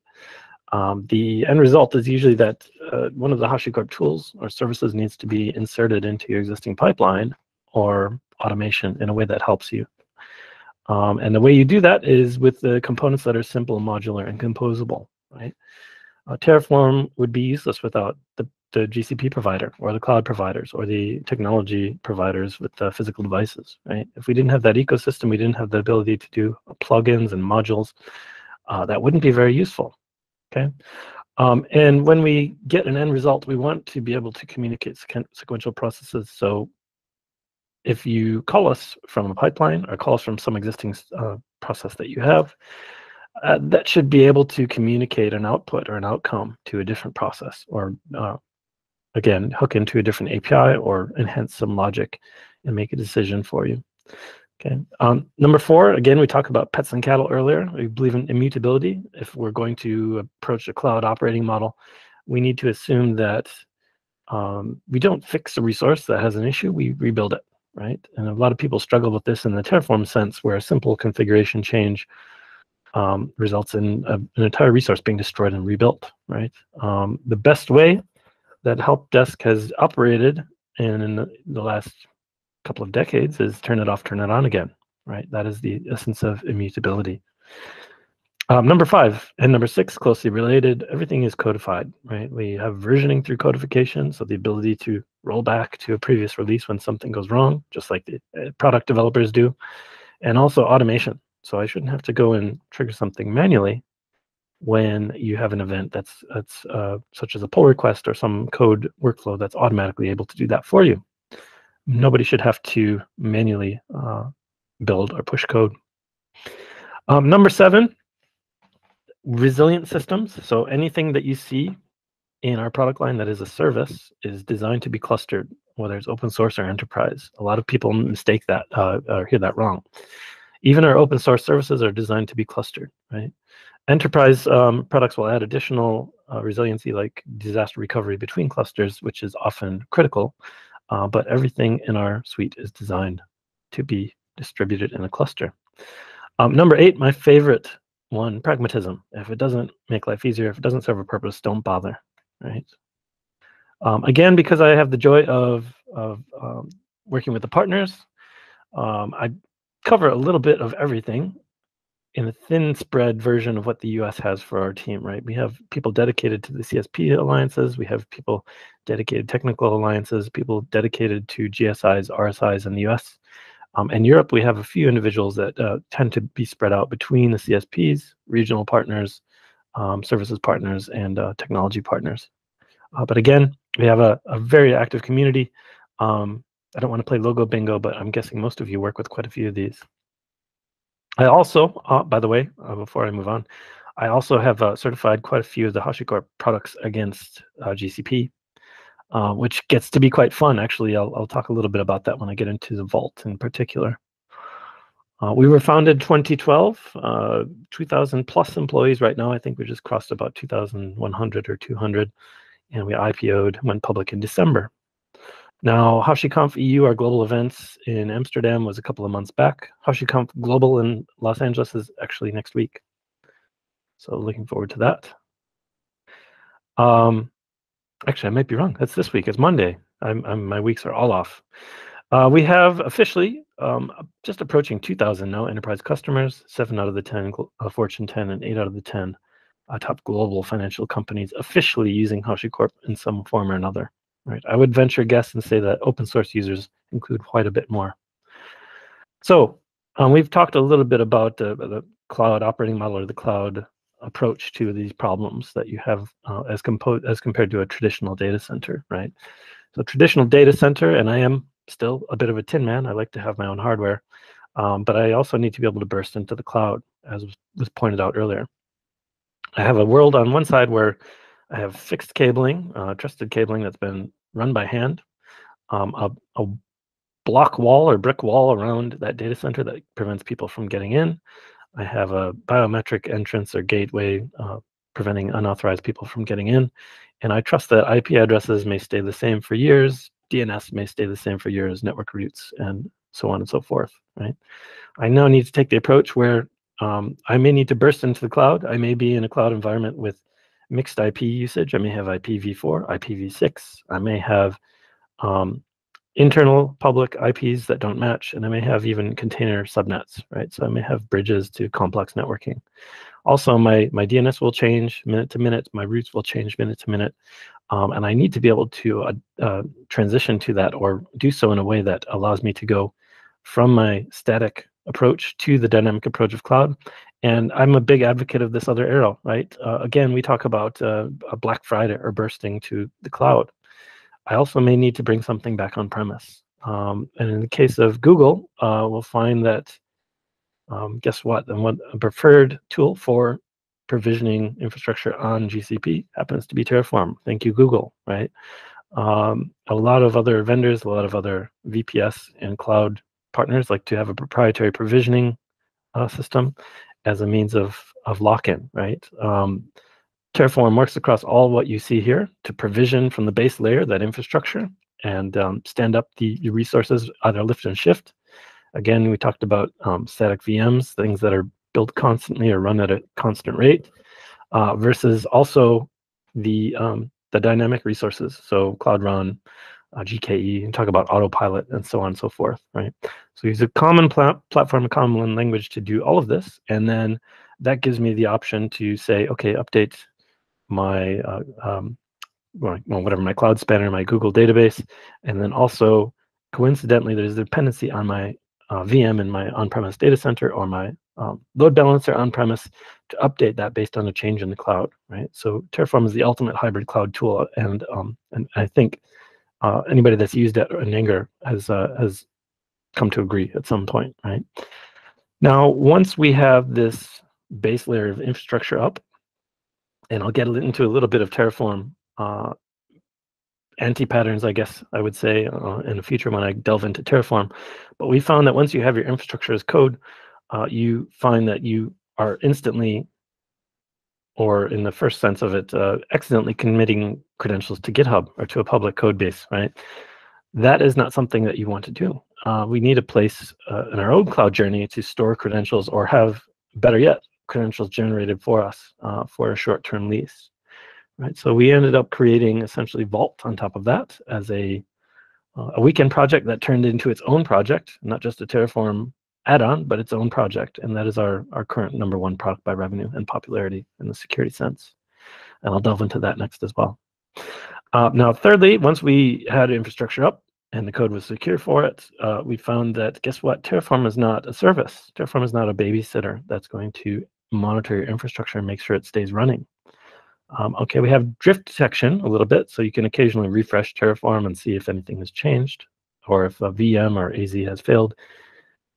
The end result is usually that one of the Hashicorp tools or services needs to be inserted into your existing pipeline or automation in a way that helps you. And the way you do that is with the components that are simple, modular, and composable, right? Terraform would be useless without the GCP provider or the cloud providers or the technology providers with the physical devices, right? If we didn't have that ecosystem, we didn't have the ability to do plugins and modules, that wouldn't be very useful, okay? And when we get an end result, we want to be able to communicate sequential processes. So if you call us from a pipeline or call us from some existing process that you have, that should be able to communicate an output or an outcome to a different process, or again, hook into a different API or enhance some logic and make a decision for you. Okay. Number 4, again, we talked about pets and cattle earlier. We believe in immutability. If we're going to approach a cloud operating model, we need to assume that we don't fix a resource that has an issue, we rebuild it, right? And a lot of people struggle with this in the Terraform sense, where a simple configuration change results in an entire resource being destroyed and rebuilt, right? The best way that help desk has operated in the last couple of decades is turn it off, turn it on again, right? That is the essence of immutability. Number 5 and number 6, closely related, everything is codified, right? We have versioning through codification, so the ability to roll back to a previous release when something goes wrong, just like the product developers do, and also automation. So I shouldn't have to go and trigger something manually when you have an event that's such as a pull request or some code workflow that's automatically able to do that for you. Nobody should have to manually build or push code. Number 7, resilient systems. So anything that you see in our product line that is a service is designed to be clustered, whether it's open source or enterprise. A lot of people mistake that or hear that wrong. Even our open source services are designed to be clustered, right? Enterprise products will add additional resiliency like disaster recovery between clusters, which is often critical, but everything in our suite is designed to be distributed in a cluster. Number 8, my favorite one, pragmatism. If it doesn't make life easier, if it doesn't serve a purpose, don't bother, right? Again, because I have the joy of working with the partners, I cover a little bit of everything in a thin spread version of what the US has for our team, right? We have people dedicated to the CSP alliances. We have people dedicated technical alliances, people dedicated to GSIs, RSIs in the US. In Europe, we have a few individuals that tend to be spread out between the CSPs, regional partners, services partners, and technology partners. But again, we have a very active community. I don't want to play logo bingo, but I'm guessing most of you work with quite a few of these. I also, by the way, before I move on, I also have certified quite a few of the Hashicorp products against GCP, which gets to be quite fun. Actually, I'll talk a little bit about that when I get into the Vault in particular. We were founded 2012, 2,000 plus employees right now. I think we just crossed about 2,100 or 200, and we IPO'd, went public in December. Now, HashiConf EU, our global events in Amsterdam, was a couple of months back. HashiConf Global in Los Angeles is actually next week. So looking forward to that. Actually, I might be wrong. That's this week. It's Monday. My weeks are all off. We have officially just approaching 2,000 now enterprise customers, 7 out of the 10 Fortune 10 and 8 out of the 10 top global financial companies officially using Hashicorp in some form or another. Right? I would venture guess and say that open source users include quite a bit more. So we've talked a little bit about the cloud operating model or the cloud approach to these problems that you have as compared to a traditional data center, right? So traditional data center, and I am still a bit of a tin man. I like to have my own hardware, but I also need to be able to burst into the cloud, as was pointed out earlier. I have a world on one side where I have fixed cabling, trusted cabling that's been run by hand, a block wall or brick wall around that data center that prevents people from getting in. I have a biometric entrance or gateway preventing unauthorized people from getting in. And I trust that IP addresses may stay the same for years, DNS may stay the same for years, network routes, and so on and so forth, right? I now need to take the approach where I may need to burst into the cloud. I may be in a cloud environment with mixed IP usage. I may have IPv4, IPv6. I may have internal public IPs that don't match, and I may have even container subnets, right? So I may have bridges to complex networking. Also, my DNS will change minute to minute. My routes will change minute to minute. And I need to be able to transition to that or do so in a way that allows me to go from my static approach to the dynamic approach of cloud. And I'm a big advocate of this other arrow, right? Again, we talk about a Black Friday or bursting to the cloud. I also may need to bring something back on premise. And in the case of Google, we'll find that, guess what? A preferred tool for provisioning infrastructure on GCP happens to be Terraform. Thank you, Google, right? A lot of other vendors, a lot of other VPS and cloud partners like to have a proprietary provisioning system as a means of lock-in, right? Terraform works across all what you see here to provision from the base layer, that infrastructure, and stand up the resources, either lift and shift. Again, we talked about static VMs, things that are built constantly or run at a constant rate, versus also the dynamic resources. So Cloud Run, GKE, and talk about autopilot and so on and so forth, right? So use a common platform, a common language to do all of this. And then that gives me the option to say, okay, update my, whatever, my cloud spanner, my Google database. And then also, coincidentally, there's a dependency on my VM in my on-premise data center or my load balancer on-premise to update that based on a change in the cloud, right? So Terraform is the ultimate hybrid cloud tool, and I think anybody that's used it in anger has come to agree at some point, right? Now, once we have this base layer of infrastructure up, and I'll get into a little bit of Terraform anti-patterns, I guess I would say, in the future when I delve into Terraform. But we found that once you have your infrastructure as code, you find that you are instantly, or in the first sense of it, accidentally committing credentials to GitHub or to a public code base, right? That is not something that you want to do. We need a place in our own cloud journey to store credentials, or have, better yet, credentials generated for us for a short-term lease. Right, so we ended up creating essentially Vault on top of that as a weekend project that turned into its own project, not just a Terraform add-on, but its own project. And that is our current #1 product by revenue and popularity in the security sense. And I'll delve into that next as well. Now, thirdly, once we had infrastructure up and the code was secure for it, we found that, guess what? Terraform is not a service. Terraform is not a babysitter that's going to monitor your infrastructure and make sure it stays running. Okay, we have drift detection a little bit, so you can occasionally refresh Terraform and see if anything has changed, or if a VM or AZ has failed.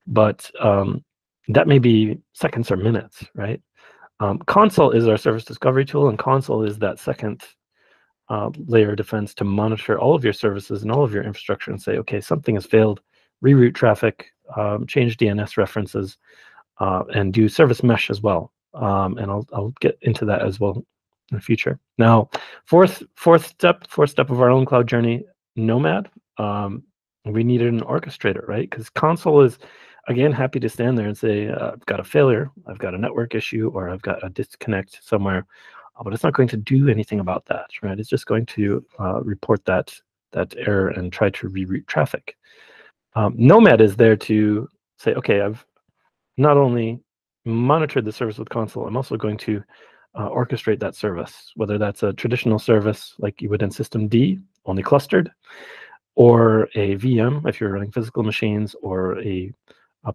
But that may be seconds or minutes, right? Console is our service discovery tool, and Console is that second layer of defense to monitor all of your services and all of your infrastructure and say, okay, something has failed, reroute traffic, change DNS references, and do service mesh as well. And I'll get into that as well in the future. Now, fourth step of our own cloud journey, Nomad. We needed an orchestrator, right? Because Console is, again, happy to stand there and say, I've got a failure, I've got a network issue, or I've got a disconnect somewhere, but it's not going to do anything about that, right? It's just going to report that error and try to reroute traffic. Nomad is there to say, okay, I've not only monitored the service with console, I'm also going to orchestrate that service, whether that's a traditional service like you would in System D, only clustered, or a VM if you're running physical machines, or a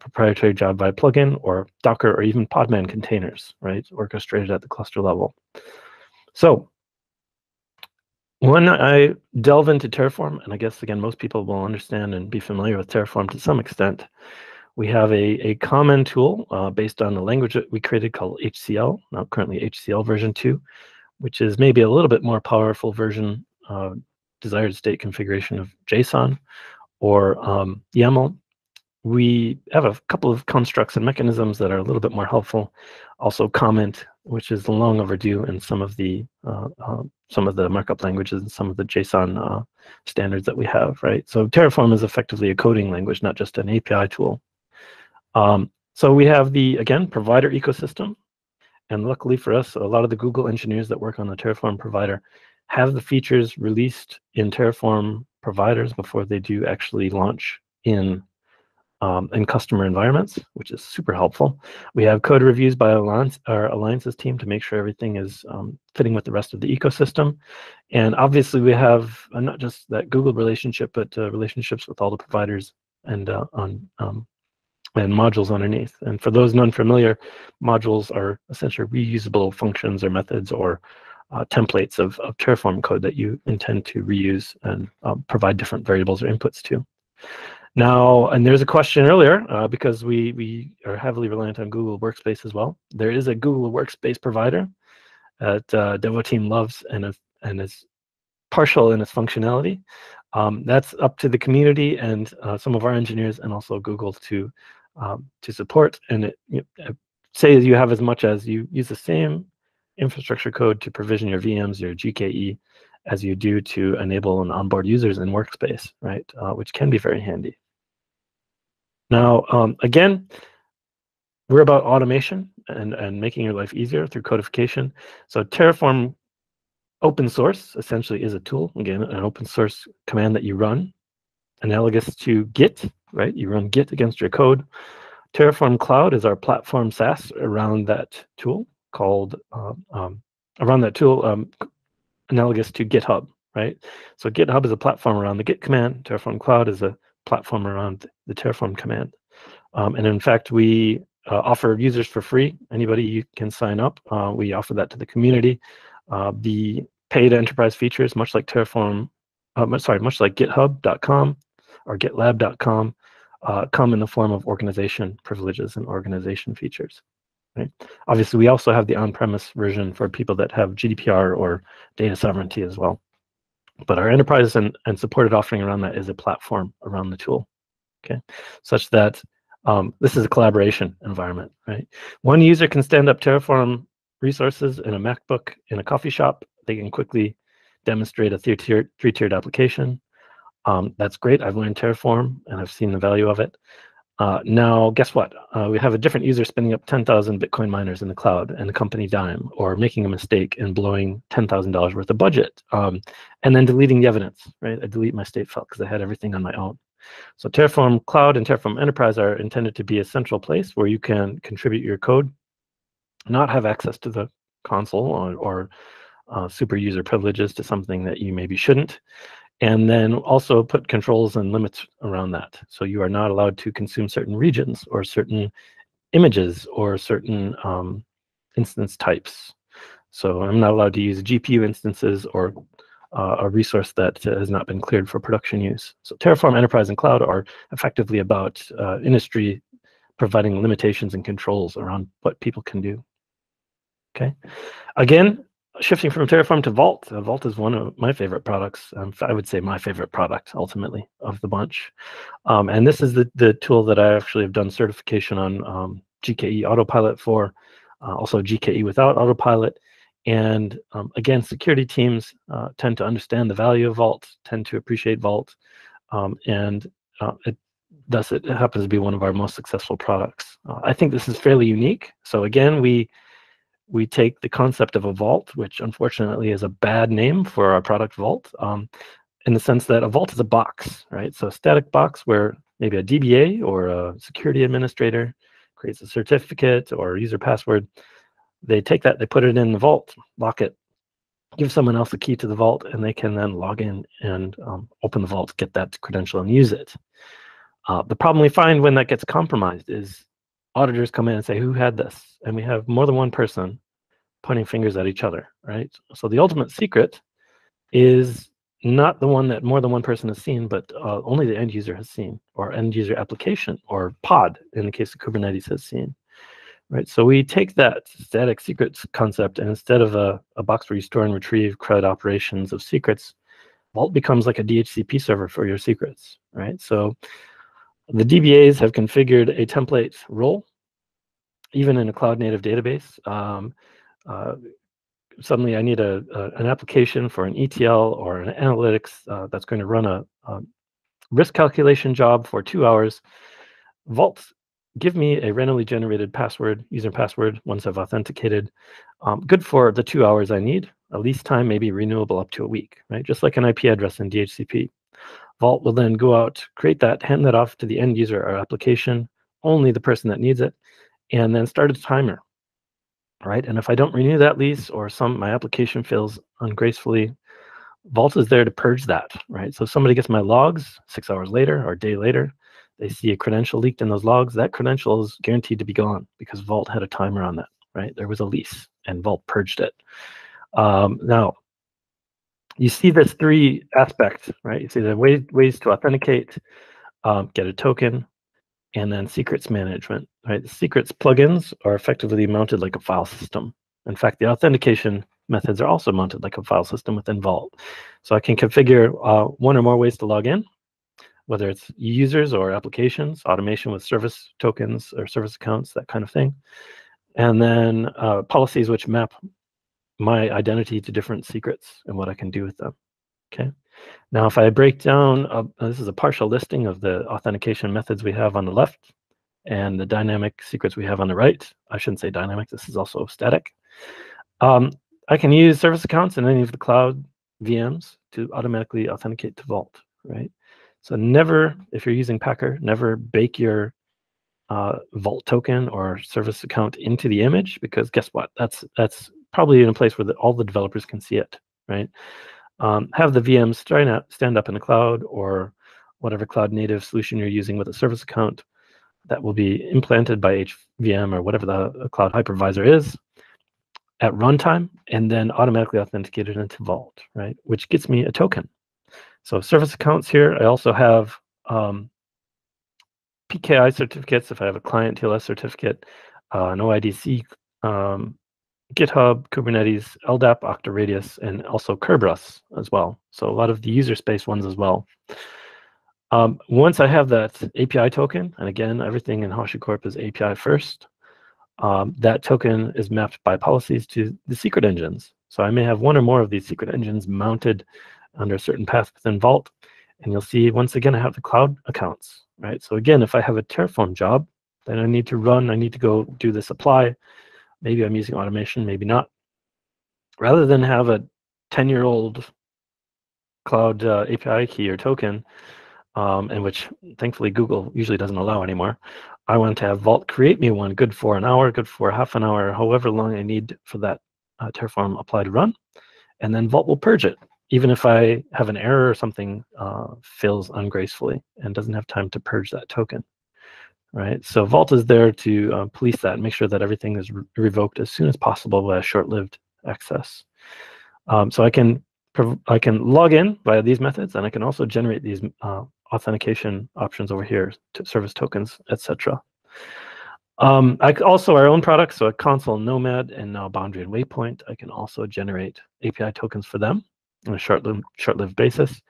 proprietary job by plugin, or Docker, or even Podman containers, right? Orchestrated at the cluster level. So when I delve into Terraform, and I guess, again, most people will understand and be familiar with Terraform to some extent, we have a common tool based on the language that we created called HCL, now currently HCL version 2, which is maybe a little bit more powerful version, desired state configuration of JSON or YAML. We have a couple of constructs and mechanisms that are a little bit more helpful. Also comment, which is long overdue in some of the markup languages and some of the JSON standards that we have, right? So Terraform is effectively a coding language, not just an API tool. So we have the, again, provider ecosystem. And luckily for us, a lot of the Google engineers that work on the Terraform provider have the features released in Terraform providers before they do actually launch in customer environments, which is super helpful. We have code reviews by our alliances team to make sure everything is fitting with the rest of the ecosystem. And obviously we have not just that Google relationship, but relationships with all the providers and modules underneath. And for those non-familiar, modules are essentially reusable functions or methods or templates of Terraform code that you intend to reuse and provide different variables or inputs to. Now, and there's a question earlier, because we are heavily reliant on Google Workspace as well. There is a Google Workspace provider that Devoteam loves and is partial in its functionality. That's up to the community and some of our engineers and also Google to support. And say you have as much as you use the same infrastructure code to provision your VMs, your GKE, as you do to enable and onboard users in Workspace, right? Which can be very handy. Now, again, we're about automation and making your life easier through codification. So Terraform open source essentially is a tool, again, an open source command that you run, analogous to Git, right? You run Git against your code. Terraform Cloud is our platform SaaS around that tool called, analogous to GitHub, right? So GitHub is a platform around the Git command. Terraform Cloud is a platform around the Terraform command. And in fact, we offer users for free. Anybody you can sign up. We offer that to the community. The paid enterprise features, much like Terraform, much like GitHub.com or GitLab.com, come in the form of organization privileges and organization features. Right? Obviously, we also have the on-premise version for people that have GDPR or data sovereignty as well. But our enterprise and supported offering around that is a platform around the tool, okay? Such that this is a collaboration environment, right? One user can stand up Terraform resources in a MacBook in a coffee shop. They can quickly demonstrate a three-tiered application. That's great. I've learned Terraform and I've seen the value of it. Now, guess what? We have a different user spinning up 10,000 Bitcoin miners in the cloud and a company dime, or making a mistake and blowing $10,000 worth of budget, and then deleting the evidence, right? I delete my state file because I had everything on my own. So Terraform Cloud and Terraform Enterprise are intended to be a central place where you can contribute your code, not have access to the console or super user privileges to something that you maybe shouldn't. And then also put controls and limits around that. So you are not allowed to consume certain regions or certain images or certain instance types. So I'm not allowed to use GPU instances or a resource that has not been cleared for production use. So Terraform Enterprise and Cloud are effectively about industry providing limitations and controls around what people can do. Okay. Again, shifting from Terraform to Vault. Vault is one of my favorite products. I would say my favorite product, ultimately, of the bunch. And this is the tool that I actually have done certification on GKE Autopilot for, also GKE without Autopilot. And again, security teams tend to understand the value of Vault, tend to appreciate Vault, and thus it happens to be one of our most successful products. I think this is fairly unique. So again, we take the concept of a vault, which unfortunately is a bad name for our product Vault, in the sense that a vault is a box, right? So a static box where maybe a DBA or a security administrator creates a certificate or user password. They take that, they put it in the vault, lock it, give someone else the key to the vault, and they can then log in and open the vault, get that credential and use it. The problem we find when that gets compromised is auditors come in and say, who had this? And we have more than one person pointing fingers at each other, right? So the ultimate secret is not the one that more than one person has seen, but only the end user has seen, or end user application, or pod, in the case of Kubernetes, has seen. Right, so we take that static secrets concept, and instead of a box where you store and retrieve CRUD operations of secrets, Vault becomes like a DHCP server for your secrets, right? So the DBAs have configured a template role, even in a cloud-native database. Suddenly I need an application for an ETL or an analytics that's going to run a risk calculation job for 2 hours. Vault, give me a randomly generated password, user password, once I've authenticated, good for the 2 hours I need. A lease time may be renewable up to a week, right? Just like an IP address in DHCP. Vault will then go out, create that, hand that off to the end user or application, only the person that needs it, and then start a timer, right? And if I don't renew that lease or my application fails ungracefully, Vault is there to purge that, right? So if somebody gets my logs 6 hours later or a day later, they see a credential leaked in those logs, that credential is guaranteed to be gone because Vault had a timer on that, right? There was a lease and Vault purged it. Now, you see this 3 aspects, right? You see the ways to authenticate, get a token, and then secrets management, right? The secrets plugins are effectively mounted like a file system. In fact, the authentication methods are also mounted like a file system within Vault. So I can configure 1 or more ways to log in, whether it's users or applications, automation with service tokens or service accounts, that kind of thing. And then policies which map my identity to different secrets and what I can do with them, okay? Now, if I break down, this is a partial listing of the authentication methods we have on the left and the dynamic secrets we have on the right. I shouldn't say dynamic, this is also static. I can use service accounts in any of the cloud VMs to automatically authenticate to Vault, right? So never, if you're using Packer, never bake your Vault token or service account into the image, because guess what? That's probably in a place where all the developers can see it, right? Have the VMs stand up in the cloud or whatever cloud native solution you're using with a service account that will be implanted by HVM or whatever the cloud hypervisor is at runtime, and then automatically authenticated into Vault, right? Which gets me a token. So service accounts here, I also have PKI certificates if I have a client TLS certificate, an OIDC, GitHub, Kubernetes, LDAP, Octaradius, and also Kerberos as well. So a lot of the user space ones as well. Once I have that API token, and again, everything in Hashicorp is API first, that token is mapped by policies to the secret engines. So I may have 1 or more of these secret engines mounted under a certain path within Vault. And you'll see, once again, I have the cloud accounts, right? So again, if I have a Terraform job, then I need to go do this apply. Maybe I'm using automation, maybe not. Rather than have a 10-year-old cloud API key or token, and which thankfully Google usually doesn't allow anymore, I want to have Vault create me one good for an hour, good for half an hour, however long I need for that Terraform apply to run. And then Vault will purge it, even if I have an error or something fails ungracefully and doesn't have time to purge that token. Right, so Vault is there to police that and make sure that everything is revoked as soon as possible by a short-lived access. So I can log in via these methods, and I can also generate these authentication options over here to service tokens, etc. Also our own products, so a Console, Nomad, and now Boundary and Waypoint. I can also generate API tokens for them on a short-lived basis.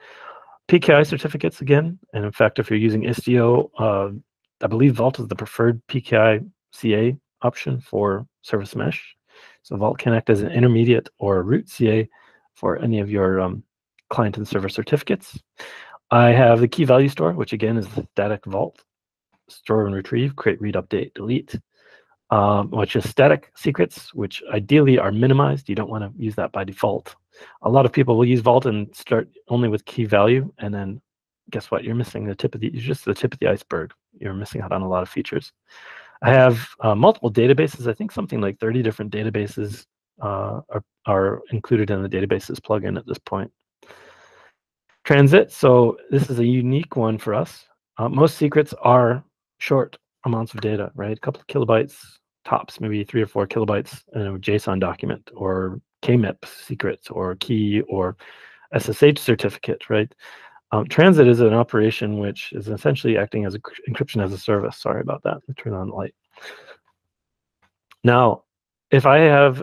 PKI certificates again, and in fact, if you're using Istio, I believe Vault is the preferred PKI CA option for service mesh. So Vault can act as an intermediate or root CA for any of your client and server certificates. I have the key value store, which again is the static Vault, store and retrieve, create, read, update, delete, which is static secrets, which ideally are minimized. You don't want to use that by default. A lot of people will use Vault and start only with key value and then guess what? You're missing just the tip of the iceberg. You're missing out on a lot of features. I have multiple databases. I think something like 30 different databases are included in the databases plugin at this point. Transit, so this is a unique one for us. Most secrets are short amounts of data, right? A couple of kilobytes tops, maybe 3 or 4 kilobytes in a JSON document, or KMIP secrets, or key, or SSH certificate, right? Transit is an operation which is essentially acting as encryption as a service. Sorry about that. Let me turn on the light. Now, if I have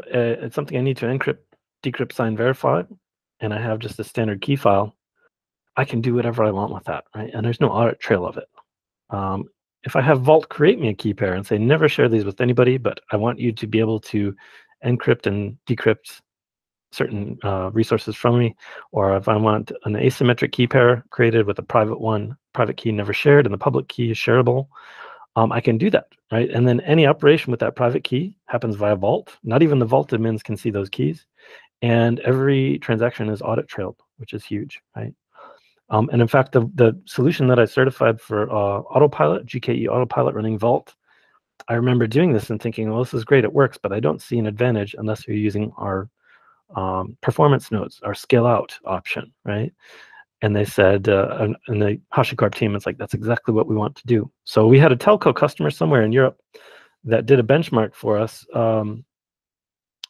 something I need to encrypt, decrypt, sign, verify, and I have just a standard key file, I can do whatever I want with that, right? And there's no audit trail of it. If I have Vault create me a key pair and say, never share these with anybody, but I want you to be able to encrypt and decrypt certain resources from me, or if I want an asymmetric key pair created with a private key never shared, and the public key is shareable, I can do that, right? And then any operation with that private key happens via Vault. Not even the Vault admins can see those keys. And every transaction is audit trailed, which is huge, right? And in fact, the solution that I certified for Autopilot, GKE Autopilot running Vault, I remember doing this and thinking, well, this is great, it works, but I don't see an advantage unless you're using our performance nodes, our scale out option, right? And they said, and the Hashicorp team, it's like, that's exactly what we want to do. So we had a telco customer somewhere in Europe that did a benchmark for us,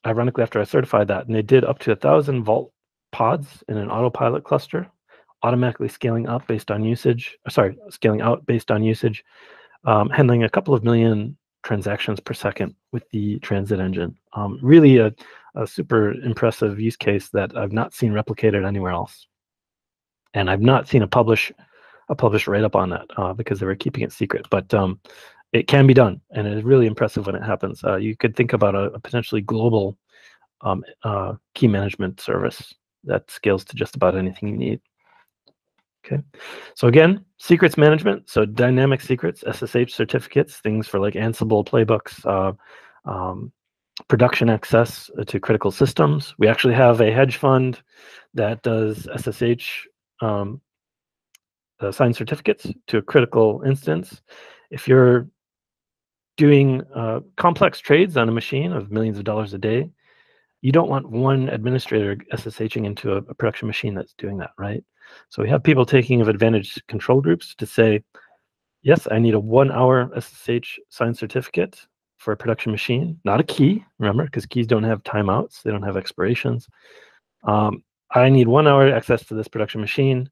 ironically, after I certified that, and they did up to 1,000 Vault pods in an Autopilot cluster, automatically scaling up based on usage, scaling out based on usage, handling a couple of million transactions per second with the transit engine. Really a super impressive use case that I've not seen replicated anywhere else. And I've not seen a published write-up on that because they were keeping it secret. But it can be done, and it is really impressive when it happens. You could think about a potentially global key management service that scales to just about anything you need. Okay, so again, secrets management, so dynamic secrets, SSH certificates, things for like Ansible playbooks, production access to critical systems. We actually have a hedge fund that does SSH signed certificates to a critical instance. If you're doing complex trades on a machine of millions of dollars a day, you don't want one administrator SSHing into a production machine that's doing that, right? So we have people taking advantage control groups to say, yes, I need a 1-hour SSH signed certificate for a production machine, not a key, remember, because keys don't have timeouts, they don't have expirations. I need 1 hour access to this production machine,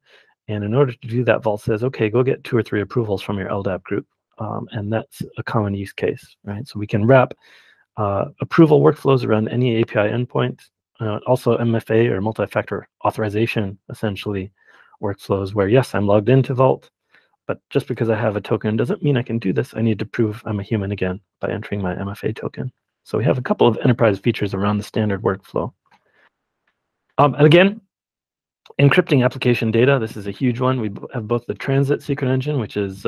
and in order to do that, Vault says, okay, go get 2 or 3 approvals from your LDAP group, and that's a common use case, right? So we can wrap approval workflows around any API endpoint, also MFA or multi-factor authorization, essentially, workflows where, yes, I'm logged into Vault, but just because I have a token doesn't mean I can do this. I need to prove I'm a human again by entering my MFA token. So we have a couple of enterprise features around the standard workflow. And again, encrypting application data, this is a huge one. We have both the transit secret engine, which is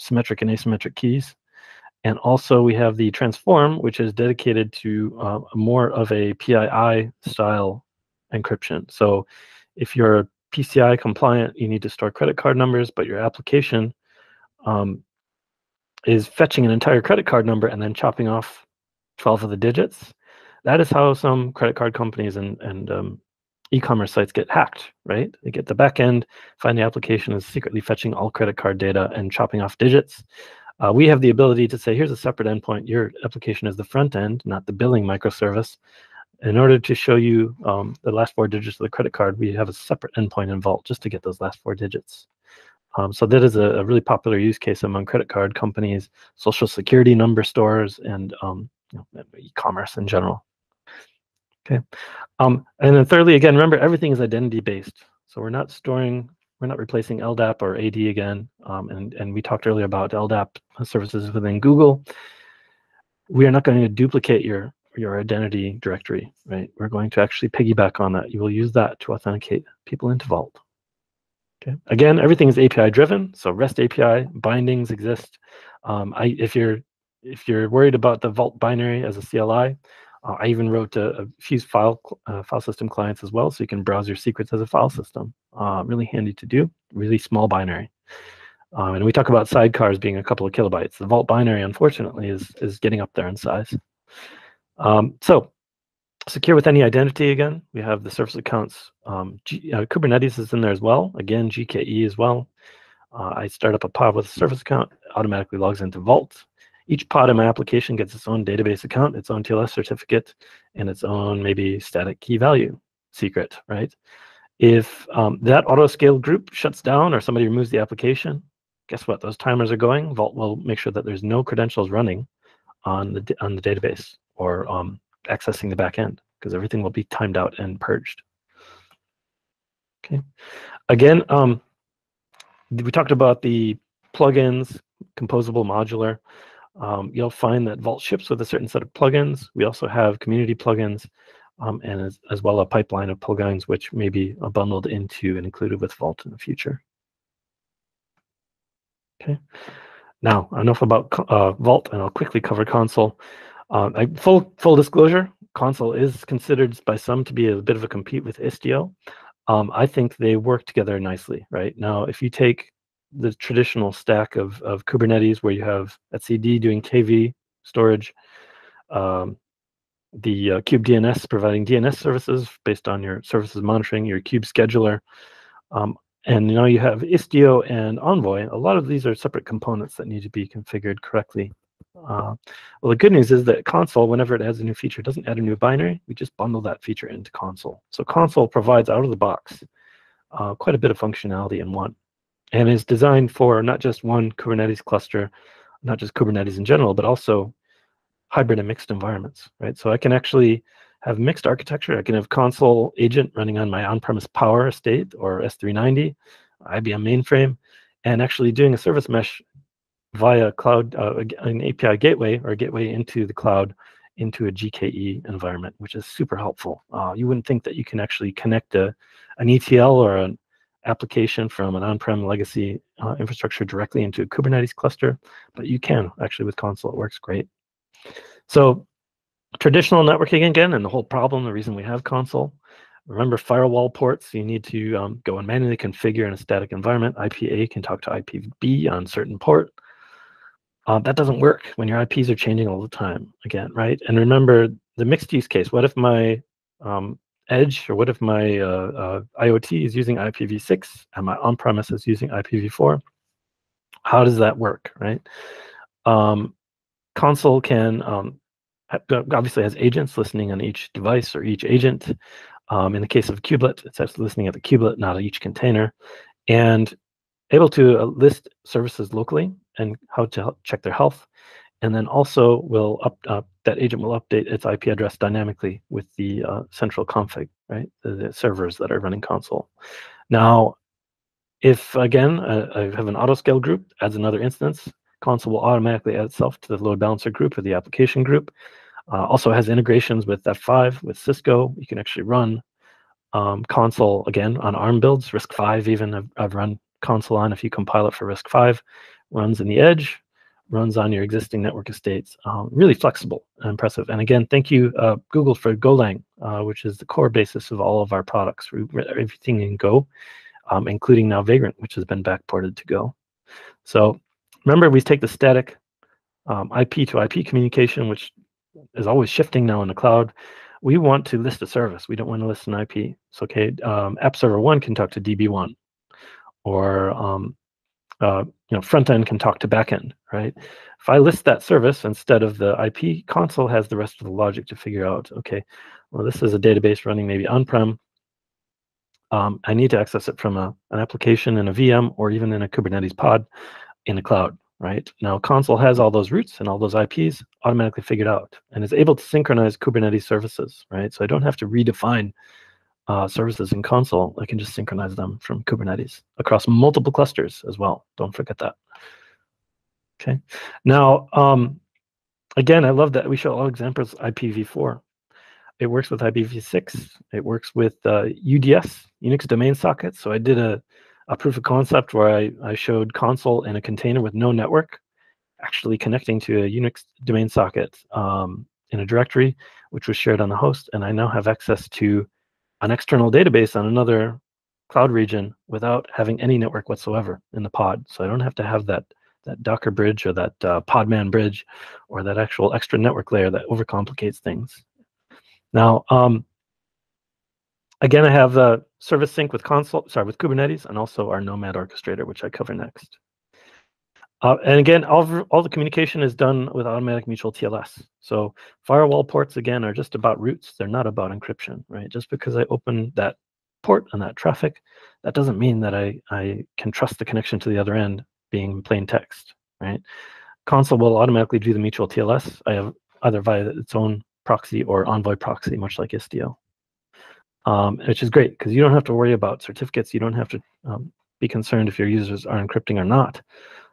symmetric and asymmetric keys. And also we have the transform, which is dedicated to more of a PII style encryption. So if you're PCI compliant, you need to store credit card numbers, but your application is fetching an entire credit card number and then chopping off 12 of the digits. That is how some credit card companies and e-commerce sites get hacked, right? They get the back end, find the application is secretly fetching all credit card data and chopping off digits. We have the ability to say, here's a separate endpoint. Your application is the front end, not the billing microservice. In order to show you the last 4 digits of the credit card, we have a separate endpoint in Vault just to get those last 4 digits. So that is a really popular use case among credit card companies, social security number stores, and e-commerce in general. Okay, and then thirdly, again, remember everything is identity based. So we're not replacing LDAP or AD again. And we talked earlier about LDAP services within Google. We are not going to duplicate your identity directory, right? We're going to actually piggyback on that. You will use that to authenticate people into Vault. Okay. Again, everything is API driven. So REST API bindings exist. If you're worried about the Vault binary as a CLI, I even wrote a few file system clients as well, so you can browse your secrets as a file system. Really handy to do, really small binary. And we talk about sidecars being a couple of kilobytes. The Vault binary, unfortunately, is getting up there in size. So secure with any identity again. We have the service accounts. Kubernetes is in there as well. Again, GKE as well. I start up a pod with a service account, automatically logs into Vault. Each pod in my application gets its own database account, its own TLS certificate, and its own maybe static key value secret, right? If that auto-scale group shuts down or somebody removes the application, guess what? Those timers are going. Vault will make sure that there's no credentials running on the database or accessing the back end, because everything will be timed out and purged. Okay. Again, we talked about the plugins, composable, modular. You'll find that Vault ships with a certain set of plugins. We also have community plugins, and as well a pipeline of plugins which may be bundled into and included with Vault in the future. Okay. Now, enough about Vault, and I'll quickly cover console. Full disclosure, console is considered by some to be a bit of a compete with Istio. I think they work together nicely, right? Now, if you take the traditional stack of Kubernetes, where you have etcd doing KV storage, the kubedns providing DNS services based on your services monitoring, your kube scheduler, and now you have Istio and Envoy. A lot of these are separate components that need to be configured correctly. Well, the good news is that console, whenever it adds a new feature, doesn't add a new binary. We just bundle that feature into console. So console provides out of the box quite a bit of functionality in one, and is designed for not just one Kubernetes cluster, not just Kubernetes in general, but also hybrid and mixed environments, right? So I can actually have mixed architecture. I can have console agent running on my on-premise Power estate or S390, IBM mainframe, and actually doing a service mesh via cloud, an API gateway or a gateway into the cloud into a GKE environment, which is super helpful. You wouldn't think that you can actually connect an ETL or an application from an on-prem legacy infrastructure directly into a Kubernetes cluster, but you can actually with console. It works great. So traditional networking again, and the whole problem, the reason we have console. Remember firewall ports, you need to go and manually configure in a static environment. IPA can talk to IPB on certain port. That doesn't work when your IPs are changing all the time, again, right? And remember the mixed use case. What if my edge, or what if my IoT is using IPv6 and my on-premise is using IPv4? How does that work, right? Console can obviously has agents listening on each device or each agent. In the case of kubelet, it's actually listening at the kubelet, not at each container, and able to list services locally and how to check their health. And then also will that agent will update its IP address dynamically with the central config, right? The servers that are running console. Now, if again, I have an autoscale group, adds another instance, console will automatically add itself to the load balancer group or the application group. Also has integrations with F5, with Cisco. You can actually run console again on ARM builds, RISC-V even. I've run console on if you compile it for RISC-V. Runs in the edge, runs on your existing network estates. Really flexible and impressive. And again, thank you, Google, for Golang, which is the core basis of all of our products. Everything in Go, including now Vagrant, which has been backported to Go. So remember, we take the static IP to IP communication, which is always shifting now in the cloud. We want to list a service. We don't want to list an IP. So, okay, app server 1 can talk to DB1, or front end can talk to back end, right? If I list that service instead of the IP, console has the rest of the logic to figure out, okay, well, this is a database running maybe on-prem. I need to access it from an application in a VM or even in a Kubernetes pod in the cloud, right? Now, console has all those routes and all those IPs automatically figured out and is able to synchronize Kubernetes services, right? So I don't have to redefine services in console. I can just synchronize them from Kubernetes across multiple clusters as well. Don't forget that. Okay. Now, again, I love that we show all examples IPv4. It works with IPv6. It works with UDS, Unix domain sockets. So I did a proof of concept where I showed console in a container with no network, actually connecting to a Unix domain socket in a directory, which was shared on the host, and I now have access to an external database on another cloud region without having any network whatsoever in the pod. So I don't have to have that Docker bridge or that Podman bridge or that actual extra network layer that overcomplicates things. Now, again, I have the service sync with with Kubernetes, and also our Nomad orchestrator, which I cover next. And again, all the communication is done with automatic mutual TLS. So firewall ports, again, are just about routes. They're not about encryption, right? Just because I open that port and that traffic, that doesn't mean that I can trust the connection to the other end being plain text, right? Consul will automatically do the mutual TLS. I have either via its own proxy or Envoy proxy, much like Istio, which is great because you don't have to worry about certificates. You don't have to be concerned if your users are encrypting or not.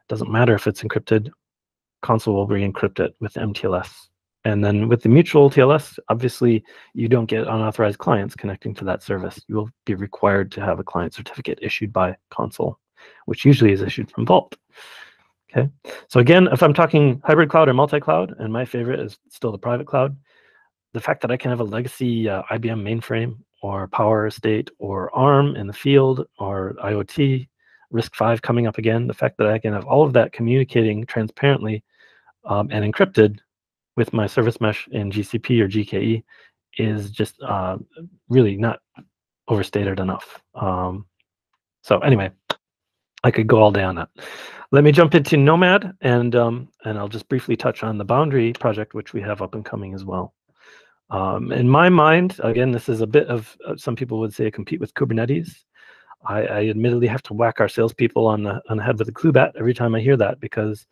Doesn't matter if it's encrypted, Consul will re-encrypt it with MTLS. And then with the mutual TLS, obviously, you don't get unauthorized clients connecting to that service. You will be required to have a client certificate issued by Consul, which usually is issued from Vault. Okay. So again, if I'm talking hybrid cloud or multi-cloud, and my favorite is still the private cloud, the fact that I can have a legacy IBM mainframe or Power Estate or ARM in the field or IoT, RISC-V coming up again, the fact that I can have all of that communicating transparently and encrypted with my service mesh in GCP or GKE is just really not overstated enough. So anyway, I could go all day on that. Let me jump into Nomad, and I'll just briefly touch on the Boundary project, which we have up and coming as well. In my mind, again, this is a bit of, some people would say, compete with Kubernetes. I admittedly have to whack our salespeople on the head with a clue bat every time I hear that, because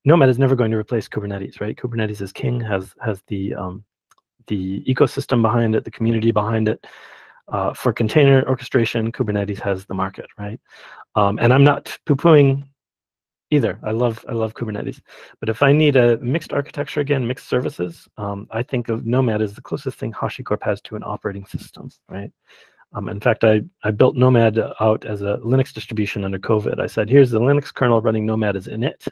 Nomad is never going to replace Kubernetes, right? Kubernetes is king, has the ecosystem behind it, the community behind it. For container orchestration, Kubernetes has the market, right? And I'm not poo-pooing either. I love Kubernetes, but if I need a mixed architecture, again, mixed services, I think of Nomad as the closest thing HashiCorp has to an operating system, right? In fact, I built Nomad out as a Linux distribution under COVID. I said, here's the Linux kernel running Nomad as init.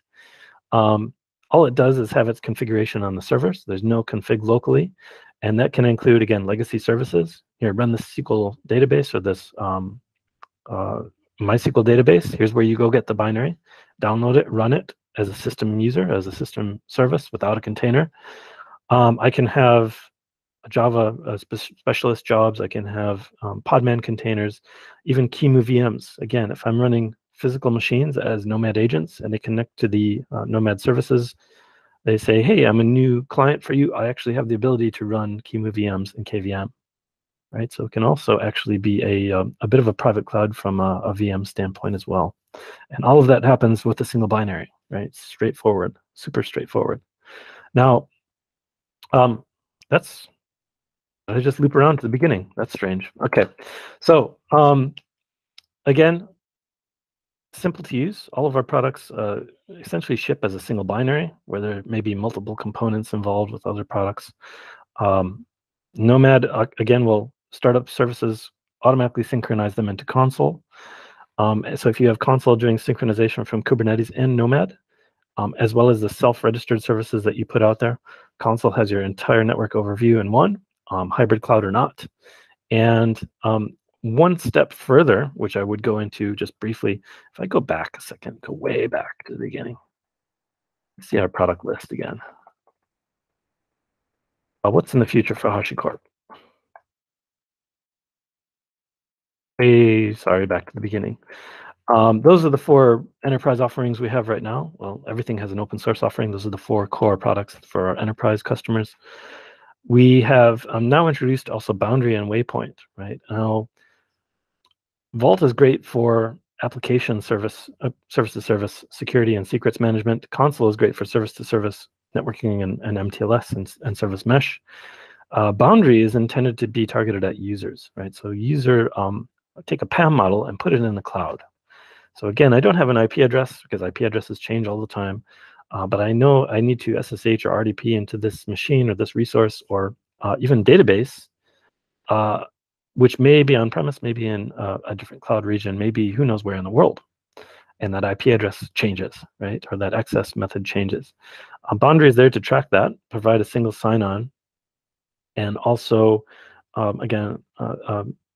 All it does is have its configuration on the servers. There's no config locally, and that can include, again, legacy services. Here, run this SQL database or this MySQL database. Here's where you go get the binary, download it, run it as a system user, as a system service without a container. I can have Java specialist jobs. I can have Podman containers, even QEMU VMs. Again, if I'm running physical machines as Nomad agents and they connect to the Nomad services, they say, hey, I'm a new client for you. I actually have the ability to run QEMU VMs and KVM, right? So it can also actually be a bit of a private cloud from a VM standpoint as well. And all of that happens with a single binary, right? Straightforward, super straightforward. Now, I just loop around to the beginning. That's strange. Okay, so again, simple to use. All of our products essentially ship as a single binary, where there may be multiple components involved with other products. Nomad, again, will start up services, automatically synchronize them into Consul. So if you have Consul doing synchronization from Kubernetes and Nomad, as well as the self-registered services that you put out there, Consul has your entire network overview in one, hybrid cloud or not. And one step further, which I would go into just briefly, if I go back a second, go way back to the beginning, see our product list again. What's in the future for HashiCorp? Hey, sorry, back to the beginning. Those are the 4 enterprise offerings we have right now. Well, everything has an open source offering. Those are the 4 core products for our enterprise customers. We have now introduced also Boundary and Waypoint, right? Now, Vault is great for application service-to-service security and secrets management. Consul is great for service-to-service networking and MTLS and service mesh. Boundary is intended to be targeted at users, right? So user, take a PAM model and put it in the cloud. So again, I don't have an IP address because IP addresses change all the time, but I know I need to SSH or RDP into this machine or this resource or even database, which may be on-premise, maybe in a different cloud region, maybe who knows where in the world. and that IP address changes, right? Or that access method changes. Boundary is there to track that, provide a single sign-on, and also, again,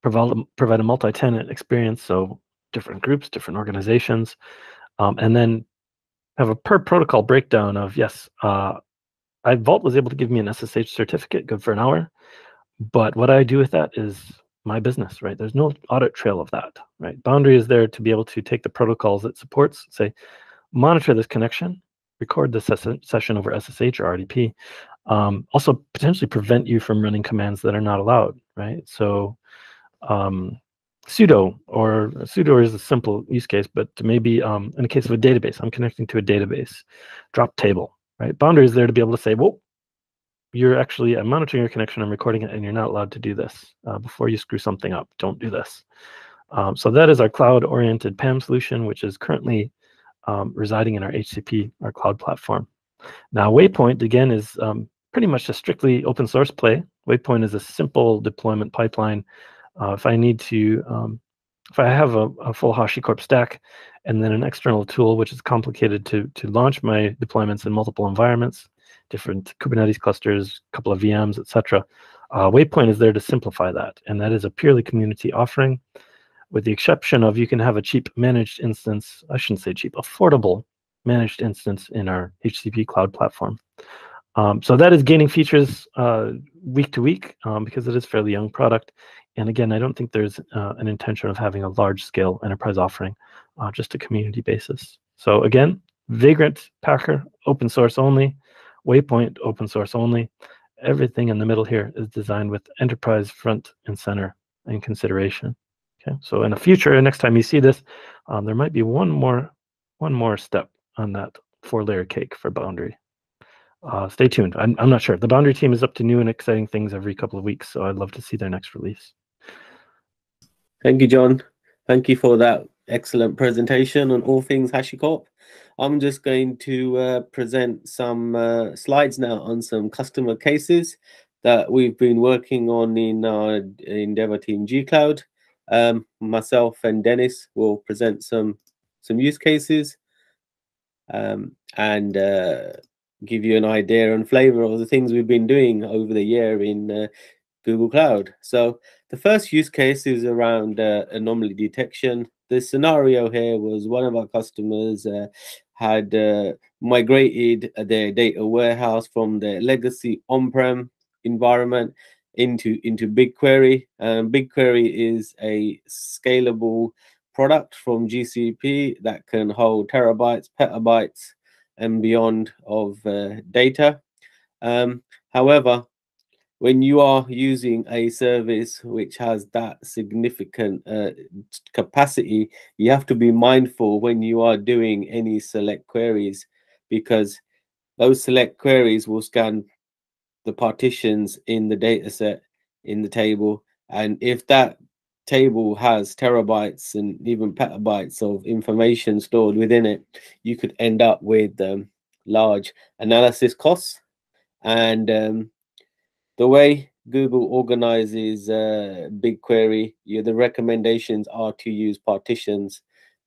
provide a multi-tenant experience, so different groups, different organizations, and then have a per protocol breakdown of, yes, Vault was able to give me an SSH certificate, good for an hour, but what I do with that is my business, right? There's no audit trail of that, right? Boundary is there to be able to take the protocols it supports, say, monitor this connection, record this session over SSH or RDP, also potentially prevent you from running commands that are not allowed, right? So sudo is a simple use case, but maybe in the case of a database, I'm connecting to a database, drop table, right? Boundary is there to be able to say, well, I'm monitoring your connection, I'm recording it, and you're not allowed to do this. Before you screw something up, don't do this. So that is our cloud-oriented PAM solution, which is currently residing in our HCP, our cloud platform. Now, Waypoint, again, is pretty much a strictly open source play. Waypoint is a simple deployment pipeline. If I have a full Hashicorp stack and then an external tool, which is complicated to launch my deployments in multiple environments, different Kubernetes clusters, a couple of VMs, etc. Waypoint is there to simplify that, and that is a purely community offering, with the exception of you can have a cheap managed instance, I shouldn't say cheap, affordable managed instance in our HCP cloud platform. So that is gaining features week to week because it is a fairly young product. And again, I don't think there's an intention of having a large-scale enterprise offering, just a community basis. So again, Vagrant, Packer, open source only. Waypoint, open source only. Everything in the middle here is designed with enterprise front and center in consideration. Okay, so in the future, next time you see this, there might be one more step on that 4-layer cake for Boundary. Stay tuned. I'm not sure. The Boundary team is up to new and exciting things every couple of weeks, so I'd love to see their next release. Thank you, John. Thank you for that excellent presentation on all things HashiCorp. I'm just going to present some slides now on some customer cases that we've been working on in Devoteam G Cloud. Myself and Dennis will present some use cases and give you an idea and flavor of the things we've been doing over the year in Google Cloud. So the first use case is around anomaly detection. The scenario here was one of our customers had migrated their data warehouse from their legacy on-prem environment into BigQuery. BigQuery is a scalable product from GCP that can hold terabytes, petabytes, and beyond of data. However, when you are using a service which has that significant capacity, you have to be mindful when you are doing any select queries, because those select queries will scan the partitions in the data set in the table. And if that table has terabytes and even petabytes of information stored within it, you could end up with large analysis costs. And the way Google organizes BigQuery, the recommendations are to use partitions.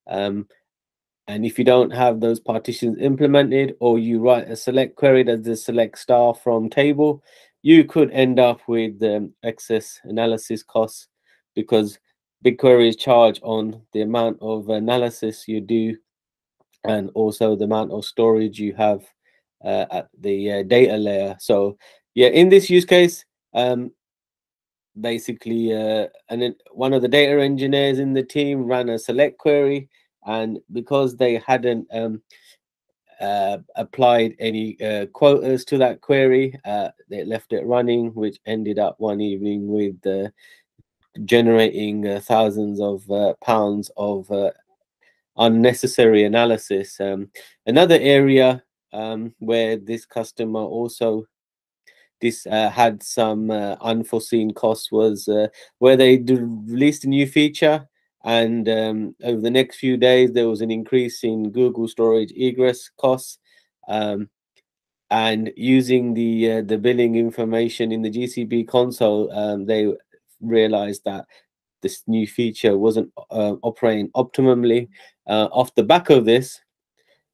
And if you don't have those partitions implemented, or you write a select query that does select star from table, you could end up with excess analysis costs, because BigQuery is charged on the amount of analysis you do and also the amount of storage you have at the data layer. So yeah, in this use case, basically, and then one of the data engineers in the team ran a select query, and because they hadn't applied any quotas to that query, they left it running, which ended up one evening with generating thousands of pounds of unnecessary analysis. Another area where this customer also had some unforeseen costs was where they released a new feature, and over the next few days there was an increase in Google storage egress costs, and using the billing information in the GCP console, they realized that this new feature wasn't operating optimally. Off the back of this,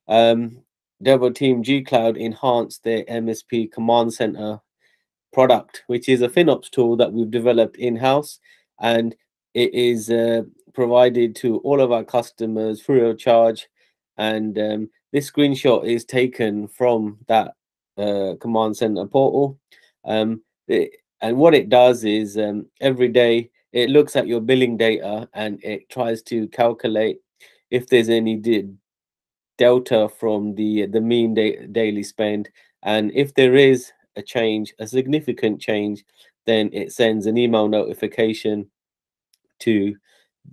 Devoteam G-Cloud enhanced their MSP Command Center product, which is a FinOps tool that we've developed in-house, and it is provided to all of our customers free of charge. And this screenshot is taken from that Command Center portal. And what it does is every day it looks at your billing data and it tries to calculate if there's any delta from the mean daily spend, and if there is a change, a significant change, then it sends an email notification to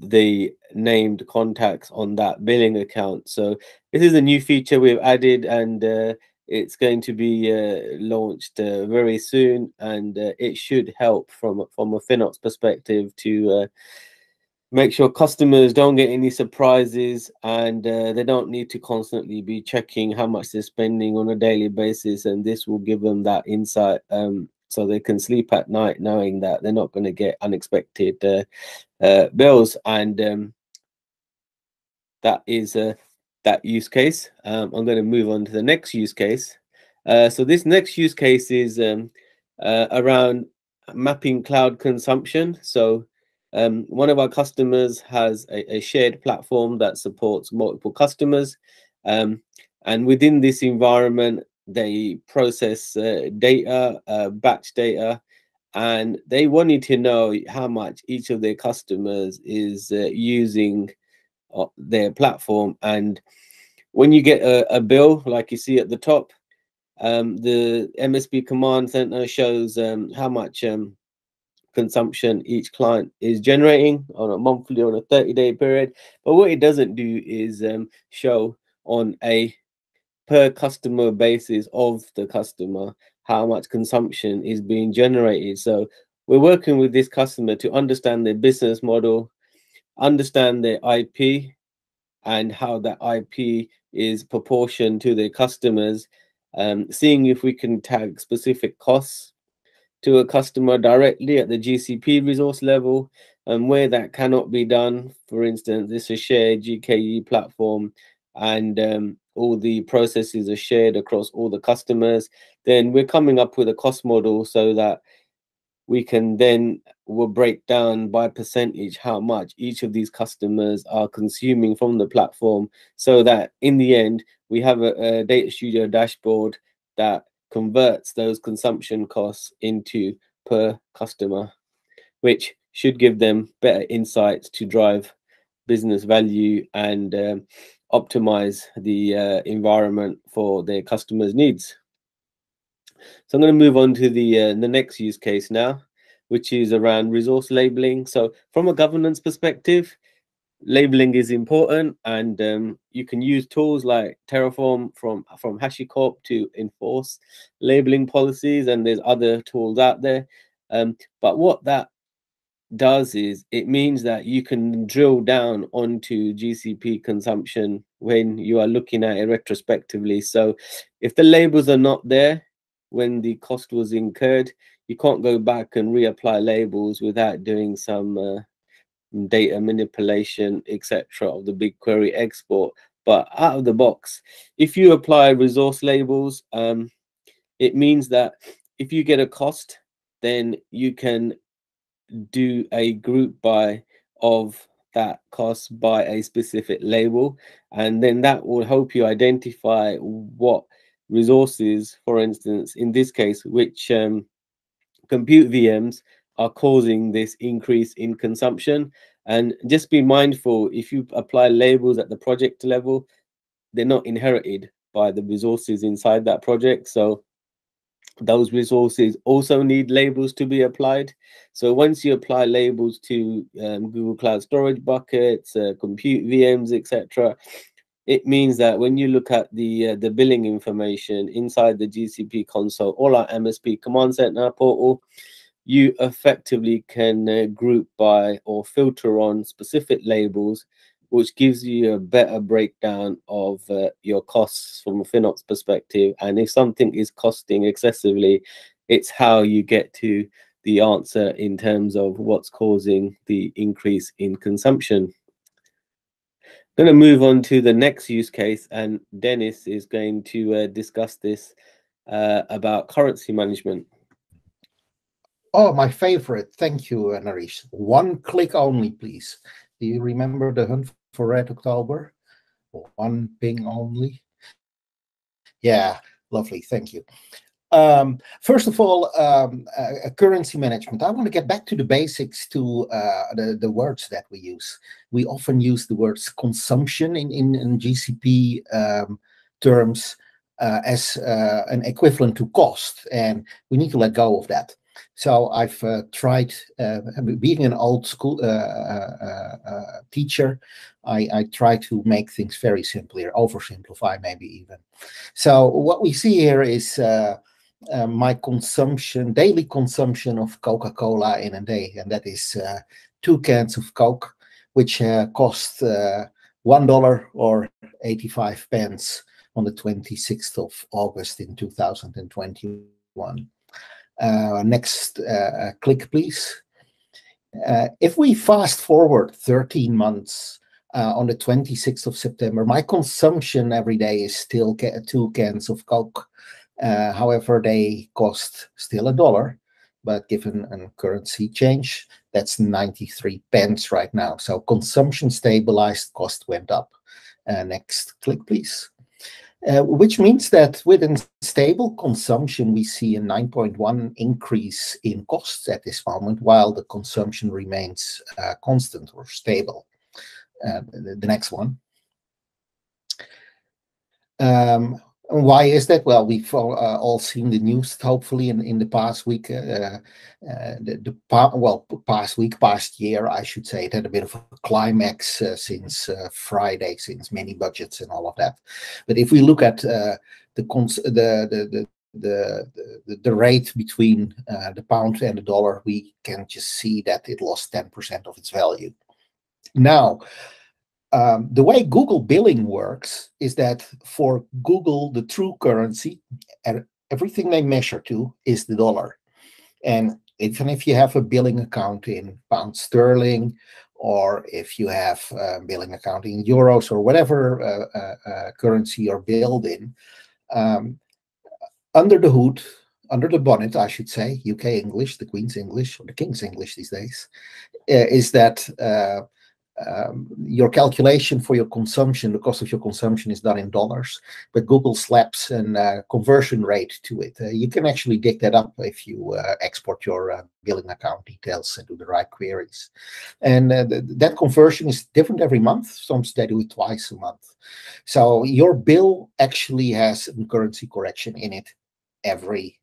the named contacts on that billing account. So this is a new feature we've added, and it's going to be launched very soon, and it should help from a FinOps perspective to make sure customers don't get any surprises, and they don't need to constantly be checking how much they're spending on a daily basis. And this will give them that insight, so they can sleep at night knowing that they're not going to get unexpected bills. And that is that use case. I'm going to move on to the next use case. So this next use case is around mapping cloud consumption. So one of our customers has a shared platform that supports multiple customers, and within this environment they process data, batch data, and they wanted to know how much each of their customers is using their platform. And when you get a bill like you see at the top, the MSP Command Center shows how much consumption each client is generating on a monthly, on a 30-day period. But what it doesn't do is show on a per customer basis of the customer how much consumption is being generated. So we're working with this customer to understand their business model, understand their IP, and how that IP is proportioned to their customers, seeing if we can tag specific costs to a customer directly at the GCP resource level, and where that cannot be done, for instance, it's a shared GKE platform, and all the processes are shared across all the customers, then we're coming up with a cost model so that we can then will break down by percentage how much each of these customers are consuming from the platform, so that in the end we have a Data Studio dashboard that converts those consumption costs into per customer, which should give them better insights to drive business value and optimize the environment for their customers' needs. So I'm going to move on to the next use case now, which is around resource labeling. So from a governance perspective, labeling is important, and you can use tools like Terraform from Hashicorp to enforce labeling policies, and there's other tools out there. But what that does is it means that you can drill down onto GCP consumption when you are looking at it retrospectively. So if the labels are not there when the cost was incurred, you can't go back and reapply labels without doing some data manipulation, etc., of the BigQuery export. But out of the box, if you apply resource labels, it means that if you get a cost, then you can do a group by of that cost by a specific label, and then that will help you identify what resources, for instance, in this case, which compute VMs are causing this increase in consumption. And just be mindful, if you apply labels at the project level, they're not inherited by the resources inside that project. So those resources also need labels to be applied. So once you apply labels to Google Cloud Storage buckets, compute VMs, etc., it means that when you look at the billing information inside the GCP console or our MSP Command Center portal, you effectively can group by or filter on specific labels, which gives you a better breakdown of your costs from a FinOps perspective. And if something is costing excessively, it's how you get to the answer in terms of what's causing the increase in consumption. I'm going to move on to the next use case, and Dennis is going to discuss this about currency management. Oh, my favorite. Thank you, Naresh. One click only, please. Do you remember the hunt for Red October? One ping only. Yeah, lovely. Thank you. First of all, currency management. I want to get back to the basics, to the words that we use. We often use the words consumption in GCP terms as an equivalent to cost, and we need to let go of that. So I've tried, being an old school teacher, I try to make things very simple here, oversimplify maybe even. So what we see here is my consumption, daily consumption of Coca-Cola in a day, and that is 2 cans of Coke, which cost $1 or 85 pence on the 26th of August in 2021. Next click, please. If we fast forward 13 months, on the 26th of September, my consumption every day is still 2 cans of Coke. However, they cost still $1, but given a currency change, that's 93 pence right now. So consumption stabilized, cost went up. Next click, please. Which means that within stable consumption, we see a 9.1 increase in costs at this moment, while the consumption remains constant or stable. The next one. Why is that? Well, we've all seen the news, hopefully, in the past week. Past year, I should say. It had a bit of a climax since Friday, since many budgets and all of that. But if we look at the rate between the pound and the dollar, we can just see that it lost 10% of its value. Now, the way Google billing works is that for Google, the true currency, and everything they measure to is the dollar. And even if you have a billing account in pound sterling, or if you have a billing account in euros or whatever currency you're billed in, under the hood, under the bonnet, I should say, UK English, the Queen's English, or the King's English these days, is that your calculation for your consumption, the cost of your consumption, is done in dollars, but Google slaps a conversion rate to it. You can actually dig that up if you export your billing account details and do the right queries. And that conversion is different every month. Some they do it twice a month. So your bill actually has a currency correction in it every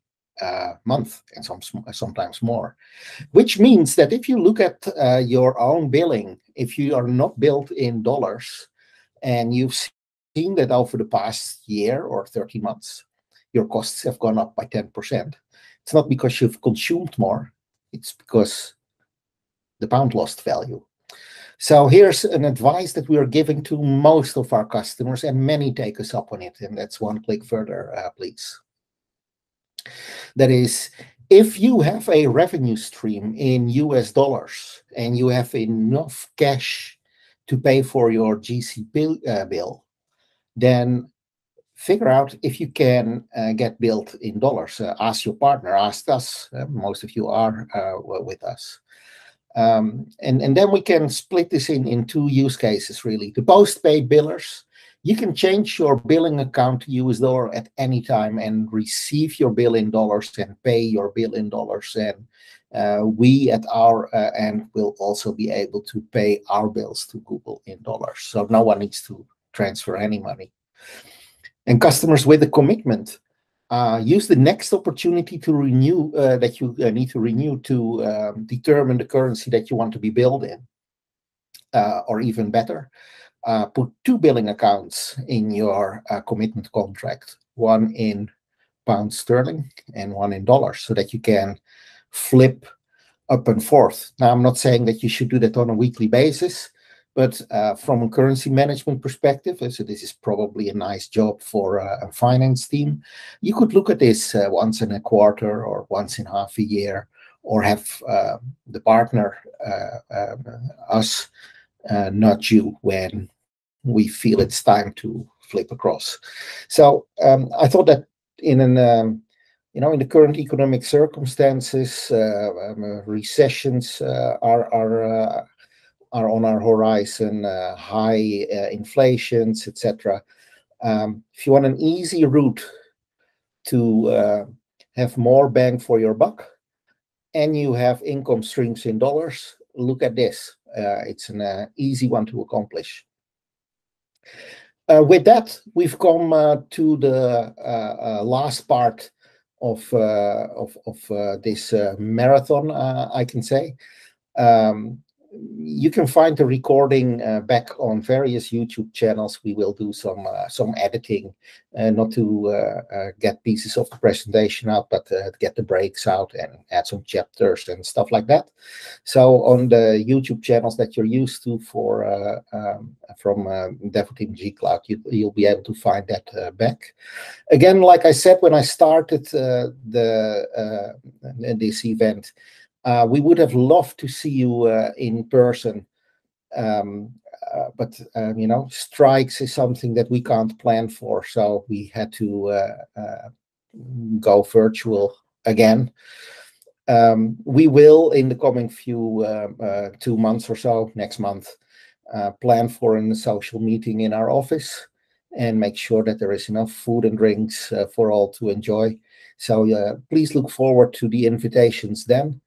month, and sometimes more, which means that if you look at your own billing, if you are not billed in dollars, and you've seen that over the past year or 30 months, your costs have gone up by 10%. It's not because you've consumed more, it's because the pound lost value. So here's an advice that we are giving to most of our customers, and many take us up on it, and that's one click further, please. That is, if you have a revenue stream in US dollars and you have enough cash to pay for your GCP bill, then figure out if you can get billed in dollars. Ask your partner, ask us. Most of you are with us. And then we can split this in 2 use cases, really. The post-paid billers, you can change your billing account to US dollar at any time and receive your bill in dollars and pay your bill in dollars. And we at our end will also be able to pay our bills to Google in dollars. So no one needs to transfer any money. And customers with a commitment, use the next opportunity to renew, that you need to renew, to determine the currency that you want to be billed in. Or even better, put 2 billing accounts in your commitment contract, one in pound sterling and one in dollars, so that you can flip up and forth. Now, I'm not saying that you should do that on a weekly basis, but from a currency management perspective, so this is probably a nice job for a finance team. You could look at this once in a quarter or once in half a year, or have the partner, us, not you, when we feel it's time to flip across. So I thought that in an in the current economic circumstances, recessions are on our horizon, high inflations, etc. If you want an easy route to have more bang for your buck, and you have income streams in dollars, look at this. It's an easy one to accomplish. With that, we've come to the last part of this marathon, I can say. You can find the recording back on various YouTube channels. We will do some editing, not to get pieces of the presentation out, but get the breaks out and add some chapters and stuff like that. So on the YouTube channels that you're used to from Devoteam G Cloud, you'll be able to find that back. Again, like I said when I started this event, we would have loved to see you in person, but strikes is something that we can't plan for, so we had to go virtual again. We will, in the coming few 2 months or so, next month, plan for a social meeting in our office and make sure that there is enough food and drinks for all to enjoy. So please look forward to the invitations then.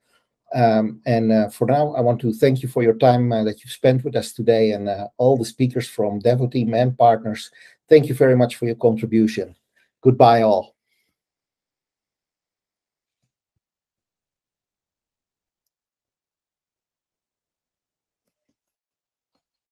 For now, I want to thank you for your time that you've spent with us today, and all the speakers from Devoteam and partners. Thank you very much for your contribution. Goodbye, all.